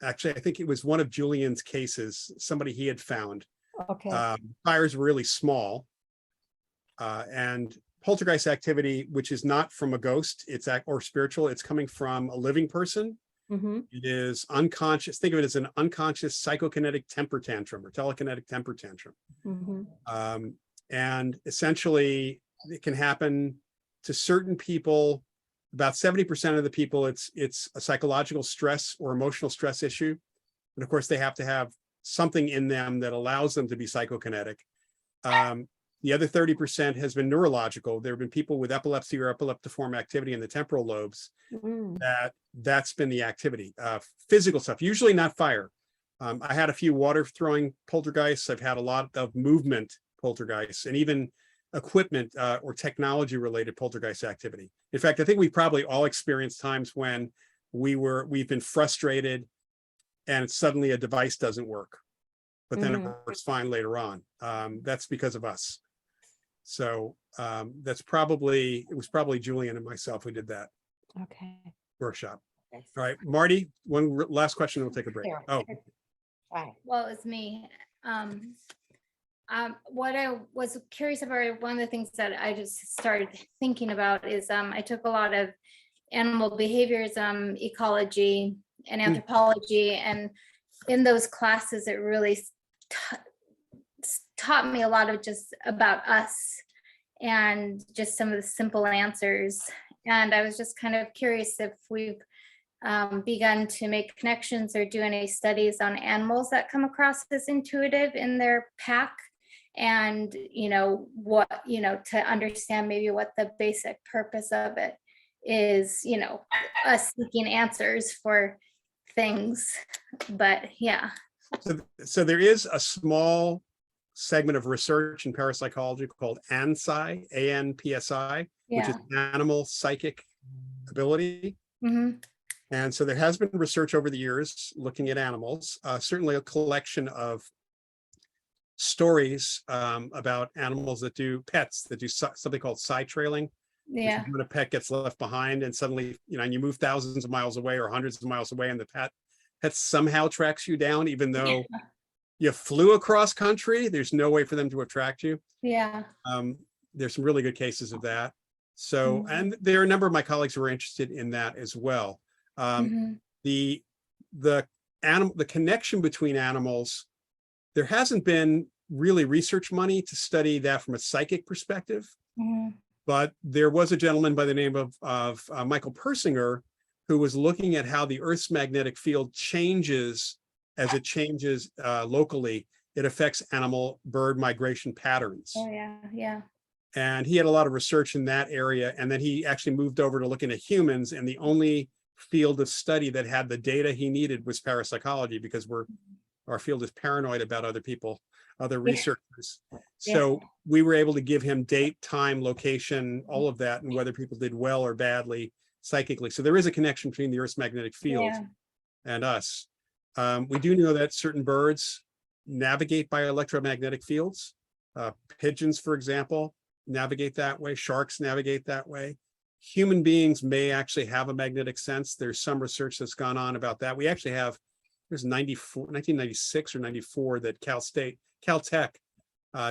actually, I think it was one of Julian's cases, somebody he had found. Okay. Fires were really small. And poltergeist activity, which is not from a ghost, or spiritual, it's coming from a living person. Mm-hmm. It is unconscious. Think of it as an unconscious psychokinetic temper tantrum or telekinetic temper tantrum. Mm-hmm. And essentially, it can happen to certain people. About 70% of the people, it's a psychological stress or emotional stress issue. And of course, they have to have something in them that allows them to be psychokinetic. The other 30% has been neurological. There have been people with epilepsy or epileptiform activity in the temporal lobes. That's been the activity. Physical stuff, usually not fire. I had a few water throwing poltergeists. I've had a lot of movement poltergeists, and even equipment or technology related poltergeist activity. In fact, I think we probably all experienced times when we've been frustrated and suddenly a device doesn't work, but then it works fine later on. That's because of us. So it was probably Julian and myself who did that Okay. workshop. All right, Marty, one last question, we'll take a break. Sure. Oh, Well, it's me. What I was curious about, one of the things that I just started thinking about is I took a lot of animal behaviors, ecology and anthropology, and in those classes, it really taught me a lot of just about us and just some of the simple answers. And I was just kind of curious if we've begun to make connections or do any studies on animals that come across as intuitive in their pack, and to understand maybe what the basic purpose of it is, us seeking answers for things. But yeah. So there is a small segment of research in parapsychology called ANPSI, ANPSI, which is animal psychic ability. And so there has been research over the years looking at animals, certainly a collection of stories about animals that do something called side trailing. Yeah. When a pet gets left behind and suddenly, and you move thousands of miles away or hundreds of miles away, and the pet somehow tracks you down, even though you flew across country, there's no way for them to have tracked you. Yeah. There's some really good cases of that. So, and there are a number of my colleagues who are interested in that as well. The connection between animals, there hasn't been really research money to study that from a psychic perspective, but there was a gentleman by the name of Michael Persinger who was looking at how the Earth's magnetic field changes as it changes locally. It affects bird migration patterns. Oh yeah. And he had a lot of research in that area, and then he actually moved over to looking at humans, and the only field of study that had the data he needed was parapsychology, because our field is paranoid about other people, other researchers. So we were able to give him date, time, location, all of that, and whether people did well or badly psychically. So there is a connection between the Earth's magnetic field and us. We do know that certain birds navigate by electromagnetic fields. Pigeons, for example, navigate that way. Sharks navigate that way. Human beings may actually have a magnetic sense. There's some research that's gone on about that. We actually have, there's 1996 or 94 that Caltech,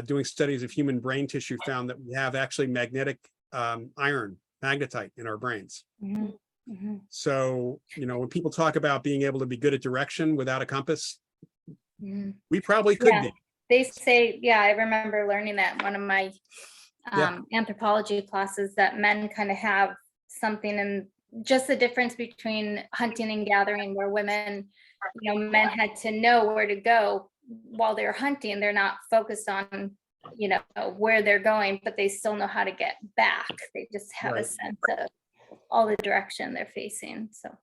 doing studies of human brain tissue, found that we have actually magnetic iron, magnetite in our brains. So, when people talk about being able to be good at direction without a compass, we probably could be. They say, I remember learning that in one of my anthropology classes, that men kind of have something, and just the difference between hunting and gathering, where women, men had to know where to go while they're hunting. They're not focused on, where they're going, but they still know how to get back. They just have a sense of all the direction they're facing. So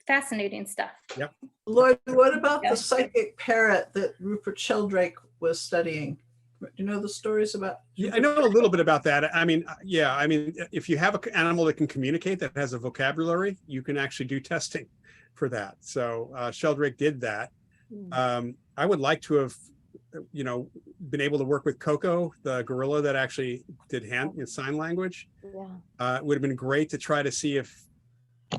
fascinating stuff. Yep. Loyd, what about the psychic parrot that Rupert Sheldrake was studying? Do you know the stories about? Yeah, I know a little bit about that. I mean, if you have an animal that can communicate, that has a vocabulary, you can actually do testing for that. So Sheldrake did that. I would like to have been able to work with Coco, the gorilla that actually did sign language. Yeah. It would have been great to try to see if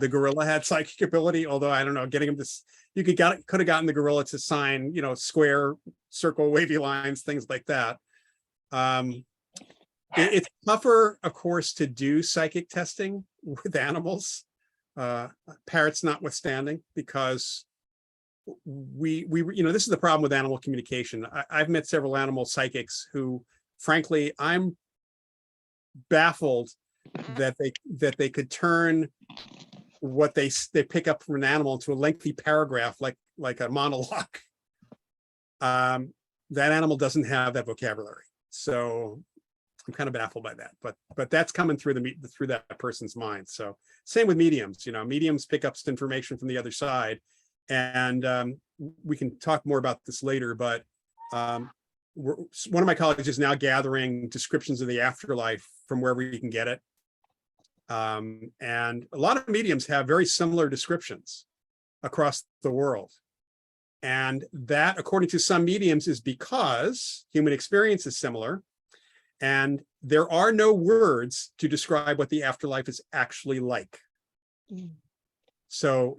the gorilla had psychic ability, although I don't know, getting him this, could have gotten the gorilla to sign, square, circle, wavy lines, things like that. It's tougher, of course, to do psychic testing with animals, parrots notwithstanding, because this is the problem with animal communication. I've met several animal psychics who, frankly, I'm baffled that they could turn what they pick up from an animal into a lengthy paragraph, like a monologue. That animal doesn't have that vocabulary, so I'm kind of baffled by that. But that's coming through that person's mind. So same with mediums. Mediums pick up information from the other side, and we can talk more about this later. But one of my colleagues is now gathering descriptions of the afterlife from wherever you can get it. And a lot of mediums have very similar descriptions across the world. And that, according to some mediums, is because human experience is similar. And there are no words to describe what the afterlife is actually like. So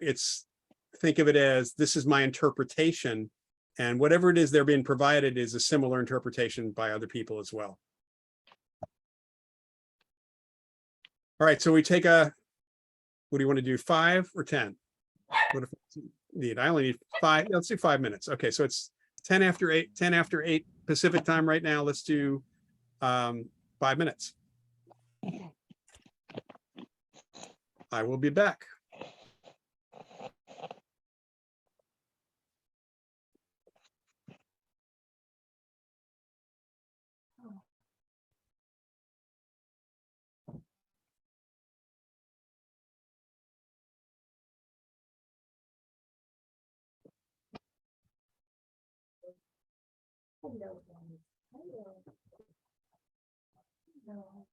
think of it as, this is my interpretation. And whatever it is they're being provided is a similar interpretation by other people as well. All right, so we take what do you want to do, 5 or 10? What if I need? I only need 5. Let's do 5 minutes. Okay, so it's 10 after 8 Pacific time right now. Let's do 5 minutes. I will be back. Hello. Hello. Hello.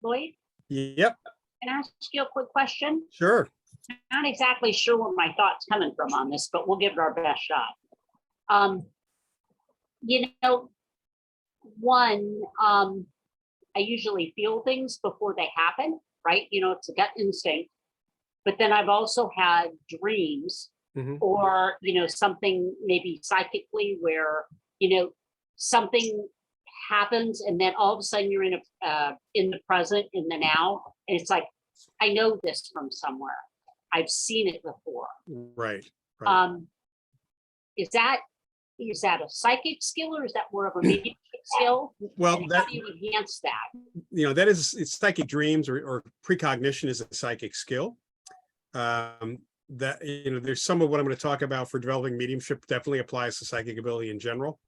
Loyd, Yep, can I ask you a quick question? sure. Not exactly sure where my thought's coming from on this, but we'll give it our best shot. You know, one, I usually feel things before they happen, right? You know, it's a gut instinct. But then I've also had dreams Mhm. or, you know, something maybe psychically where, you know, something happens and then all of a sudden you're in the present, in the now. And it's like, I know this from somewhere. I've seen it before. Right, right. Is that a psychic skill or is that more of a mediumship skill? Well, And that, how do you enhance that? you know, that is, it's psychic dreams or precognition is a psychic skill. That, you know, there's some of what I'm going to talk about for developing mediumship definitely applies to psychic ability in general.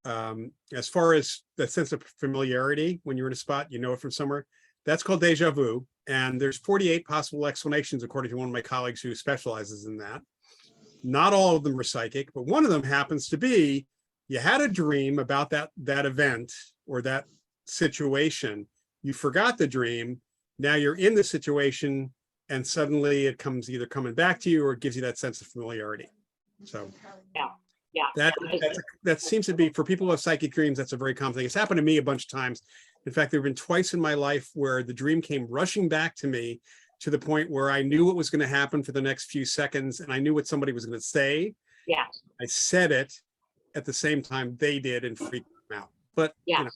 As far as that sense of familiarity, when you're in a spot, you know it from somewhere, that's called deja vu. And there's 48 possible explanations, according to one of my colleagues who specializes in that. Not all of them are psychic, but one of them happens to be you had a dream about that event or that situation. You forgot the dream. Now you're in the situation and suddenly it comes either coming back to you or it gives you that sense of familiarity. So Yeah. that seems to be, for people who have psychic dreams, that's a very common thing. It's happened to me a bunch of times. In fact, there have been twice in my life where the dream came rushing back to me to the point where I knew what was going to happen for the next few seconds and I knew what somebody was going to say. Yeah. I said it at the same time they did and freaked them out. But Yeah. you know,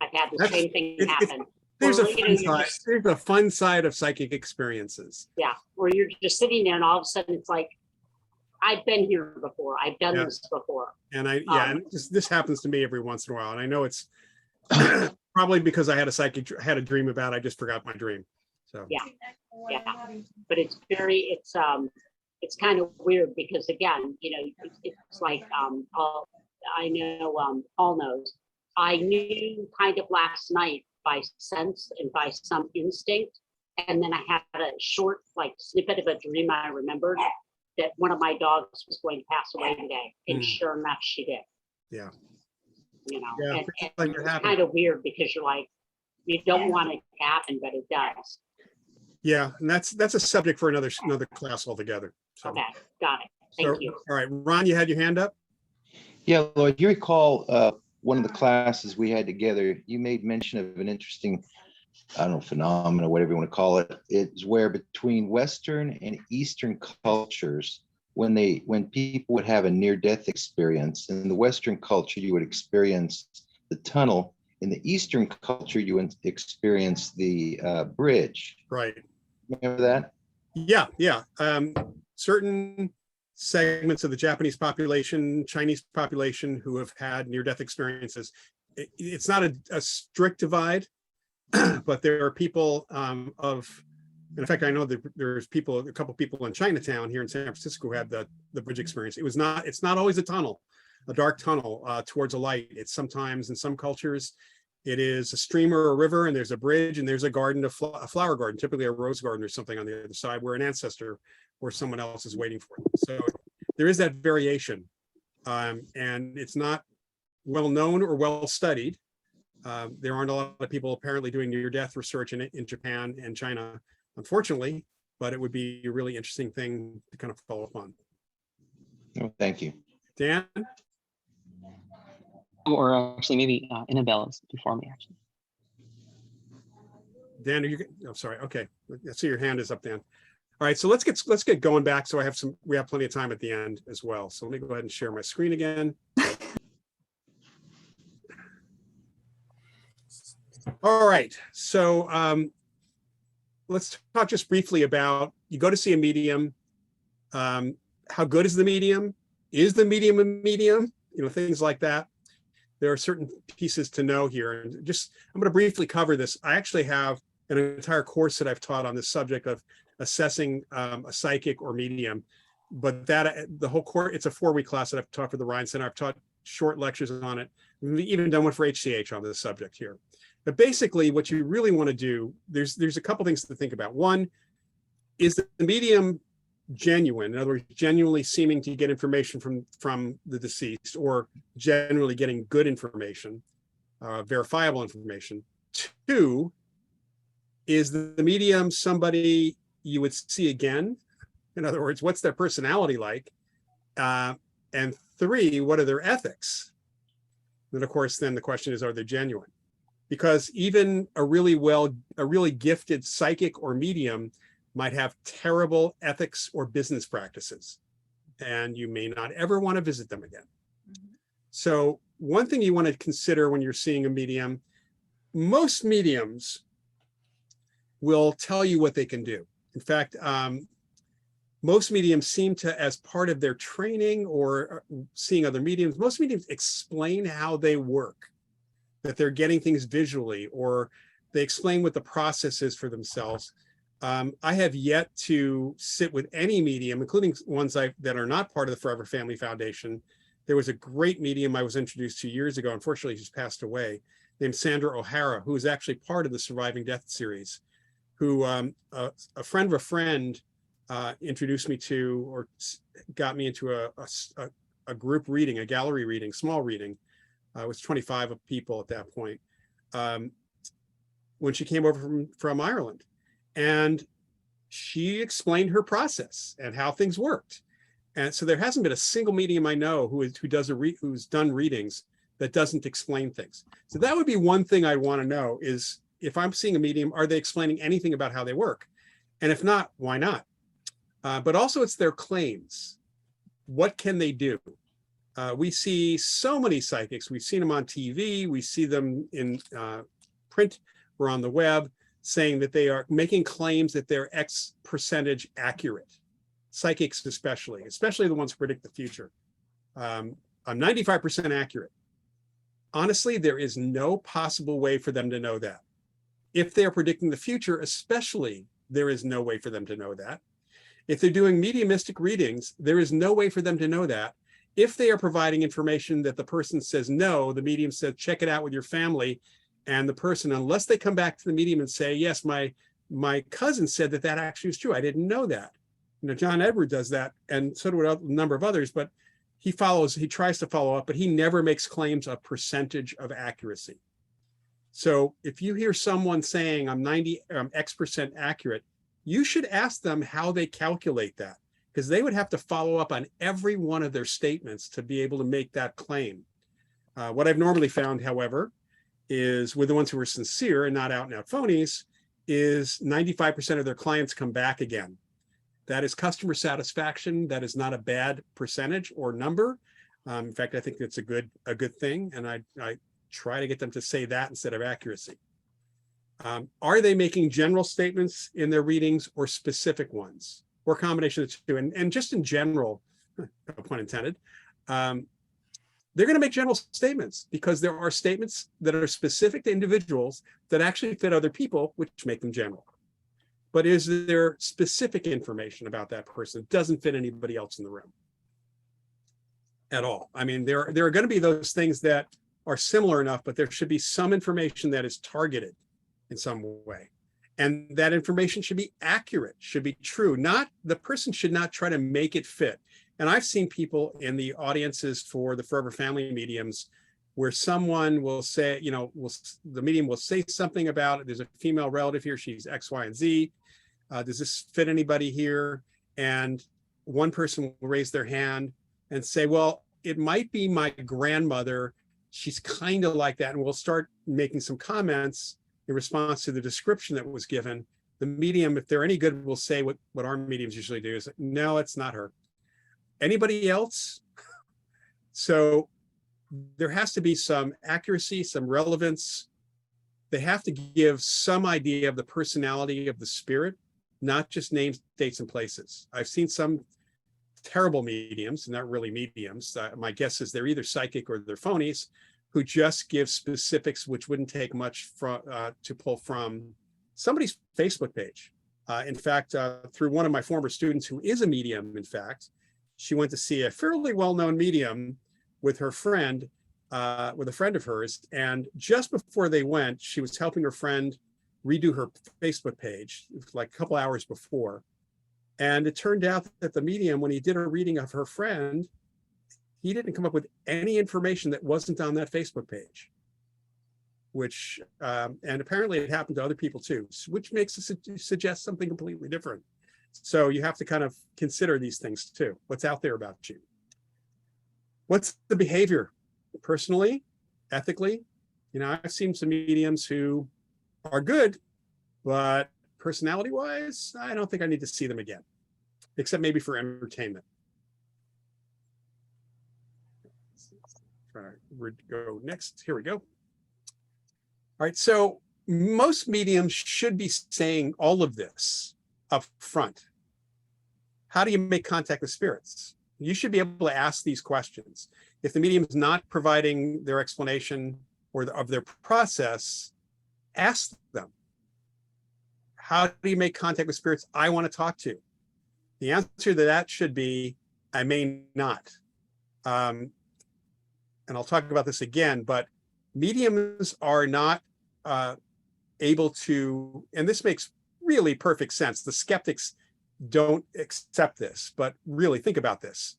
I've had the same thing happen. there's Or, a you know, fun you're side. just- There's a fun side of psychic experiences. Yeah, where you're just sitting there and all of a sudden it's like, I've been here before. I've done Yeah. this before. And and this happens to me every once in a while. And I know it's probably because I had a dream about it, I just forgot my dream. So Yeah. But it's kind of weird because again, you know, it's like I know Paul knows. I knew kind of last night by sense and by some instinct, and then I had a short like snippet of a dream I remembered that one of my dogs was going to pass away today, and sure enough, she did. Yeah. You know, Yeah, and like it's kind of weird because you're like, you don't want it to happen, but it does. Yeah, and that's a subject for another class altogether. So, Okay, got it. Thank you. All right, Ron, you had your hand up? Yeah, Lloyd, you recall one of the classes we had together, you made mention of an interesting, I don't know, phenomena, whatever you want to call it. It's where between Western and Eastern cultures, when people would have a near-death experience, in the Western culture, you would experience the tunnel. In the Eastern culture, you would experience the bridge. Right. Remember that? Yeah. Certain segments of the Japanese population, Chinese population who have had near-death experiences, it's not a strict divide, but there are people in fact, I know that there's a couple people in Chinatown here in San Francisco who had the bridge experience. It's not always a tunnel, a dark tunnel towards a light. It's sometimes in some cultures, it is a stream or a river and there's a bridge and there's a garden, a flower garden, typically a rose garden or something on the other side where an ancestor or someone else is waiting for them. So there is that variation. And it's not well known or well studied. There aren't a lot of people apparently doing near-death research in Japan and China, unfortunately, but it would be a really interesting thing to kind of follow up on. Oh, thank you. Dan? Or actually maybe Annabelle is before me, actually. Dan, are you? Oh, sorry. Okay, I see your hand is up, Dan. All right, so let's get going back. So we have plenty of time at the end as well. So let me go ahead and share my screen again. All right, so let's talk just briefly about, you go to see a medium. How good is the medium? Is the medium a medium? You know, things like that. There are certain pieces to know here. And I'm going to briefly cover this. I actually have an entire course that I've taught on this subject of assessing a psychic or medium. But the whole course, it's a 4-week class that I've taught for the Ryan Center. I've taught short lectures on it. We've even done one for HCH on this subject here. But basically, what you really want to do, there's a couple things to think about. One, is the medium genuine? In other words, genuinely seeming to get information from the deceased, or generally getting good information, verifiable information. Two, Is the medium somebody you would see again? In other words, what's their personality like? And 3, what are their ethics? And of course, then the question is, are they genuine? Because even a really gifted psychic or medium might have terrible ethics or business practices, and you may not ever want to visit them again. So one thing you want to consider when you're seeing a medium, most mediums will tell you what they can do. In fact, most mediums seem to, as part of their training or seeing other mediums, most mediums explain how they work, that they're getting things visually, or they explain what the process is for themselves. I have yet to sit with any medium, including ones that are not part of the Forever Family Foundation. There was a great medium I was introduced to years ago, unfortunately she's passed away, named Sandra O'Hara, who is actually part of the Surviving Death series, who a friend of a friend introduced me to, or got me into a group reading, a gallery reading, small reading. It was 25 people at that point, when she came over from Ireland. And she explained her process and how things worked. And so there hasn't been a single medium I know who's done readings that doesn't explain things. So that would be one thing I'd want to know is, if I'm seeing a medium, are they explaining anything about how they work? And if not, why not? But also it's their claims. What can they do? We see so many psychics. We've seen them on TV. We see them in print or on the web saying that they are making claims that they're X percentage accurate. Psychics especially the ones who predict the future. I'm 95% accurate. Honestly, there is no possible way for them to know that. If they're predicting the future, especially, there is no way for them to know that. If they're doing mediumistic readings, there is no way for them to know that. If they are providing information that the person says no, the medium said, check it out with your family. And the person, unless they come back to the medium and say, yes, my cousin said that actually was true. I didn't know that. You know, John Edward does that, and so do a number of others, but he tries to follow up, but he never makes claims of percentage of accuracy. So if you hear someone saying I'm X% accurate, you should ask them how they calculate that, because they would have to follow up on every one of their statements to be able to make that claim. What I've normally found, however, is with the ones who are sincere and not out and out phonies, is 95% of their clients come back again. That is customer satisfaction. That is not a bad percentage or number. In fact, I think it's a good thing. And I try to get them to say that instead of accuracy. Are they making general statements in their readings or specific ones, or a combination of the two? And just in general, no pun intended, they're going to make general statements because there are statements that are specific to individuals that actually fit other people, which make them general. But is there specific information about that person that doesn't fit anybody else in the room at all? I mean, there are going to be those things that are similar enough, but there should be some information that is targeted in some way. And that information should be accurate, should be true. The person should not try to make it fit. And I've seen people in the audiences for the Forever Family mediums where someone will say, the medium will say something about it. There's a female relative here, she's X, Y, and Z. Does this fit anybody here? And one person will raise their hand and say, well, it might be my grandmother. She's kind of like that. And we'll start making some comments in response to the description that was given. The medium, if they're any good, will say what our mediums usually do is, no, it's not her. Anybody else? So there has to be some accuracy, some relevance. They have to give some idea of the personality of the spirit, not just names, dates, and places. I've seen some terrible mediums, not really mediums. My guess is they're either psychic or they're phonies, who just give specifics which wouldn't take much to pull from somebody's Facebook page. In fact, through one of my former students who is a medium, in fact, she went to see a fairly well-known medium with her friend, with a friend of hers. And just before they went, she was helping her friend redo her Facebook page, like a couple hours before. And it turned out that the medium, when he did a reading of her friend, he didn't come up with any information that wasn't on that Facebook page. which, and apparently it happened to other people too, which makes us suggest something completely different. So you have to kind of consider these things too. What's out there about you? What's the behavior? Personally, ethically, I've seen some mediums who are good, but personality wise, I don't think I need to see them again, except maybe for entertainment. Go next. Here we go. All right. So most mediums should be saying all of this up front. How do you make contact with spirits? You should be able to ask these questions. If the medium is not providing their explanation or of their process, ask them. How do you make contact with spirits I want to talk to? The answer to that should be, I may not. And I'll talk about this again, but mediums are not able to, and this makes really perfect sense. The skeptics don't accept this, but really think about this.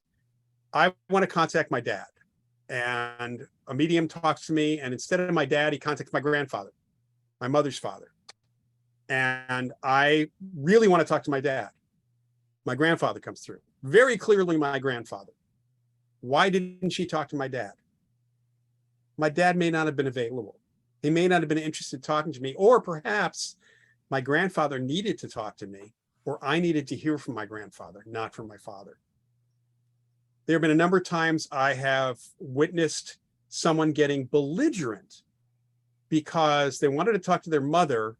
I want to contact my dad, and a medium talks to me, and instead of my dad, he contacts my grandfather, my mother's father. And I really want to talk to my dad. My grandfather comes through. Very clearly my grandfather. Why didn't she talk to my dad? My dad may not have been available. He may not have been interested in talking to me, or perhaps my grandfather needed to talk to me, or I needed to hear from my grandfather, not from my father. There have been a number of times I have witnessed someone getting belligerent because they wanted to talk to their mother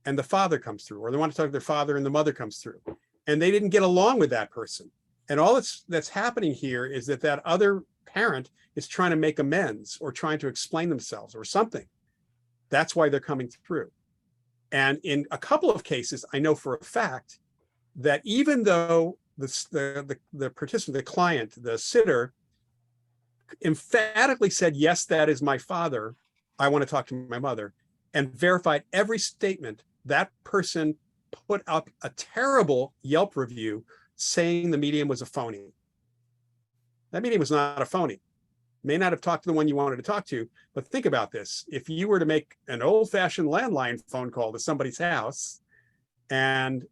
and the father comes through, or they want to talk to their father and the mother comes through, and they didn't get along with that person. And all that's happening here is that other parent is trying to make amends or trying to explain themselves or something. That's why they're coming through. And in a couple of cases, I know for a fact that even though the participant, the client, the sitter, emphatically said, yes, that is my father, I want to talk to my mother, and verified every statement, that person put up a terrible Yelp review saying the medium was a phony. That medium was not a phony. May not have talked to the one you wanted to talk to, but think about this. If you were to make an old-fashioned landline phone call to somebody's house and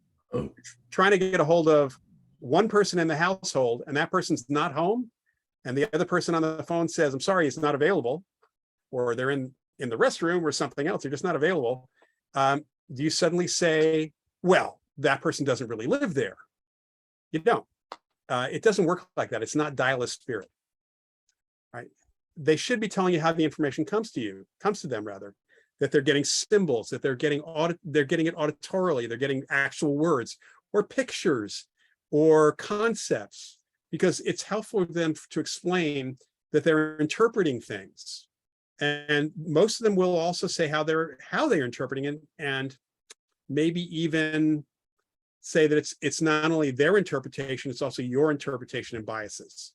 trying to get a hold of one person in the household, and that person's not home, and the other person on the phone says, I'm sorry, it's not available, or they're in the restroom or something else, they're just not available, do you suddenly say, well, that person doesn't really live there? You don't. It doesn't work like that. It's not dial a spirit. Right? They should be telling you how the information comes to them rather, that they're getting symbols, that they're getting it auditorily, they're getting actual words or pictures or concepts, because it's helpful for them to explain that they're interpreting things. And most of them will also say how they're interpreting it, and maybe even say that it's not only their interpretation, it's also your interpretation and biases.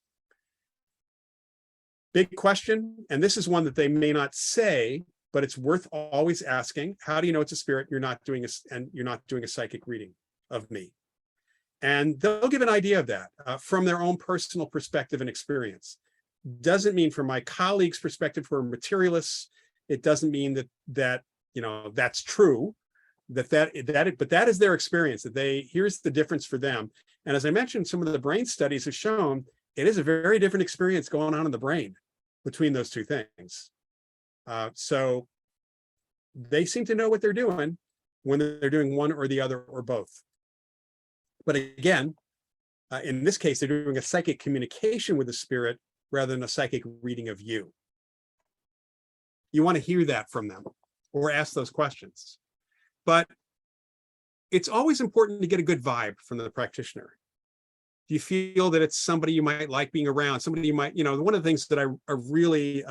Big question, and this is one that they may not say, but it's worth always asking. How do you know it's a spirit? You're not doing a psychic reading of me. And they'll give an idea of that from their own personal perspective and experience. Doesn't mean from my colleagues' perspective who are materialists, it doesn't mean that that's true, but that is their experience, here's the difference for them. And as I mentioned, some of the brain studies have shown it is a very different experience going on in the brain between those two things. So they seem to know what they're doing when they're doing one or the other or both. But again, in this case, they're doing a psychic communication with the spirit rather than a psychic reading of you. You want to hear that from them or ask those questions. But it's always important to get a good vibe from the practitioner. Do you feel that it's somebody you might like being around, somebody you might, one of the things that I really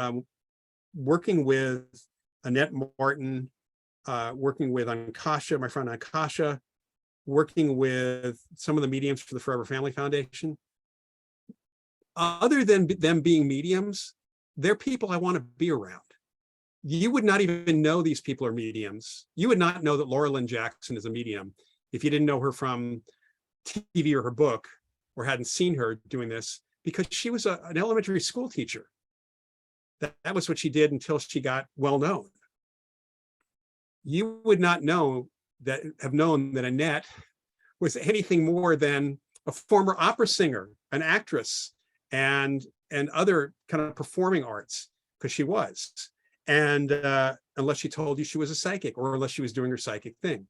working with Annette Martin, working with Ankasha, my friend Ankasha, working with some of the mediums for the Forever Family Foundation. Other than them being mediums, they're people I want to be around. You would not even know these people are mediums. You would not know that Laura Lynn Jackson is a medium if you didn't know her from TV or her book, or hadn't seen her doing this, because she was an elementary school teacher. That was what she did until she got well known. you would not have known that Annette was anything more than a former opera singer, an actress, and other kind of performing arts, because she was. And unless she told you she was a psychic, or unless she was doing her psychic thing.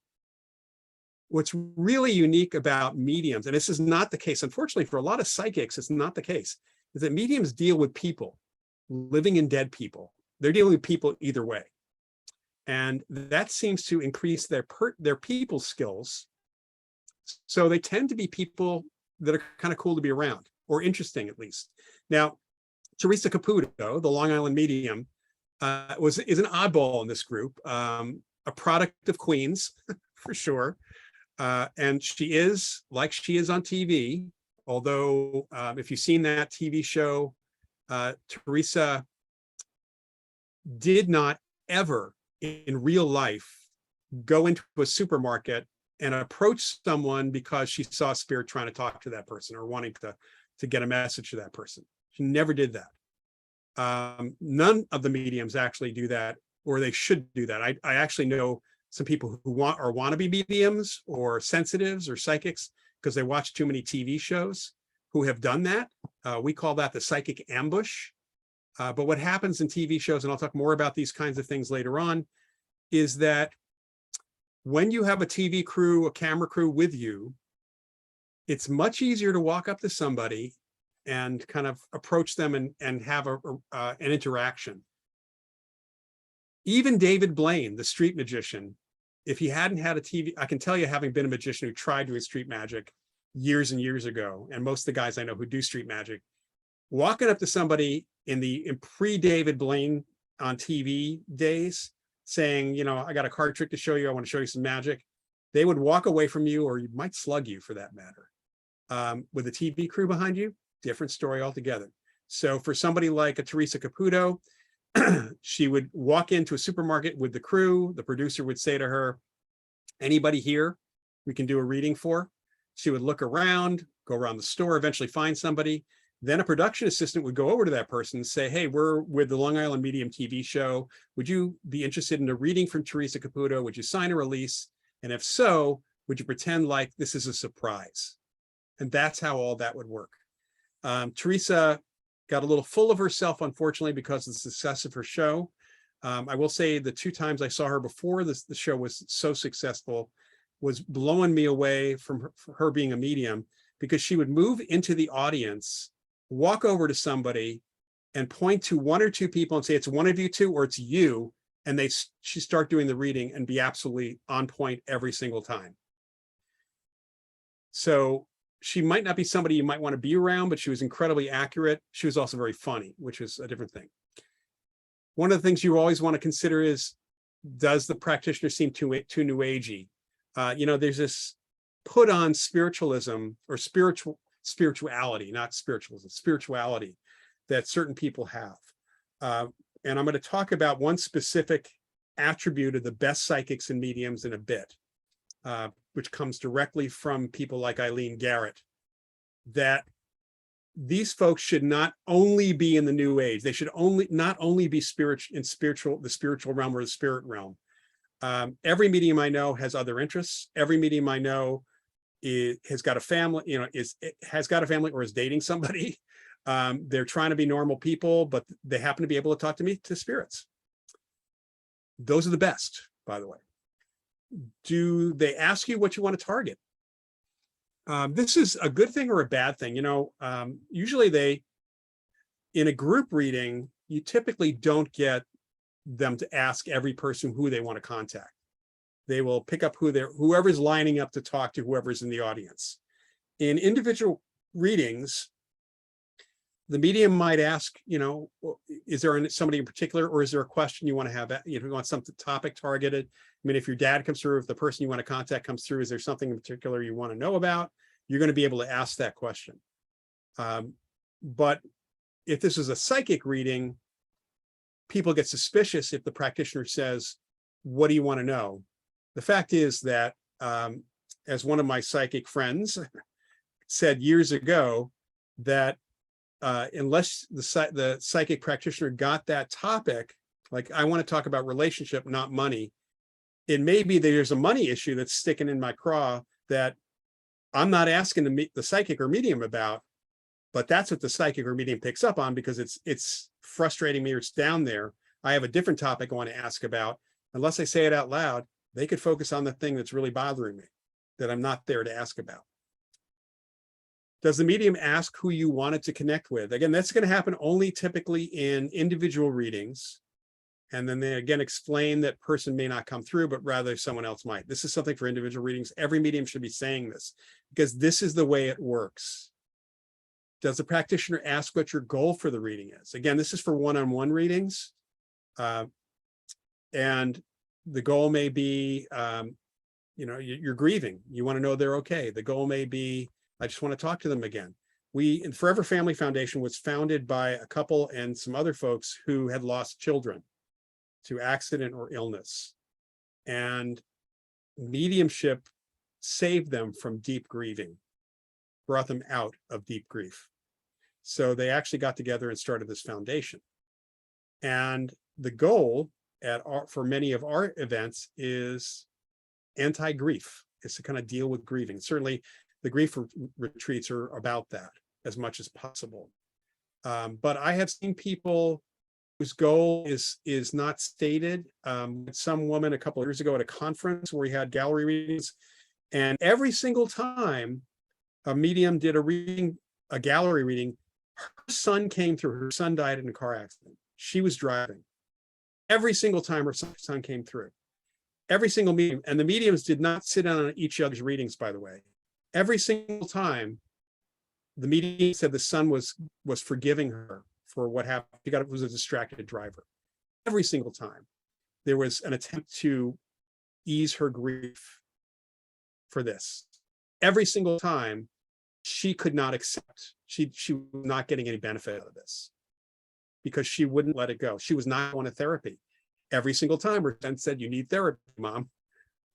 What's really unique about mediums, and this is not the case, unfortunately, for a lot of psychics, it's not the case, is that mediums deal with people, living and dead people. They're dealing with people either way. And that seems to increase their people skills. So they tend to be people that are kind of cool to be around, or interesting at least. Now, Teresa Caputo, the Long Island medium, is an oddball in this group, a product of Queens, for sure. And she is like she is on TV, although if you've seen that TV show, Teresa did not ever in real life go into a supermarket and approach someone because she saw spirit trying to talk to that person or wanting to get a message to that person. She never did that. None of the mediums actually do that, or they should do that. I actually know some people who want to be mediums or sensitives or psychics because they watch too many TV shows who have done that. We call that the psychic ambush. But what happens in TV shows, and I'll talk more about these kinds of things later on, is that when you have a TV crew, a camera crew with you, it's much easier to walk up to somebody and kind of approach them and have an interaction. Even David Blaine, the street magician, if he hadn't had a TV, I can tell you, having been a magician who tried doing street magic years and years ago, and most of the guys I know who do street magic, walking up to somebody in pre-David Blaine on TV days, saying, I got a card trick to show you, I want to show you some magic, they would walk away from you, or you might slug you for that matter. With a TV crew behind you, different story altogether. So for somebody like a Teresa Caputo, she would walk into a supermarket with the crew. The producer would say to her, anybody here we can do a reading for? She would look around, go around the store, eventually find somebody. Then a production assistant would go over to that person and say, hey, we're with the Long Island Medium TV show. Would you be interested in a reading from Teresa Caputo? Would you sign a release? And if so, would you pretend like this is a surprise? And that's how all that would work. Teresa got a little full of herself, unfortunately, because of the success of her show. I will say the 2 times I saw her before the show was so successful was blowing me away from her being a medium, because she would move into the audience, walk over to somebody and point to 1 or 2 people and say, it's one of you two or it's you. And she start doing the reading and be absolutely on point every single time. So she might not be somebody you might want to be around, but she was incredibly accurate. She was also very funny, which is a different thing. One of the things you always want to consider is, does the practitioner seem too new agey? There's this put on spiritualism or spirituality, not spiritualism, spirituality that certain people have. And I'm going to talk about one specific attribute of the best psychics and mediums in a bit, which comes directly from people like Eileen Garrett, that these folks should not only be in the new age. They should not only be the spiritual realm or the spirit realm. Every medium I know has other interests. Every medium I know has got a family, has got a family or is dating somebody. They're trying to be normal people, but they happen to be able to talk to spirits. Those are the best, by the way. Do they ask you what you want to target? This is a good thing or a bad thing. Usually in a group reading, you typically don't get them to ask every person who they want to contact. They will pick up whoever's lining up to talk to whoever's in the audience. In individual readings, the medium might ask, is there somebody in particular, or is there a question you want to have? You want some topic targeted? I mean, if your dad comes through, if the person you want to contact comes through, is there something in particular you want to know about? You're going to be able to ask that question. But if this is a psychic reading, people get suspicious if the practitioner says, what do you want to know? The fact is that, as one of my psychic friends said years ago, that unless the psychic practitioner got that topic, like, I want to talk about relationship, not money, it may be that there's a money issue that's sticking in my craw that I'm not asking the psychic or medium about, but that's what the psychic or medium picks up on because it's frustrating me or it's down there. I have a different topic I want to ask about. Unless I say it out loud, they could focus on the thing that's really bothering me that I'm not there to ask about. Does the medium ask who you wanted to connect with? Again, that's going to happen only typically in individual readings. And then they again explain that person may not come through, but rather someone else might. This is something for individual readings. Every medium should be saying this because this is the way it works. Does the practitioner ask what your goal for the reading is? Again, this is for one-on-one readings. And the goal may be, you're grieving. You want to know they're okay. The goal may be, I just want to talk to them again. Forever Family Foundation was founded by a couple and some other folks who had lost children to accident or illness. And mediumship saved them from deep grieving, brought them out of deep grief. So they actually got together and started this foundation. And the goal for many of our events is anti-grief. It's to kind of deal with grieving. Certainly the grief retreats are about that as much as possible. But I have seen people whose goal is not stated. Some woman a couple of years ago at a conference where we had gallery readings, and every single time a medium did a gallery reading, her son came through. Her son died in a car accident. She was driving. Every single time her son came through. Every single medium, and the mediums did not sit on each other's readings, by the way. Every single time, the medium said the son was forgiving her for what happened. It was a distracted driver. Every single time, there was an attempt to ease her grief for this. Every single time, she could not accept. She was not getting any benefit out of this because she wouldn't let it go. She was not going to therapy. Every single time her son said, "You need therapy, Mom,"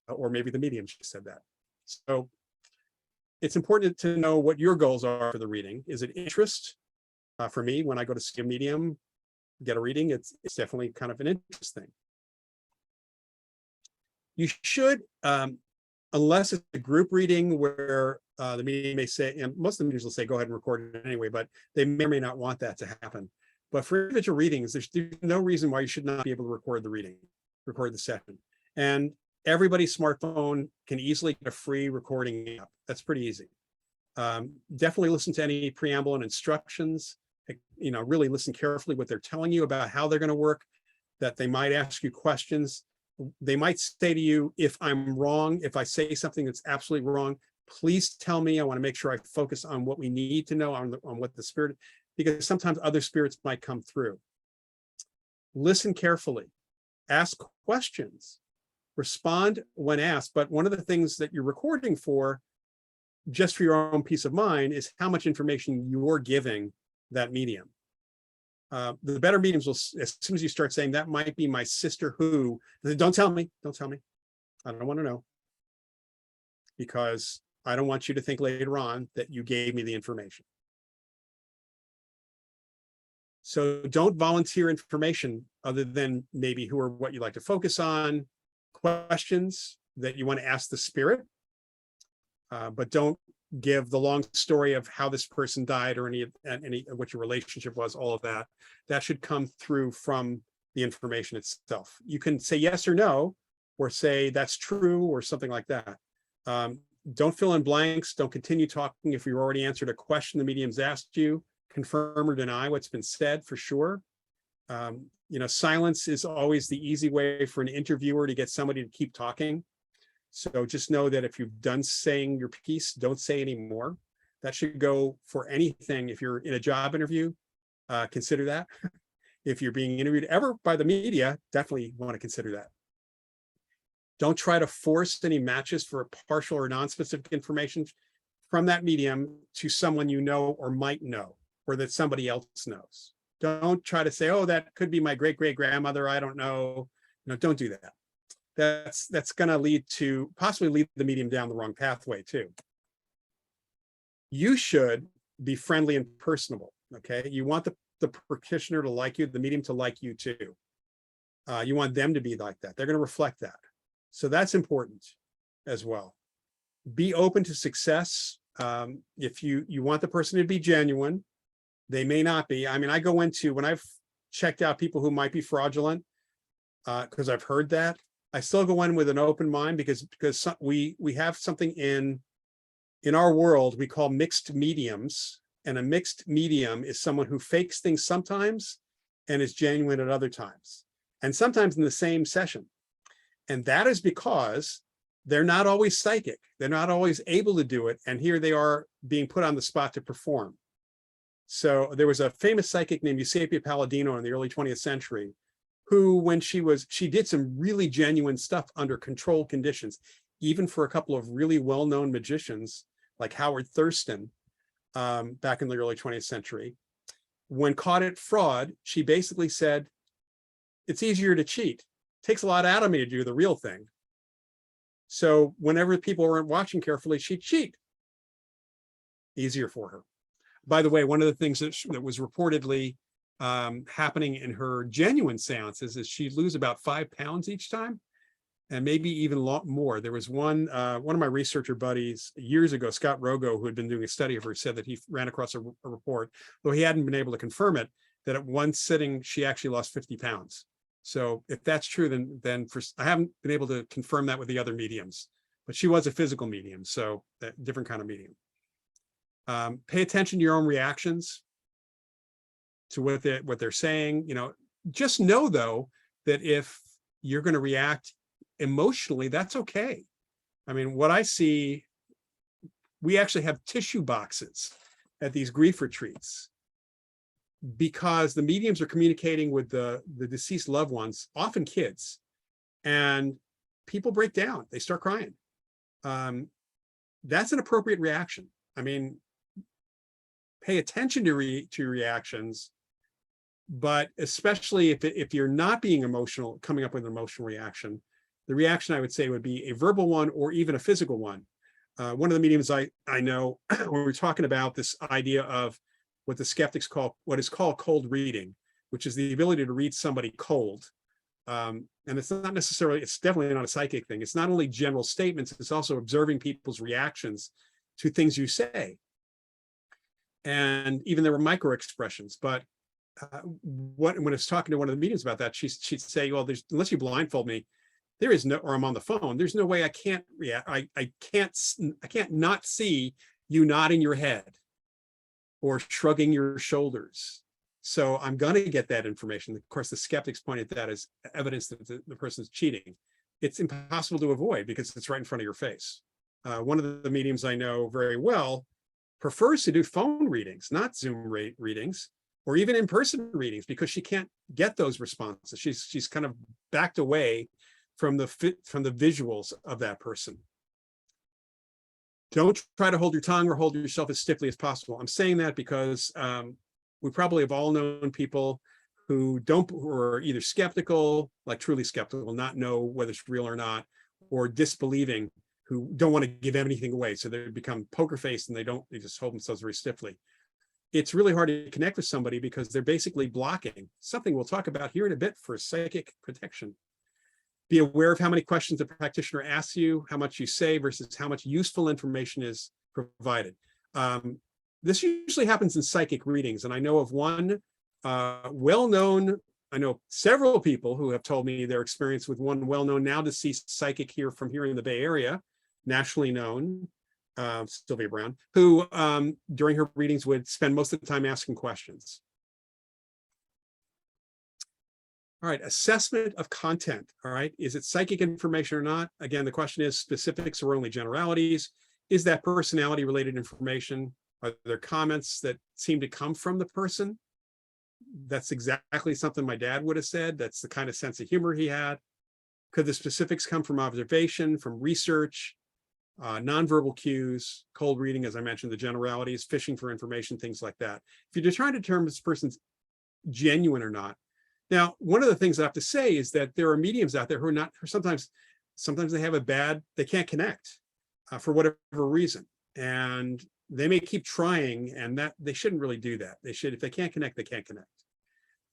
or maybe the medium just said that. So it's important to know what your goals are for the reading. Is it interest? For me, when I go to see a medium, get a reading, it's definitely kind of an interest thing. You should, unless it's a group reading where the medium may say, and most of the mediums will say, go ahead and record it anyway, but they may or may not want that to happen. But for individual readings, there's no reason why you should not be able to record the reading, record the session. And everybody's smartphone can easily get a free recording app. That's pretty easy. Definitely listen to any preamble and instructions. Really listen carefully what they're telling you about how they're going to work, that they might ask you questions. They might say to you, if I'm wrong, if I say something that's absolutely wrong, please tell me. I want to make sure I focus on what we need to know on what the spirit, because sometimes other spirits might come through. Listen carefully, ask questions, respond when asked. But one of the things that you're recording for, just for your own peace of mind, is how much information you're giving that medium. The better mediums will, as soon as you start saying that might be my sister who, don't tell me, I don't want to know, because I don't want you to think later on that you gave me the information. So don't volunteer information other than maybe who or what you like to focus on, questions that you want to ask the spirit, but don't give the long story of how this person died or any what your relationship was. All of that should come through from the information itself. You can say yes or no, or say that's true or something like that. Don't fill in blanks. Don't continue talking if you already answered a question the medium's asked you. Confirm or deny what's been said for sure. Silence is always the easy way for an interviewer to get somebody to keep talking. So just know that if you've done saying your piece, don't say any more. That should go for anything. If you're in a job interview, consider that. If you're being interviewed ever by the media, definitely want to consider that. Don't try to force any matches for partial or non-specific information from that medium to someone you know or might know, or that somebody else knows. Don't try to say, oh, that could be my great-great-grandmother, I don't know. Don't do that. That's going to possibly lead the medium down the wrong pathway too. You should be friendly and personable, okay? You want the practitioner to like you, the medium to like you too. You want them to be like that. They're going to reflect that. So that's important as well. Be open to success. If you want the person to be genuine, they may not be. I mean, I go into, when I've checked out people who might be fraudulent, because I've heard that, I still go in with an open mind because we have something in our world we call mixed mediums, and a mixed medium is someone who fakes things sometimes and is genuine at other times, and sometimes in the same session. And that is because they're not always psychic. They're not always able to do it. And here they are being put on the spot to perform. So there was a famous psychic named Eusapia Palladino in the early 20th century, who, when she did some really genuine stuff under controlled conditions, even for a couple of really well-known magicians like Howard Thurston back in the early 20th century. When caught at fraud, she basically said, it's easier to cheat. It takes a lot out of me to do the real thing. So whenever people weren't watching carefully, she'd cheat. Easier for her. By the way, one of the things that was reportedly happening in her genuine seances is she'd lose about 5 pounds each time, and maybe even a lot more. There was one of my researcher buddies years ago, Scott Rogo, who had been doing a study of her, said that he ran across a report, though he hadn't been able to confirm it, that at one sitting, she actually lost 50 pounds. So if that's true, then I haven't been able to confirm that with the other mediums, but she was a physical medium, so that different kind of medium. Pay attention to your own reactions to what they're saying. You know, just know though that if you're going to react emotionally, that's okay. I mean, what I see, we actually have tissue boxes at these grief retreats because the mediums are communicating with the deceased loved ones, often kids, and people break down. They start crying. That's an appropriate reaction. I mean, pay attention to reactions, but especially if you're not being emotional, coming up with an emotional reaction, the reaction I would say would be a verbal one or even a physical one. One of the mediums I know, when we're talking about this idea of what the skeptics call, what is called cold reading, which is the ability to read somebody cold. And it's not necessarily, it's definitely not a psychic thing. It's not only general statements, it's also observing people's reactions to things you say. And even there were micro expressions, but when I was talking to one of the mediums about that, she'd say, well, unless you blindfold me, there is no, or I'm on the phone, there's no way I can't react. I can't not see you nodding your head or shrugging your shoulders. So I'm going to get that information. Of course, the skeptics pointed that as evidence that the person's cheating. It's impossible to avoid because it's right in front of your face. One of the mediums I know very well prefers to do phone readings, not Zoom readings, or even in-person readings, because she can't get those responses. She's kind of backed away from the visuals of that person. Don't try to hold your tongue or hold yourself as stiffly as possible. I'm saying that because we probably have all known people who are either skeptical, like truly skeptical, not know whether it's real or not, or disbelieving, who don't want to give anything away. So they become poker faced and they just hold themselves very stiffly. It's really hard to connect with somebody because they're basically blocking something we'll talk about here in a bit for psychic protection. Be aware of how many questions the practitioner asks you, how much you say versus how much useful information is provided. This usually happens in psychic readings. And I know of one well-known, I know several people who have told me their experience with one well-known, now deceased psychic here in the Bay Area, nationally known, Sylvia Brown, who during her readings would spend most of the time asking questions. All right, assessment of content. All right, is it psychic information or not? Again, the question is specifics or only generalities. Is that personality related information? Are there comments that seem to come from the person? That's exactly something my dad would have said. That's the kind of sense of humor he had. Could the specifics come from observation, from research, nonverbal cues, cold reading, as I mentioned, the generalities, fishing for information, things like that. If you're trying to determine if this person's genuine or not. Now, one of the things I have to say is that there are mediums out there who are not, sometimes they have they can't connect for whatever reason. And they may keep trying, and that they shouldn't really do that. They should, if they can't connect, they can't connect.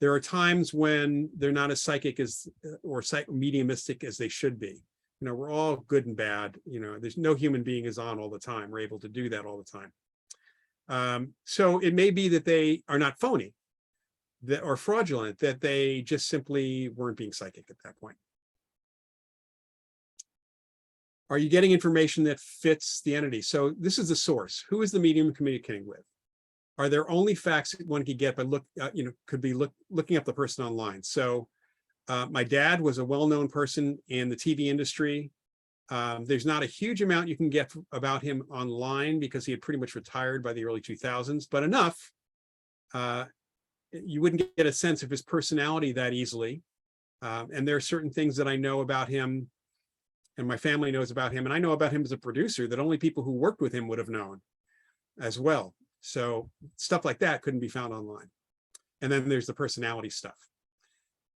There are times when they're not as psychic as, or mediumistic as they should be. We're all good and bad. There's no human being is on all the time. We're able to do that all the time. So it may be that they are not phony, or fraudulent, that they just simply weren't being psychic at that point. Are you getting information that fits the entity? So this is the source. Who is the medium communicating with? Are there only facts that one could get by looking up the person online? So my dad was a well-known person in the TV industry. There's not a huge amount you can get about him online because he had pretty much retired by the early 2000s, but enough. You wouldn't get a sense of his personality that easily. And there are certain things that I know about him, and my family knows about him, and I know about him as a producer that only people who worked with him would have known as well. So stuff like that couldn't be found online. And then there's the personality stuff.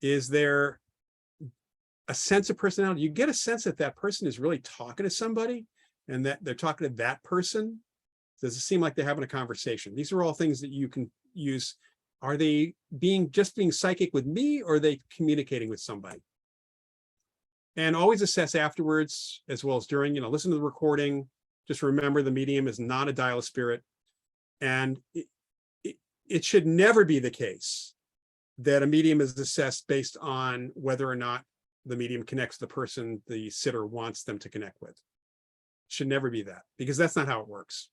Is there a sense of personality? You get a sense that that person is really talking to somebody and that they're talking to that person. Does it seem like they're having a conversation? These are all things that you can use. Are they just being psychic with me, or are they communicating with somebody? And always assess afterwards as well as during, listen to the recording. Just remember the medium is not a dial of spirit. And it should never be the case that a medium is assessed based on whether or not the medium connects the person the sitter wants them to connect with. It should never be that, because that's not how it works.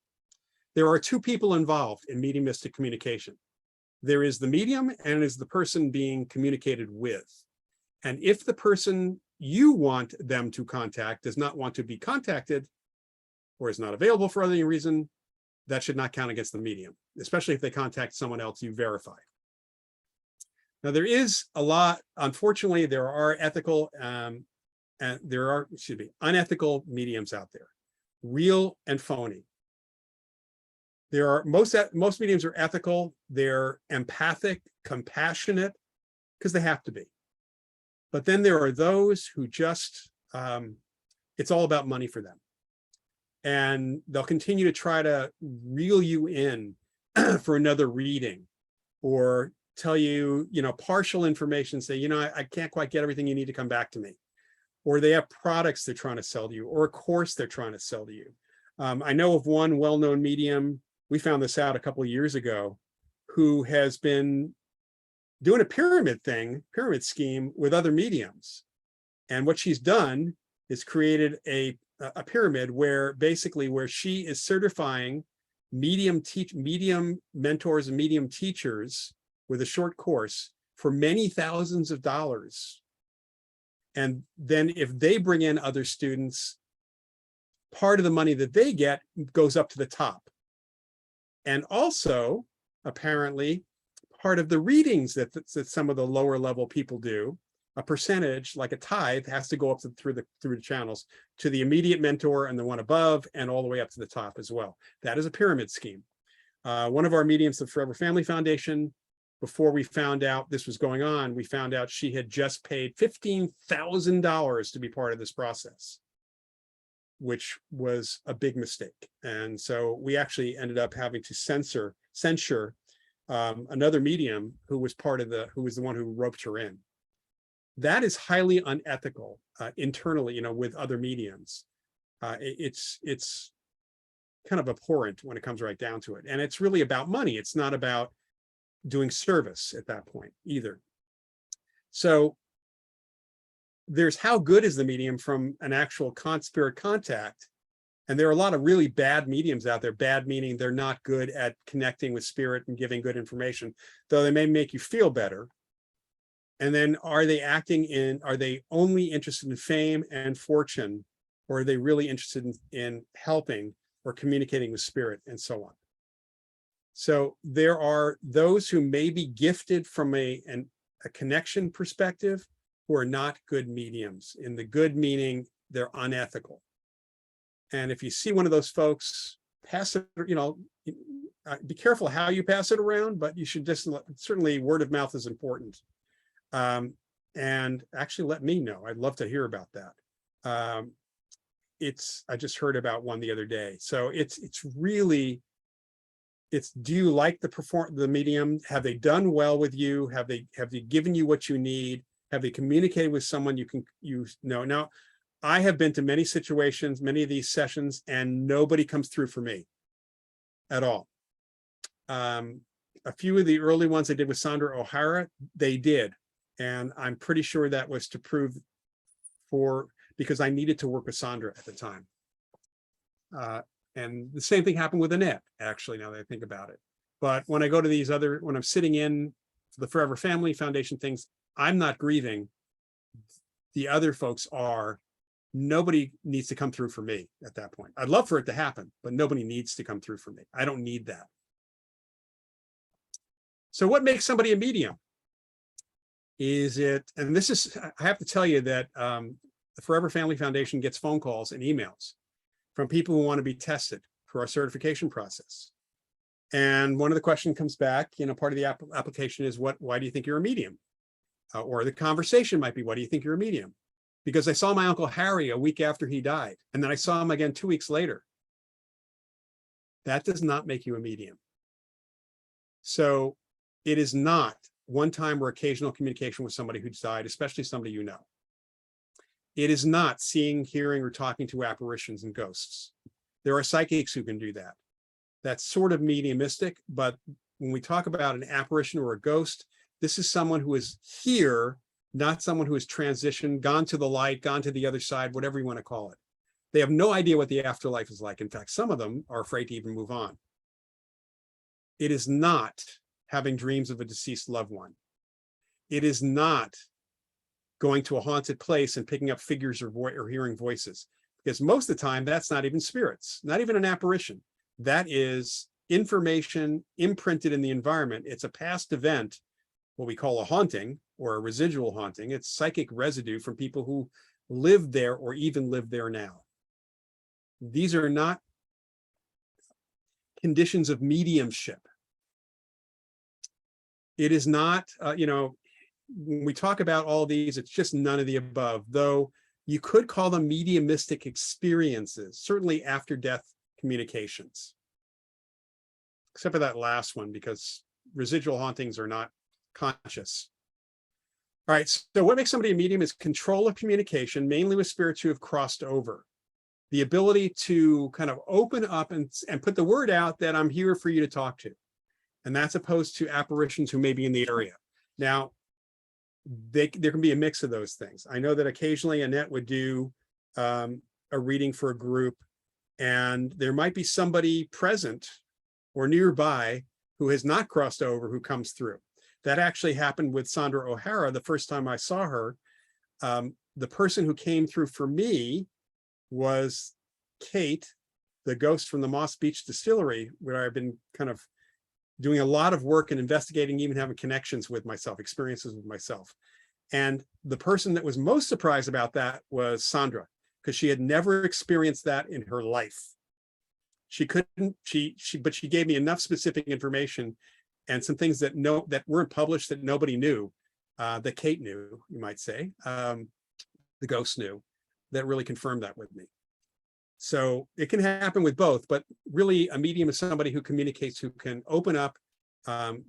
There are two people involved in mediumistic communication. There is the medium and is the person being communicated with. And if the person you want them to contact does not want to be contacted or is not available for any reason, that should not count against the medium, especially if they contact someone else you verify. Now, there is a lot, unfortunately, there are ethical and there are, unethical mediums out there, real and phony. There are, most mediums are ethical, they're empathic, compassionate, because they have to be. But then there are those who just, it's all about money for them. And they'll continue to try to reel you in for another reading, or tell you, partial information, say, I can't quite get everything you need to come back to me. Or they have products they're trying to sell to you, or a course they're trying to sell to you. I know of one well-known medium, we found this out a couple of years ago, who has been doing a pyramid scheme with other mediums. And what she's done is created a pyramid where she is certifying medium mentors and medium teachers with a short course for many thousands of dollars. And then if they bring in other students, part of the money that they get goes up to the top. And also, apparently, part of the readings that some of the lower level people do, a percentage, like a tithe, has to go up through the channels to the immediate mentor and the one above, and all the way up to the top as well. That is a pyramid scheme. One of our mediums, the Forever Family Foundation, before we found out this was going on, we found out she had just paid $15,000 to be part of this process, which was a big mistake. And so we actually ended up having to censure another medium who was the one who roped her in. That is highly unethical internally, with other mediums. It's kind of abhorrent when it comes right down to it. And it's really about money. It's not about doing service at that point either. So there's how good is the medium from an actual spirit contact. And there are a lot of really bad mediums out there, bad meaning they're not good at connecting with spirit and giving good information, though they may make you feel better. And then are they only interested in fame and fortune, or are they really interested in helping or communicating with spirit and so on? So there are those who may be gifted from a connection perspective who are not good mediums. In the good meaning, they're unethical. And if you see one of those folks, pass it, be careful how you pass it around, but you should just, certainly word of mouth is important. And actually let me know. I'd love to hear about that. I just heard about one the other day. So do you like the medium? Have they done well with you? Have they given you what you need? Have they communicated with someone you know? Now, I have been to many situations, many of these sessions, and nobody comes through for me at all. A few of the early ones I did with Sandra O'Hara, they did. And I'm pretty sure that was to prove because I needed to work with Sandra at the time. And the same thing happened with Annette, actually, now that I think about it. But when I go to these when I'm sitting in the Forever Family Foundation things, I'm not grieving. The other folks are. Nobody needs to come through for me at that point. I'd love for it to happen, but nobody needs to come through for me. I don't need that. So what makes somebody a medium? And this is, I have to tell you that the Forever Family Foundation gets phone calls and emails from people who want to be tested for our certification process. And one of the questions comes back, part of the application is why do you think you're a medium? Or the conversation might be, why do you think you're a medium? Because I saw my Uncle Harry a week after he died, and then I saw him again 2 weeks later. That does not make you a medium. So it is not one time or occasional communication with somebody who's died, especially somebody you know. It is not seeing, hearing, or talking to apparitions and ghosts. There are psychics who can do that. That's sort of mediumistic, but when we talk about an apparition or a ghost, this is someone who is here, not someone who has transitioned, gone to the light, gone to the other side, whatever you want to call it. They have no idea what the afterlife is like. In fact, some of them are afraid to even move on. It is not having dreams of a deceased loved one. It is not going to a haunted place and picking up figures or hearing voices, because most of the time that's not even spirits, not even an apparition. That is information imprinted in the environment. It's a past event, what we call a haunting or a residual haunting. It's psychic residue from people who lived there or even live there now. These are not conditions of mediumship. It is not, when we talk about all these, it's just none of the above, though you could call them mediumistic experiences, certainly after death communications. Except for that last one, because residual hauntings are not conscious. All right, so what makes somebody a medium is control of communication, mainly with spirits who have crossed over. The ability to kind of open up and put the word out that I'm here for you to talk to. And that's opposed to apparitions who may be in the area. Now, there can be a mix of those things. I know that occasionally Annette would do a reading for a group, and there might be somebody present or nearby who has not crossed over who comes through. That actually happened with Sandra O'Hara the first time I saw her. The person who came through for me was Kate, the ghost from the Moss Beach Distillery, where I've been kind of doing a lot of work and investigating, even having connections with myself, experiences with myself. And the person that was most surprised about that was Sandra, because she had never experienced that in her life. She couldn't, but she gave me enough specific information and some things that weren't published that nobody knew, that Kate knew, you might say, the ghost knew, that really confirmed that with me. So it can happen with both, but really a medium is somebody who communicates, who can open up,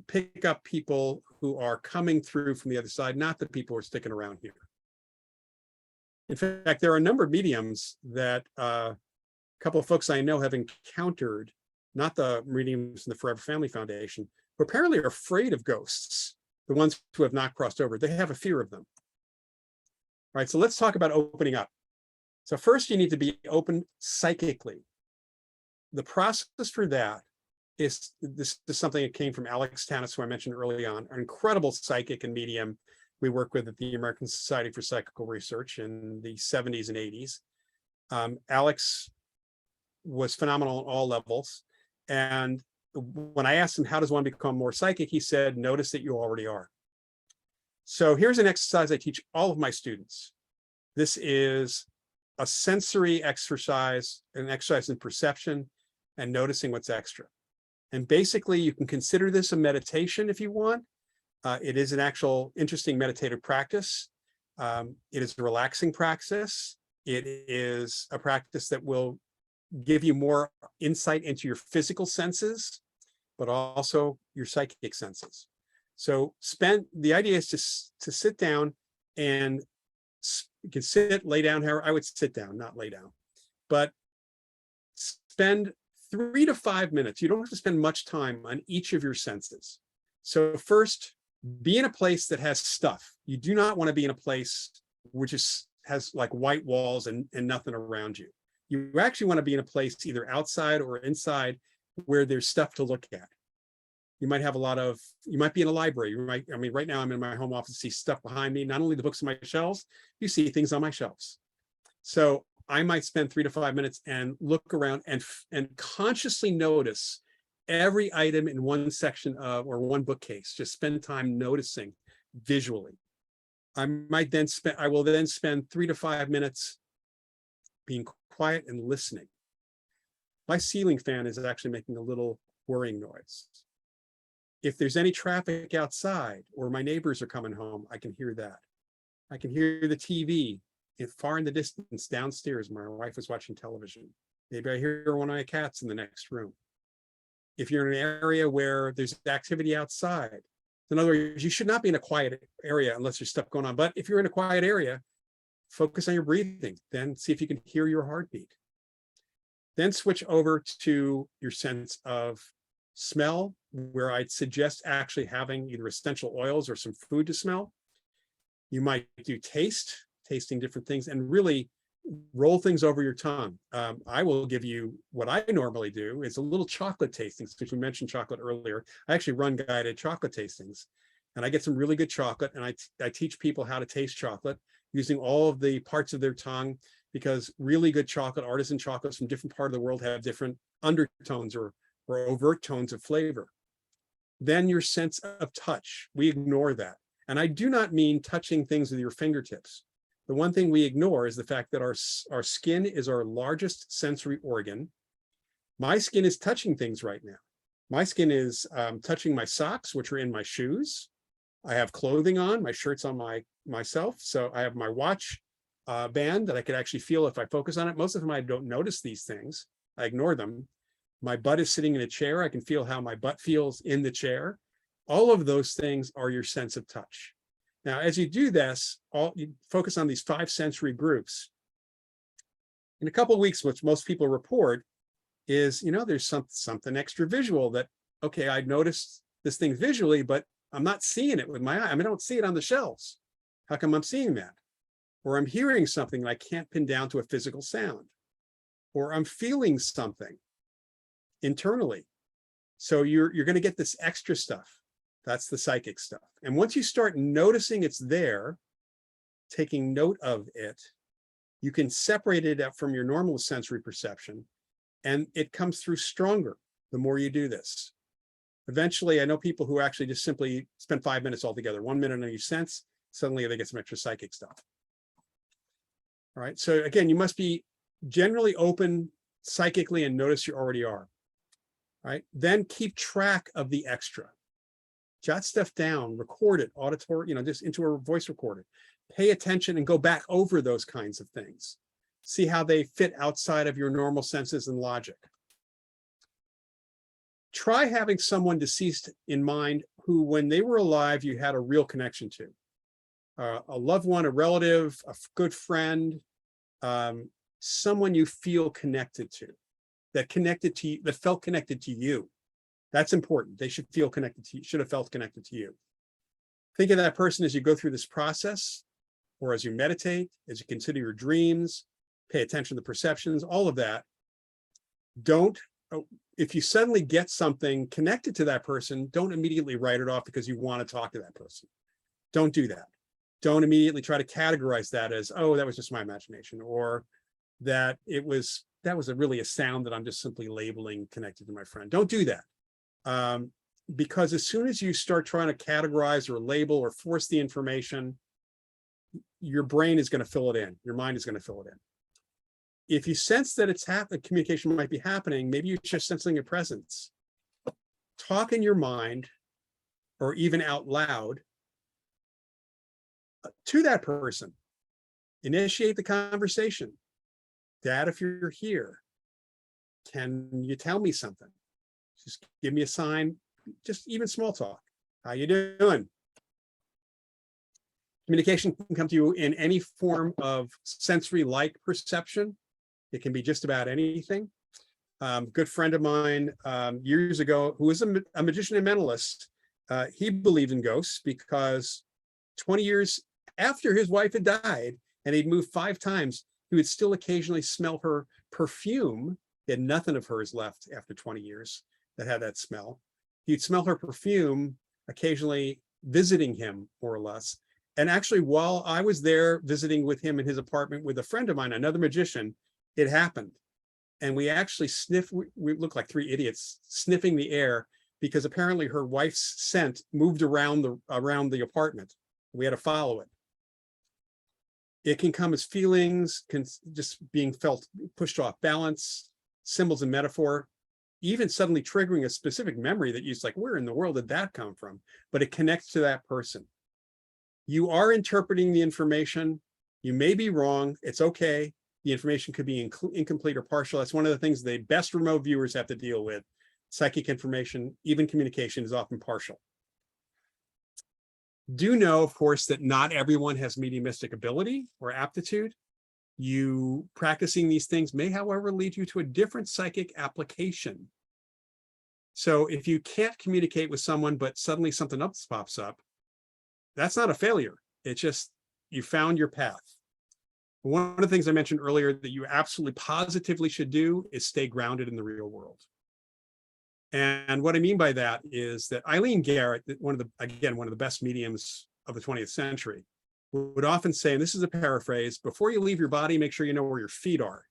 pick up people who are coming through from the other side, not the people who are sticking around here. In fact, there are a number of mediums that a couple of folks I know have encountered, not the mediums in the Forever Family Foundation, who apparently are afraid of ghosts, the ones who have not crossed over. They have a fear of them. All right, so let's talk about opening up. So first, you need to be open psychically. The process for that is, this is something that came from Alex Tanis, who I mentioned early on, an incredible psychic and medium we worked with at the American Society for Psychical Research in the 70s and 80s. Alex was phenomenal on all levels. And when I asked him, how does one become more psychic? He said, notice that you already are. So here's an exercise I teach all of my students. This is a sensory exercise, an exercise in perception and noticing what's extra. And basically you can consider this a meditation if you want. It is an actual interesting meditative practice. It is a relaxing practice. It is a practice that will give you more insight into your physical senses, but also your psychic senses. So the idea is to sit down and You can sit, lay down, however, I would sit down, not lay down. But spend 3 to 5 minutes. You don't have to spend much time on each of your senses. So first, be in a place that has stuff. You do not want to be in a place which has like white walls and nothing around you. You actually want to be in a place either outside or inside where there's stuff to look at. You might have you might be in a library. I mean, right now I'm in my home office, see stuff behind me, not only the books on my shelves, you see things on my shelves. So I might spend 3 to 5 minutes and look around and consciously notice every item in one section of, or one bookcase. Just spend time noticing visually. I will then spend 3 to 5 minutes being quiet and listening. My ceiling fan is actually making a little whirring noise. If there's any traffic outside or my neighbors are coming home, I can hear that. I can hear the TV far in the distance downstairs. My wife is watching television. Maybe I hear one of my cats in the next room. If you're in an area where there's activity outside, in other words, you should not be in a quiet area unless there's stuff going on. But if you're in a quiet area, focus on your breathing, then see if you can hear your heartbeat. Then switch over to your sense of smell, where I'd suggest actually having either essential oils or some food to smell. You might do tasting different things, and really roll things over your tongue. I will give you what I normally do is a little chocolate tasting, since we mentioned chocolate earlier. I actually run guided chocolate tastings, and I get some really good chocolate, and I teach people how to taste chocolate using all of the parts of their tongue, because really good chocolate, artisan chocolates from different parts of the world have different undertones or overt tones of flavor. Then your sense of touch, we ignore that. And I do not mean touching things with your fingertips. The one thing we ignore is the fact that our skin is our largest sensory organ. My skin is touching things right now. My skin is touching my socks, which are in my shoes. I have clothing on, my shirt's on myself. So I have my watch band that I could actually feel if I focus on it. Most of the time I don't notice these things. I ignore them. My butt is sitting in a chair. I can feel how my butt feels in the chair. All of those things are your sense of touch. Now, as you do this, you focus on these 5 sensory groups. In a couple of weeks, which most people report is, there's something extra visual that, okay, I noticed this thing visually, but I'm not seeing it with my eye. I mean, I don't see it on the shelves. How come I'm seeing that? Or I'm hearing something that I can't pin down to a physical sound. Or I'm feeling something internally. So you're going to get this extra stuff. That's the psychic stuff. And once you start noticing it's there, taking note of it, you can separate it out from your normal sensory perception, and it comes through stronger the more you do this. Eventually, I know people who actually just simply spend 5 minutes altogether, 1 minute on each sense, suddenly they get some extra psychic stuff. All right, so again, you must be generally open psychically and notice you already are. All right, then keep track of the extra. Jot stuff down, record it, auditory, just into a voice recorder. Pay attention and go back over those kinds of things. See how they fit outside of your normal senses and logic. Try having someone deceased in mind who, when they were alive, you had a real connection to. A loved one, a relative, a good friend, someone you feel connected to, that felt connected to you. That's important. They should feel connected to you, should have felt connected to you. Think of that person as you go through this process, or as you meditate, as you consider your dreams, pay attention to the perceptions, all of that. If you suddenly get something connected to that person, don't immediately write it off because you want to talk to that person. Don't do that. Don't immediately try to categorize that as, oh, that was just my imagination, or that was really a sound that I'm just simply labeling connected to my friend. Don't do that. Because as soon as you start trying to categorize or label or force the information, your brain is going to fill it in. Your mind is going to fill it in. If you sense that it's happening, communication might be happening, maybe you're just sensing a presence. Talk in your mind, or even out loud, to that person. Initiate the conversation. Dad, if you're here, can you tell me something? Just give me a sign, just even small talk. How you doing? Communication can come to you in any form of sensory-like perception. It can be just about anything. Good friend of mine years ago, who was a magician and mentalist, he believed in ghosts because 20 years after his wife had died and he'd moved 5 times, he would still occasionally smell her perfume. He had nothing of hers left after 20 years that had that smell. He'd smell her perfume occasionally visiting him, more or less. And actually, while I was there visiting with him in his apartment with a friend of mine, another magician, it happened. And we actually sniffed, we looked like 3 idiots sniffing the air because apparently her wife's scent moved around the apartment. We had to follow it. It can come as feelings, can just being felt pushed off balance, symbols and metaphor, even suddenly triggering a specific memory that you're like, where in the world did that come from? But it connects to that person. You are interpreting the information. You may be wrong. It's okay. The information could be incomplete or partial. That's one of the things the best remote viewers have to deal with. Psychic information, even communication, is often partial. Do know, of course, that not everyone has mediumistic ability or aptitude. You practicing these things may, however, lead you to a different psychic application. So if you can't communicate with someone, but suddenly something else pops up, that's not a failure. It's just you found your path. One of the things I mentioned earlier that you absolutely positively should do is stay grounded in the real world. And what I mean by that is that Eileen Garrett, one of the best mediums of the 20th century, would often say, and this is a paraphrase, before you leave your body, make sure you know where your feet are.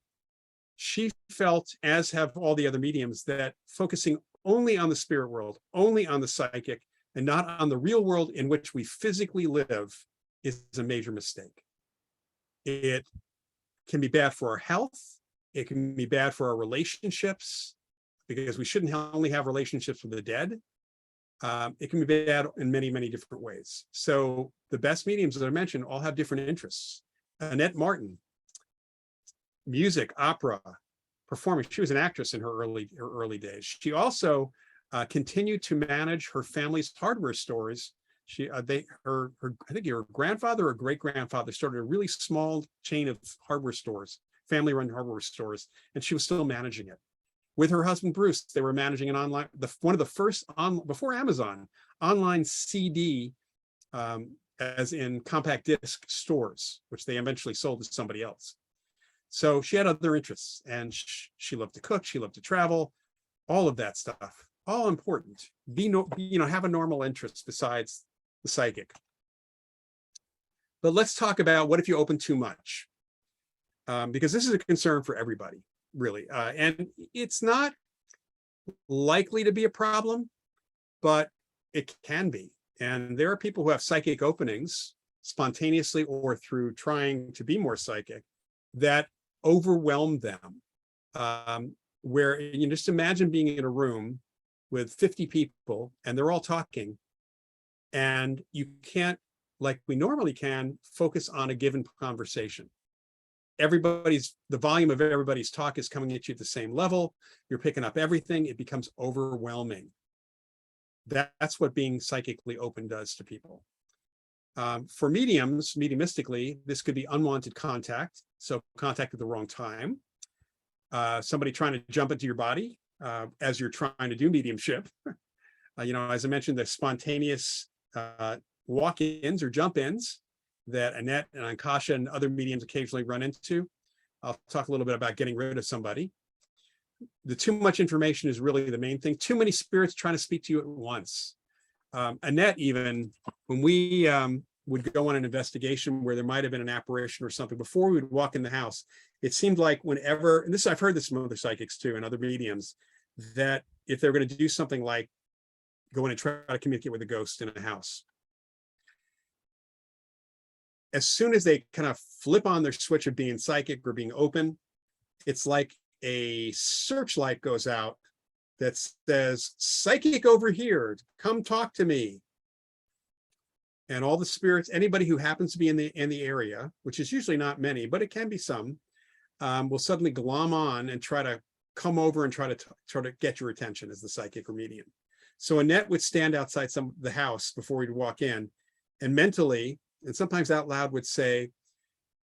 She felt, as have all the other mediums, that focusing only on the spirit world, only on the psychic, and not on the real world in which we physically live is a major mistake. It can be bad for our health. It can be bad for our relationships, because we shouldn't only have relationships with the dead. It can be bad in many, many different ways. So the best mediums that I mentioned all have different interests. Annette Martin, music, opera, performing. She was an actress in her early days. She also continued to manage her family's hardware stores. I think her grandfather or great-grandfather started a really small chain of hardware stores, family-run hardware stores, and she was still managing it. With her husband, Bruce, they were managing an online, one of the first, before Amazon, online CD, as in compact disc stores, which they eventually sold to somebody else. So she had other interests, and she loved to cook, she loved to travel, all of that stuff, all important. Have a normal interest besides the psychic. But let's talk about what if you open too much, because this is a concern for everybody. Really, and it's not likely to be a problem, but it can be. And there are people who have psychic openings spontaneously or through trying to be more psychic that overwhelm them. Where you just imagine being in a room with 50 people and they're all talking, and you can't, like we normally can, focus on a given conversation. The volume of everybody's talk is coming at you at the same level. You're picking up everything. It becomes overwhelming. That's what being psychically open does to people. For mediums, mediumistically, this could be unwanted contact. So contact at the wrong time. Somebody trying to jump into your body as you're trying to do mediumship. As I mentioned, the spontaneous walk-ins or jump-ins that Annette and Ankasha and other mediums occasionally run into. I'll talk a little bit about getting rid of somebody. The too much information is really the main thing. Too many spirits trying to speak to you at once. Annette, even when we would go on an investigation where there might have been an apparition or something, before we would walk in the house, it seemed like whenever, and I've heard this from other psychics too and other mediums, that if they're going to do something like go in and try to communicate with a ghost in a house, as soon as they kind of flip on their switch of being psychic or being open, it's like a searchlight goes out that says, psychic over here, come talk to me. And all the spirits, anybody who happens to be in the area, which is usually not many, but it can be some, will suddenly glom on and try to come over and try to get your attention as the psychic or medium. So Annette would stand outside the house before we'd walk in, and mentally, and sometimes out loud would say,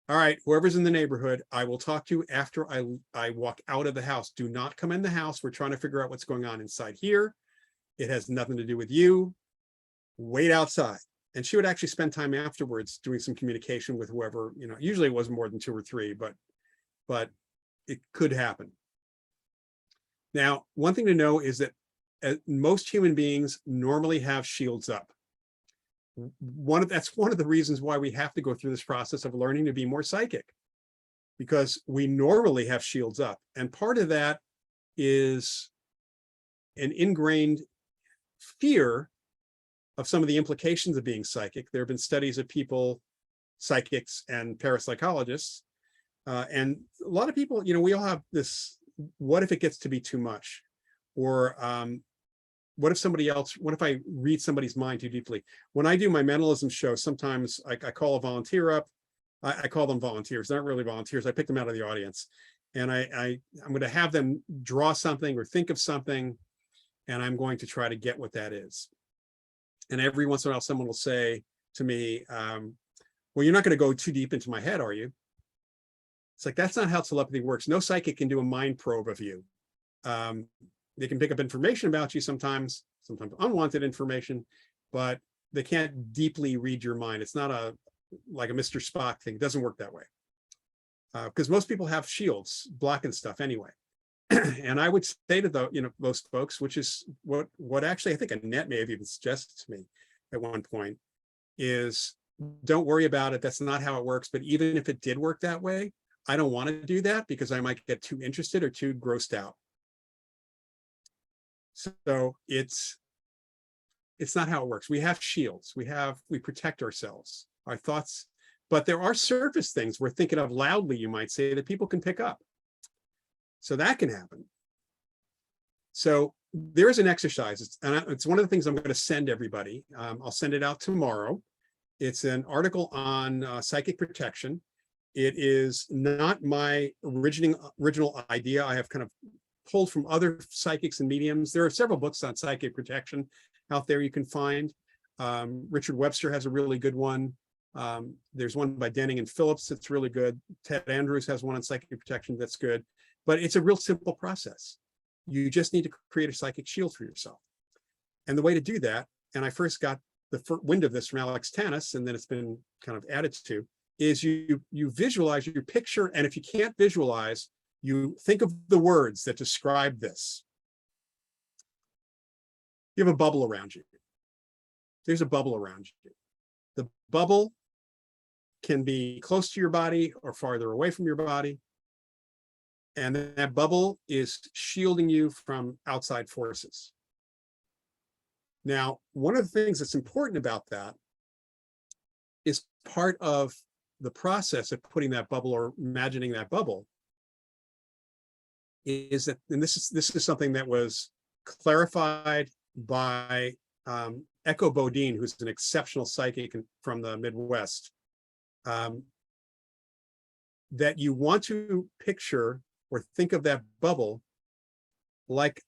all right, whoever's in the neighborhood, I will talk to you after I walk out of the house. Do not come in the house. We're trying to figure out what's going on inside here. It has nothing to do with you. Wait outside. And she would actually spend time afterwards doing some communication with whoever, you know, usually it wasn't more than 2 or 3, but it could happen. Now, one thing to know is that most human beings normally have shields up. That's one of the reasons why we have to go through this process of learning to be more psychic, because we normally have shields up. And part of that is an ingrained fear of some of the implications of being psychic. There have been studies of people, psychics and parapsychologists, and a lot of people, you know, we all have this, what if it gets to be too much? Or what if I read somebody's mind too deeply? When I do my mentalism show, sometimes I call a volunteer up. I call them volunteers, not really volunteers. I pick them out of the audience. And I'm going to have them draw something or think of something, and I'm going to try to get what that is. And every once in a while, someone will say to me, well, you're not going to go too deep into my head, are you? It's like, that's not how telepathy works. No psychic can do a mind probe of you. They can pick up information about you sometimes unwanted information, but they can't deeply read your mind. It's not like a Mr. Spock thing. It doesn't work that way. Because most people have shields blocking stuff anyway. And I would say to most folks, which is what actually I think Annette may have even suggested to me at one point, is don't worry about it. That's not how it works. But even if it did work that way, I don't want to do that because I might get too interested or too grossed out. So it's not how it works. We have shields. We protect ourselves, our thoughts, but there are surface things we're thinking of loudly, you might say, that people can pick up. So that can happen. So there's an exercise, and it's one of the things I'm going to send everybody. I'll send it out tomorrow. It's an article on psychic protection. It is not my original idea. I have kind of pulled from other psychics and mediums. There are several books on psychic protection out there you can find. Richard Webster has a really good one. There's one by Denning and Phillips that's really good. Ted Andrews has one on psychic protection that's good. But it's a real simple process. You just need to create a psychic shield for yourself. And the way to do that, and I first got the wind of this from Alex Tanis, and then it's been kind of added to, is you visualize, you picture, and if you can't visualize, you think of the words that describe this. You have a bubble around you. There's a bubble around you. The bubble can be close to your body or farther away from your body. And that bubble is shielding you from outside forces. Now, one of the things that's important about that is part of the process of putting that bubble or imagining that bubble is that, and this is something that was clarified by Echo Bodine, who's an exceptional psychic from the Midwest, that you want to picture or think of that bubble like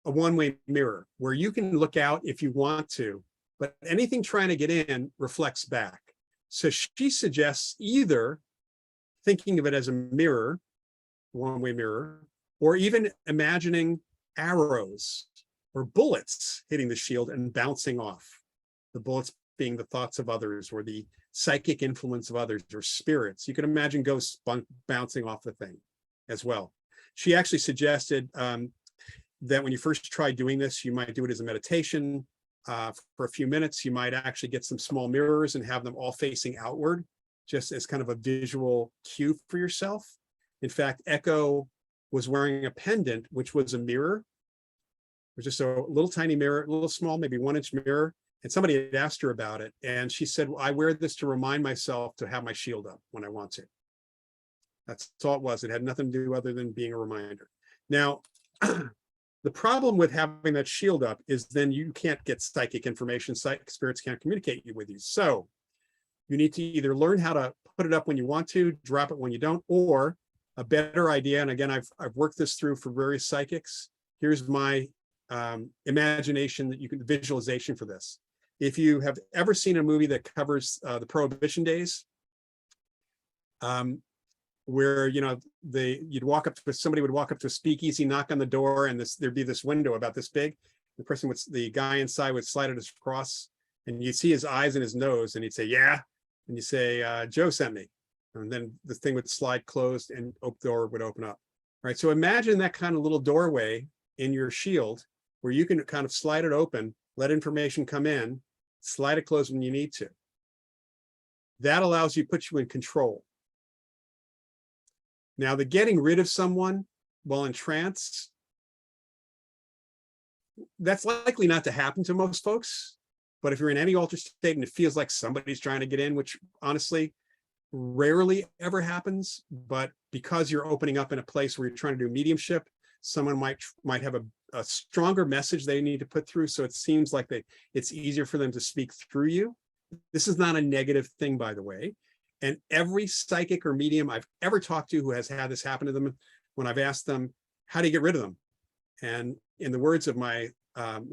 a one-way mirror where you can look out if you want to, but anything trying to get in reflects back. So she suggests either thinking of it as a mirror, one-way mirror, or even imagining arrows or bullets hitting the shield and bouncing off. The bullets being the thoughts of others or the psychic influence of others or spirits. You can imagine ghosts bouncing off the thing as well. She actually suggested that when you first try doing this, you might do it as a meditation for a few minutes. You might actually get some small mirrors and have them all facing outward, just as kind of a visual cue for yourself. In fact, Echo was wearing a pendant, which was a mirror. It was just a little tiny mirror, a little small, maybe 1-inch mirror. And somebody had asked her about it. And she said, well, I wear this to remind myself to have my shield up when I want to. That's all it was. It had nothing to do other than being a reminder. Now, the problem with having that shield up is then you can't get psychic information. Psychic spirits can't communicate with you. So you need to either learn how to put it up when you want to, drop it when you don't, or a better idea. And again, I've worked this through for various psychics. Here's my imagination that you can visualization for this. If you have ever seen a movie that covers the Prohibition days, where you'd walk up to somebody would walk up to a speakeasy, knock on the door, and there'd be this window about this big. The guy inside would slide it across, and you'd see his eyes and his nose, and he'd say, "Yeah," and you say, "Joe sent me," and then the thing would slide closed, and the door would open up. All right, so imagine that kind of little doorway in your shield, where you can kind of slide it open, let information come in, slide it closed when you need to. That allows you, puts you in control. Now, the getting rid of someone while in trance, that's likely not to happen to most folks. But if you're in any altered state and it feels like somebody's trying to get in, which honestly rarely ever happens, but because you're opening up in a place where you're trying to do mediumship, someone might have a stronger message they need to put through. So it seems like it's easier for them to speak through you. This is not a negative thing, by the way. And every psychic or medium I've ever talked to who has had this happen to them, when I've asked them, how do you get rid of them? And in the words of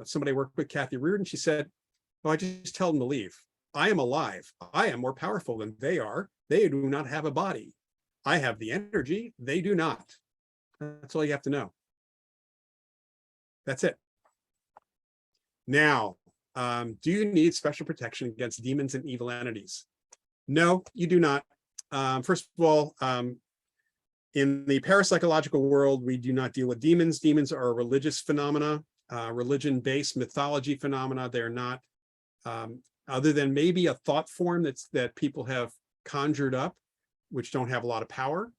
somebody I worked with, Kathy Reardon, she said, "Well, I just tell them to leave. I am alive. I am more powerful than they are. They do not have a body. I have the energy. They do not." That's all you have to know. That's it. Now, do you need special protection against demons and evil entities? No, you do not. First of all, in the parapsychological world, we do not deal with demons. Demons are a religious phenomena, religion-based mythology phenomena. They're not, other than maybe a thought form that people have conjured up, which don't have a lot of power.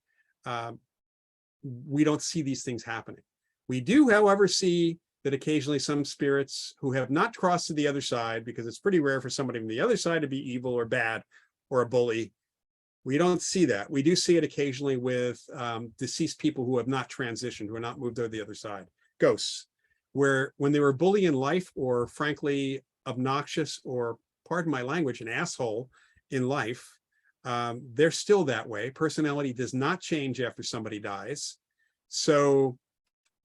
We don't see these things happening. We do, however, see that occasionally some spirits who have not crossed to the other side, because it's pretty rare for somebody from the other side to be evil or bad or a bully. We don't see that. We do see it occasionally with deceased people who have not transitioned, who are not moved to the other side. Ghosts, where when they were a bully in life, or frankly obnoxious, or pardon my language, an asshole in life, they're still that way. Personality does not change after somebody dies. So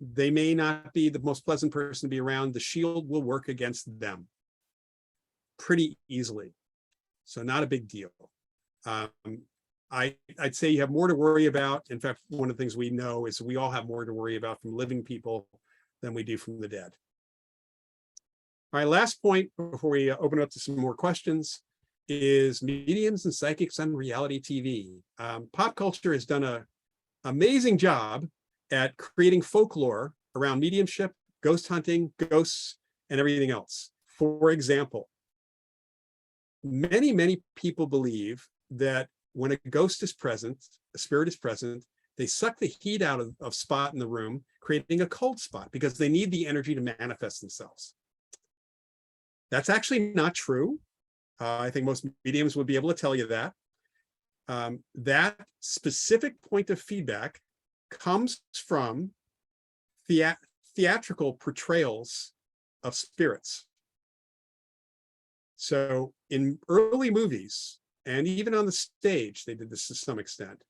they may not be the most pleasant person to be around. The shield will work against them pretty easily. So not a big deal. I'd say you have more to worry about. In fact, one of the things we know is we all have more to worry about from living people than we do from the dead. All right, last point before we open it up to some more questions is mediums and psychics on reality TV. Pop culture has done an amazing job at creating folklore around mediumship, ghost hunting, ghosts, and everything else. For example, many people believe that when a ghost is present, a spirit is present, they suck the heat out of spot in the room, creating a cold spot because they need the energy to manifest themselves. That's actually not true. I think most mediums would be able to tell you that. That specific point of feedback comes from theatrical portrayals of spirits. So in early movies, and even on the stage, they did this to some extent,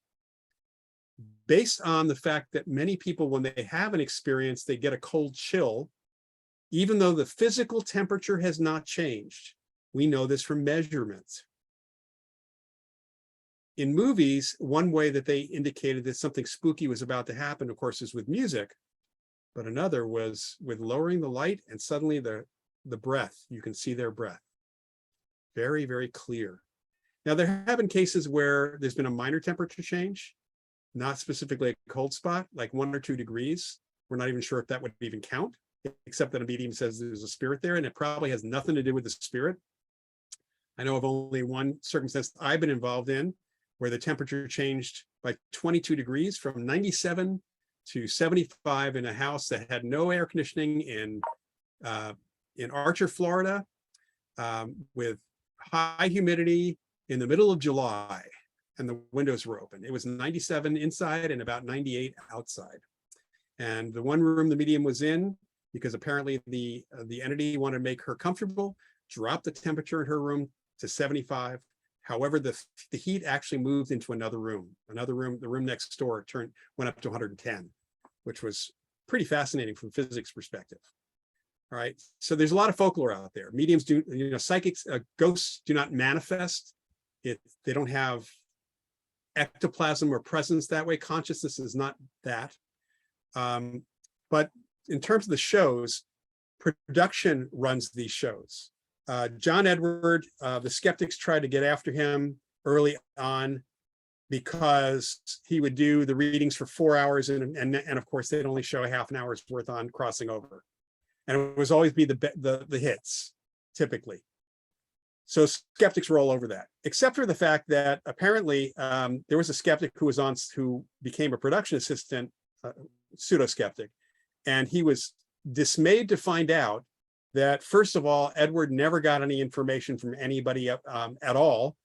based on the fact that many people, when they have an experience, they get a cold chill, even though the physical temperature has not changed. We know this from measurements. In movies, one way that they indicated that something spooky was about to happen, of course, is with music, but another was with lowering the light, and suddenly the breath, you can see their breath. Very, very clear. Now, there have been cases where there's been a minor temperature change, not specifically a cold spot, like 1 or 2 degrees. We're not even sure if that would even count, except that a medium says there's a spirit there, and it probably has nothing to do with the spirit. I know of only one circumstance I've been involved in where the temperature changed by 22 degrees from 97 to 75 in a house that had no air conditioning in Archer, Florida, with high humidity in the middle of July, and the windows were open. It was 97 inside and about 98 outside. And the one room the medium was in, because apparently the entity wanted to make her comfortable, dropped the temperature in her room to 75. However, the heat actually moved into another room. The room next door went up to 110, which was pretty fascinating from physics perspective. All right. So there's a lot of folklore out there. Mediums do, psychics, ghosts do not manifest. They don't have ectoplasm or presence that way. Consciousness is not that. But in terms of the shows, production runs these shows. John Edward, the skeptics tried to get after him early on because he would do the readings for 4 hours and of course they'd only show a half an hour's worth on crossing over. And it was always be the hits, typically. So skeptics were all over that, except for the fact that apparently there was a skeptic who became a production assistant, pseudo-skeptic, and he was dismayed to find out that, first of all, Edward never got any information from anybody at all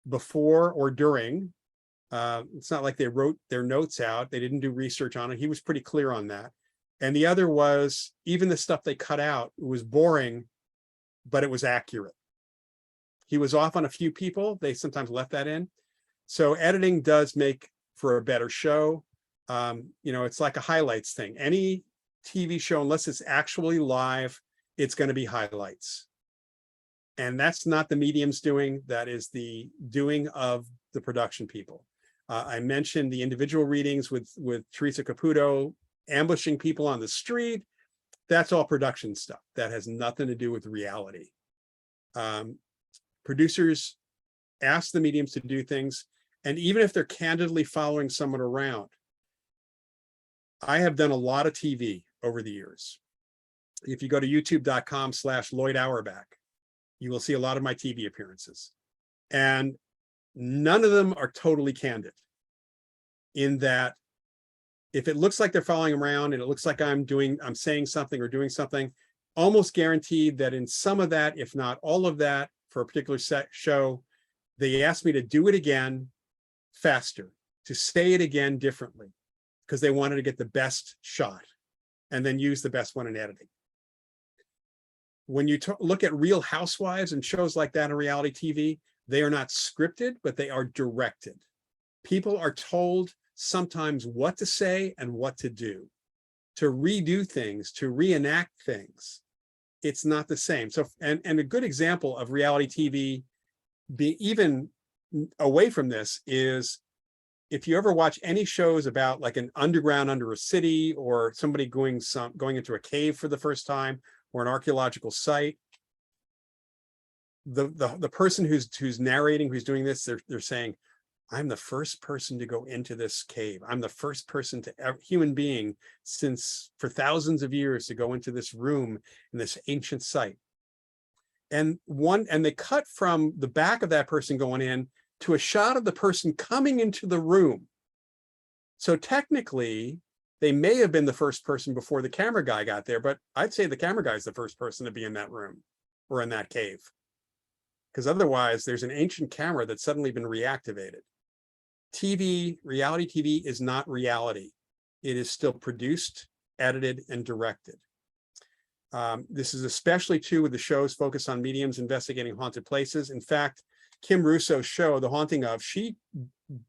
before or during. It's not like they wrote their notes out. They didn't do research on it. He was pretty clear on that. And the other was, even the stuff they cut out was boring, but it was accurate. He was off on a few people. They sometimes left that in. So editing does make for a better show. It's like a highlights thing. Any TV show, unless it's actually live, it's going to be highlights. And that's not the mediums doing. That is the doing of the production people. I mentioned the individual readings with Teresa Caputo, ambushing people on the street. That's all production stuff. That has nothing to do with reality. Producers ask the mediums to do things, and even if they're candidly following someone around, I have done a lot of TV over the years. If you go to youtube.com/Loyd Auerbach, you will see a lot of my TV appearances. And none of them are totally candid, in that if it looks like they're following around and it looks like I'm saying something or doing something, almost guaranteed that in some of that, if not all of that, for a particular show, they asked me to do it again faster, to say it again differently, because they wanted to get the best shot and then use the best one in editing. When you look at Real Housewives and shows like that in reality TV, they are not scripted, but they are directed. People are told sometimes what to say and what to do, to redo things, to reenact things. It's not the same. So, and a good example of reality TV being even away from this is, if you ever watch any shows about like an underground under a city, or somebody going into a cave for the first time, or an archaeological site, the person who's narrating, who's doing this, they're saying, I'm the first person to go into this cave. I'm the first person human being since for thousands of years to go into this room in this ancient site. And they cut from the back of that person going in to a shot of the person coming into the room. So technically, they may have been the first person before the camera guy got there, but I'd say the camera guy is the first person to be in that room or in that cave. Because otherwise, there's an ancient camera that's suddenly been reactivated. Reality TV is not reality. It is still produced, edited, and directed. This is especially true with the shows focused on mediums investigating haunted places. In fact, Kim Russo's show, The Haunting of,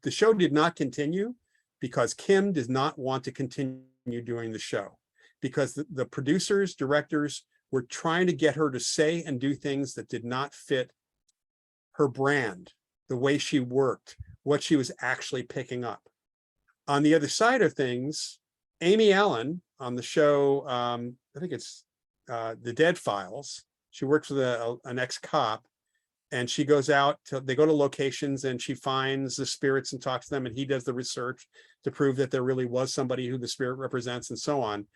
the show did not continue because Kim does not want to continue doing the show, because the producers, directors were trying to get her to say and do things that did not fit her brand, the way she worked, what she was actually picking up. On the other side of things, Amy Allen on the show, I think it's The Dead Files, she works with an ex-cop, and she goes out, they go to locations and she finds the spirits and talks to them, and he does the research to prove that there really was somebody who the spirit represents and so on.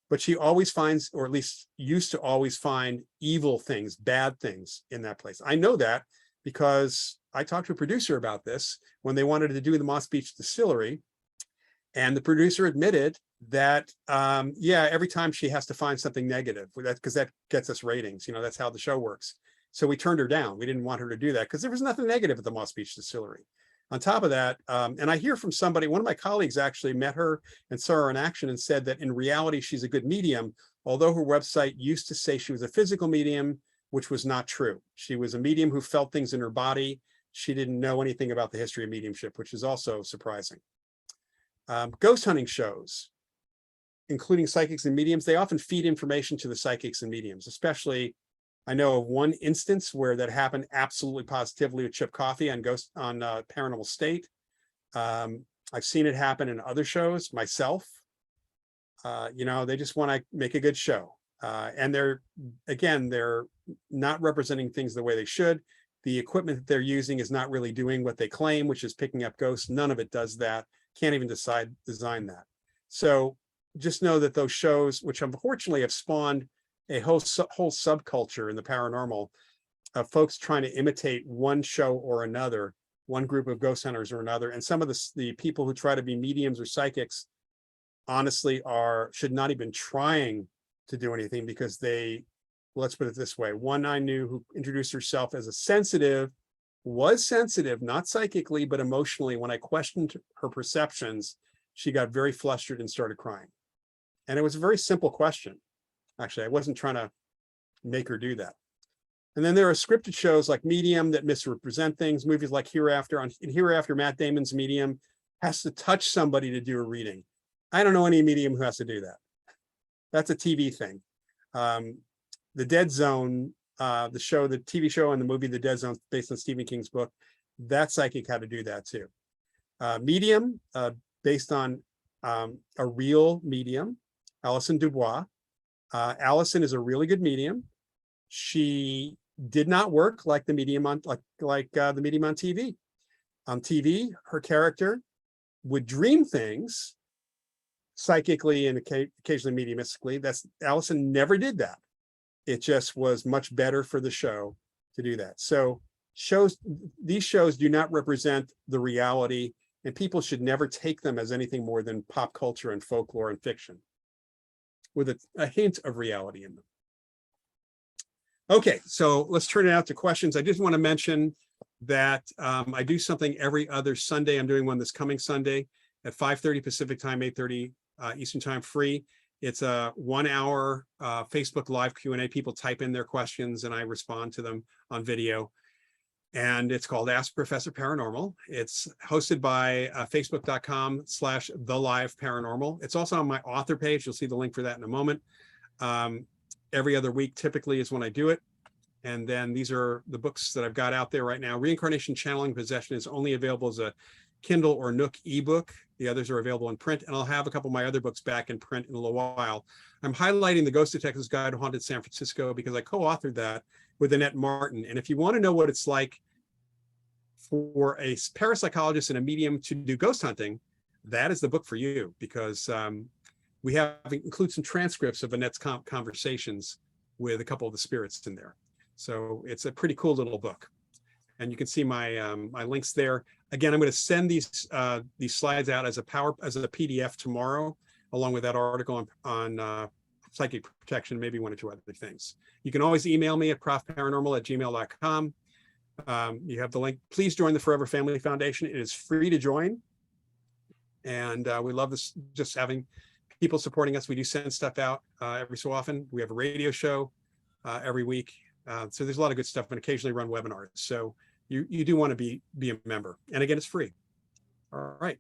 But she always finds, or at least used to always find, evil things, bad things in that place. I know that because I talked to a producer about this when they wanted to do the Moss Beach distillery. And the producer admitted that, yeah, every time she has to find something negative, because that gets us ratings. That's how the show works. So we turned her down. We didn't want her to do that because there was nothing negative at the Moss Beach distillery. On top of that, and I hear from somebody, one of my colleagues actually met her and saw her in action and said that in reality, she's a good medium, although her website used to say she was a physical medium, which was not true. She was a medium who felt things in her body. She didn't know anything about the history of mediumship, which is also surprising. Ghost hunting shows. including psychics and mediums, they often feed information to the psychics and mediums. Especially, I know of one instance where that happened absolutely positively with Chip Coffey on Paranormal State. I've seen it happen in other shows myself. They just want to make a good show. And they're not representing things the way they should. The equipment that they're using is not really doing what they claim, which is picking up ghosts. None of it does that. Can't even design that. So just know that those shows, which unfortunately have spawned a whole subculture in the paranormal of folks trying to imitate one show or another, one group of ghost hunters or another. And some of the people who try to be mediums or psychics honestly should not even trying to do anything, because let's put it this way. One I knew who introduced herself as was sensitive, not psychically, but emotionally. When I questioned her perceptions, she got very flustered and started crying. And it was a very simple question. Actually, I wasn't trying to make her do that. And then there are scripted shows like Medium that misrepresent things, movies like Hereafter. In Hereafter, Matt Damon's Medium has to touch somebody to do a reading. I don't know any medium who has to do that. That's a TV thing. The Dead Zone, the TV show and the movie The Dead Zone, based on Stephen King's book, that psychic had to do that too. Medium, based on a real medium, Alison Dubois. Allison is a really good medium. She did not work like the medium on the medium on TV. On TV, her character would dream things psychically and occasionally mediumistically. Allison never did that. It just was much better for the show to do that. So these shows do not represent the reality, and people should never take them as anything more than pop culture and folklore and fiction with a hint of reality in them. Okay, so let's turn it out to questions. I just want to mention that I do something every other Sunday. I'm doing one this coming Sunday at 5:30 Pacific time, 8:30 Eastern time, free. It's a 1 hour Facebook Live Q&A. People type in their questions and I respond to them on video. And it's called Ask Professor Paranormal. It's hosted by facebook.com/TheLiveParanormal. It's also on my author page. You'll see the link for that in a moment. Every other week typically is when I do it. And then these are the books that I've got out there right now. Reincarnation, Channeling, Possession is only available as a Kindle or Nook ebook. The others are available in print, and I'll have a couple of my other books back in print in a little while. I'm highlighting The Ghost Detective's Guide to Haunted San Francisco because I co-authored that with Annette Martin. And if you want to know what it's like for a parapsychologist and a medium to do ghost hunting, that is the book for you, because we include some transcripts of Annette's conversations with a couple of the spirits in there. So it's a pretty cool little book. And you can see my my links there. Again, I'm going to send these slides out as a PDF tomorrow, along with that article on psychic protection, maybe one or two other things. You can always email me at profparanormal@gmail.com. You have the link. Please join the Forever Family Foundation. It is free to join. And we love this, just having people supporting us. We do send stuff out every so often. We have a radio show every week. So there's a lot of good stuff, and occasionally run webinars. So you do want to be a member. And again, it's free. All right.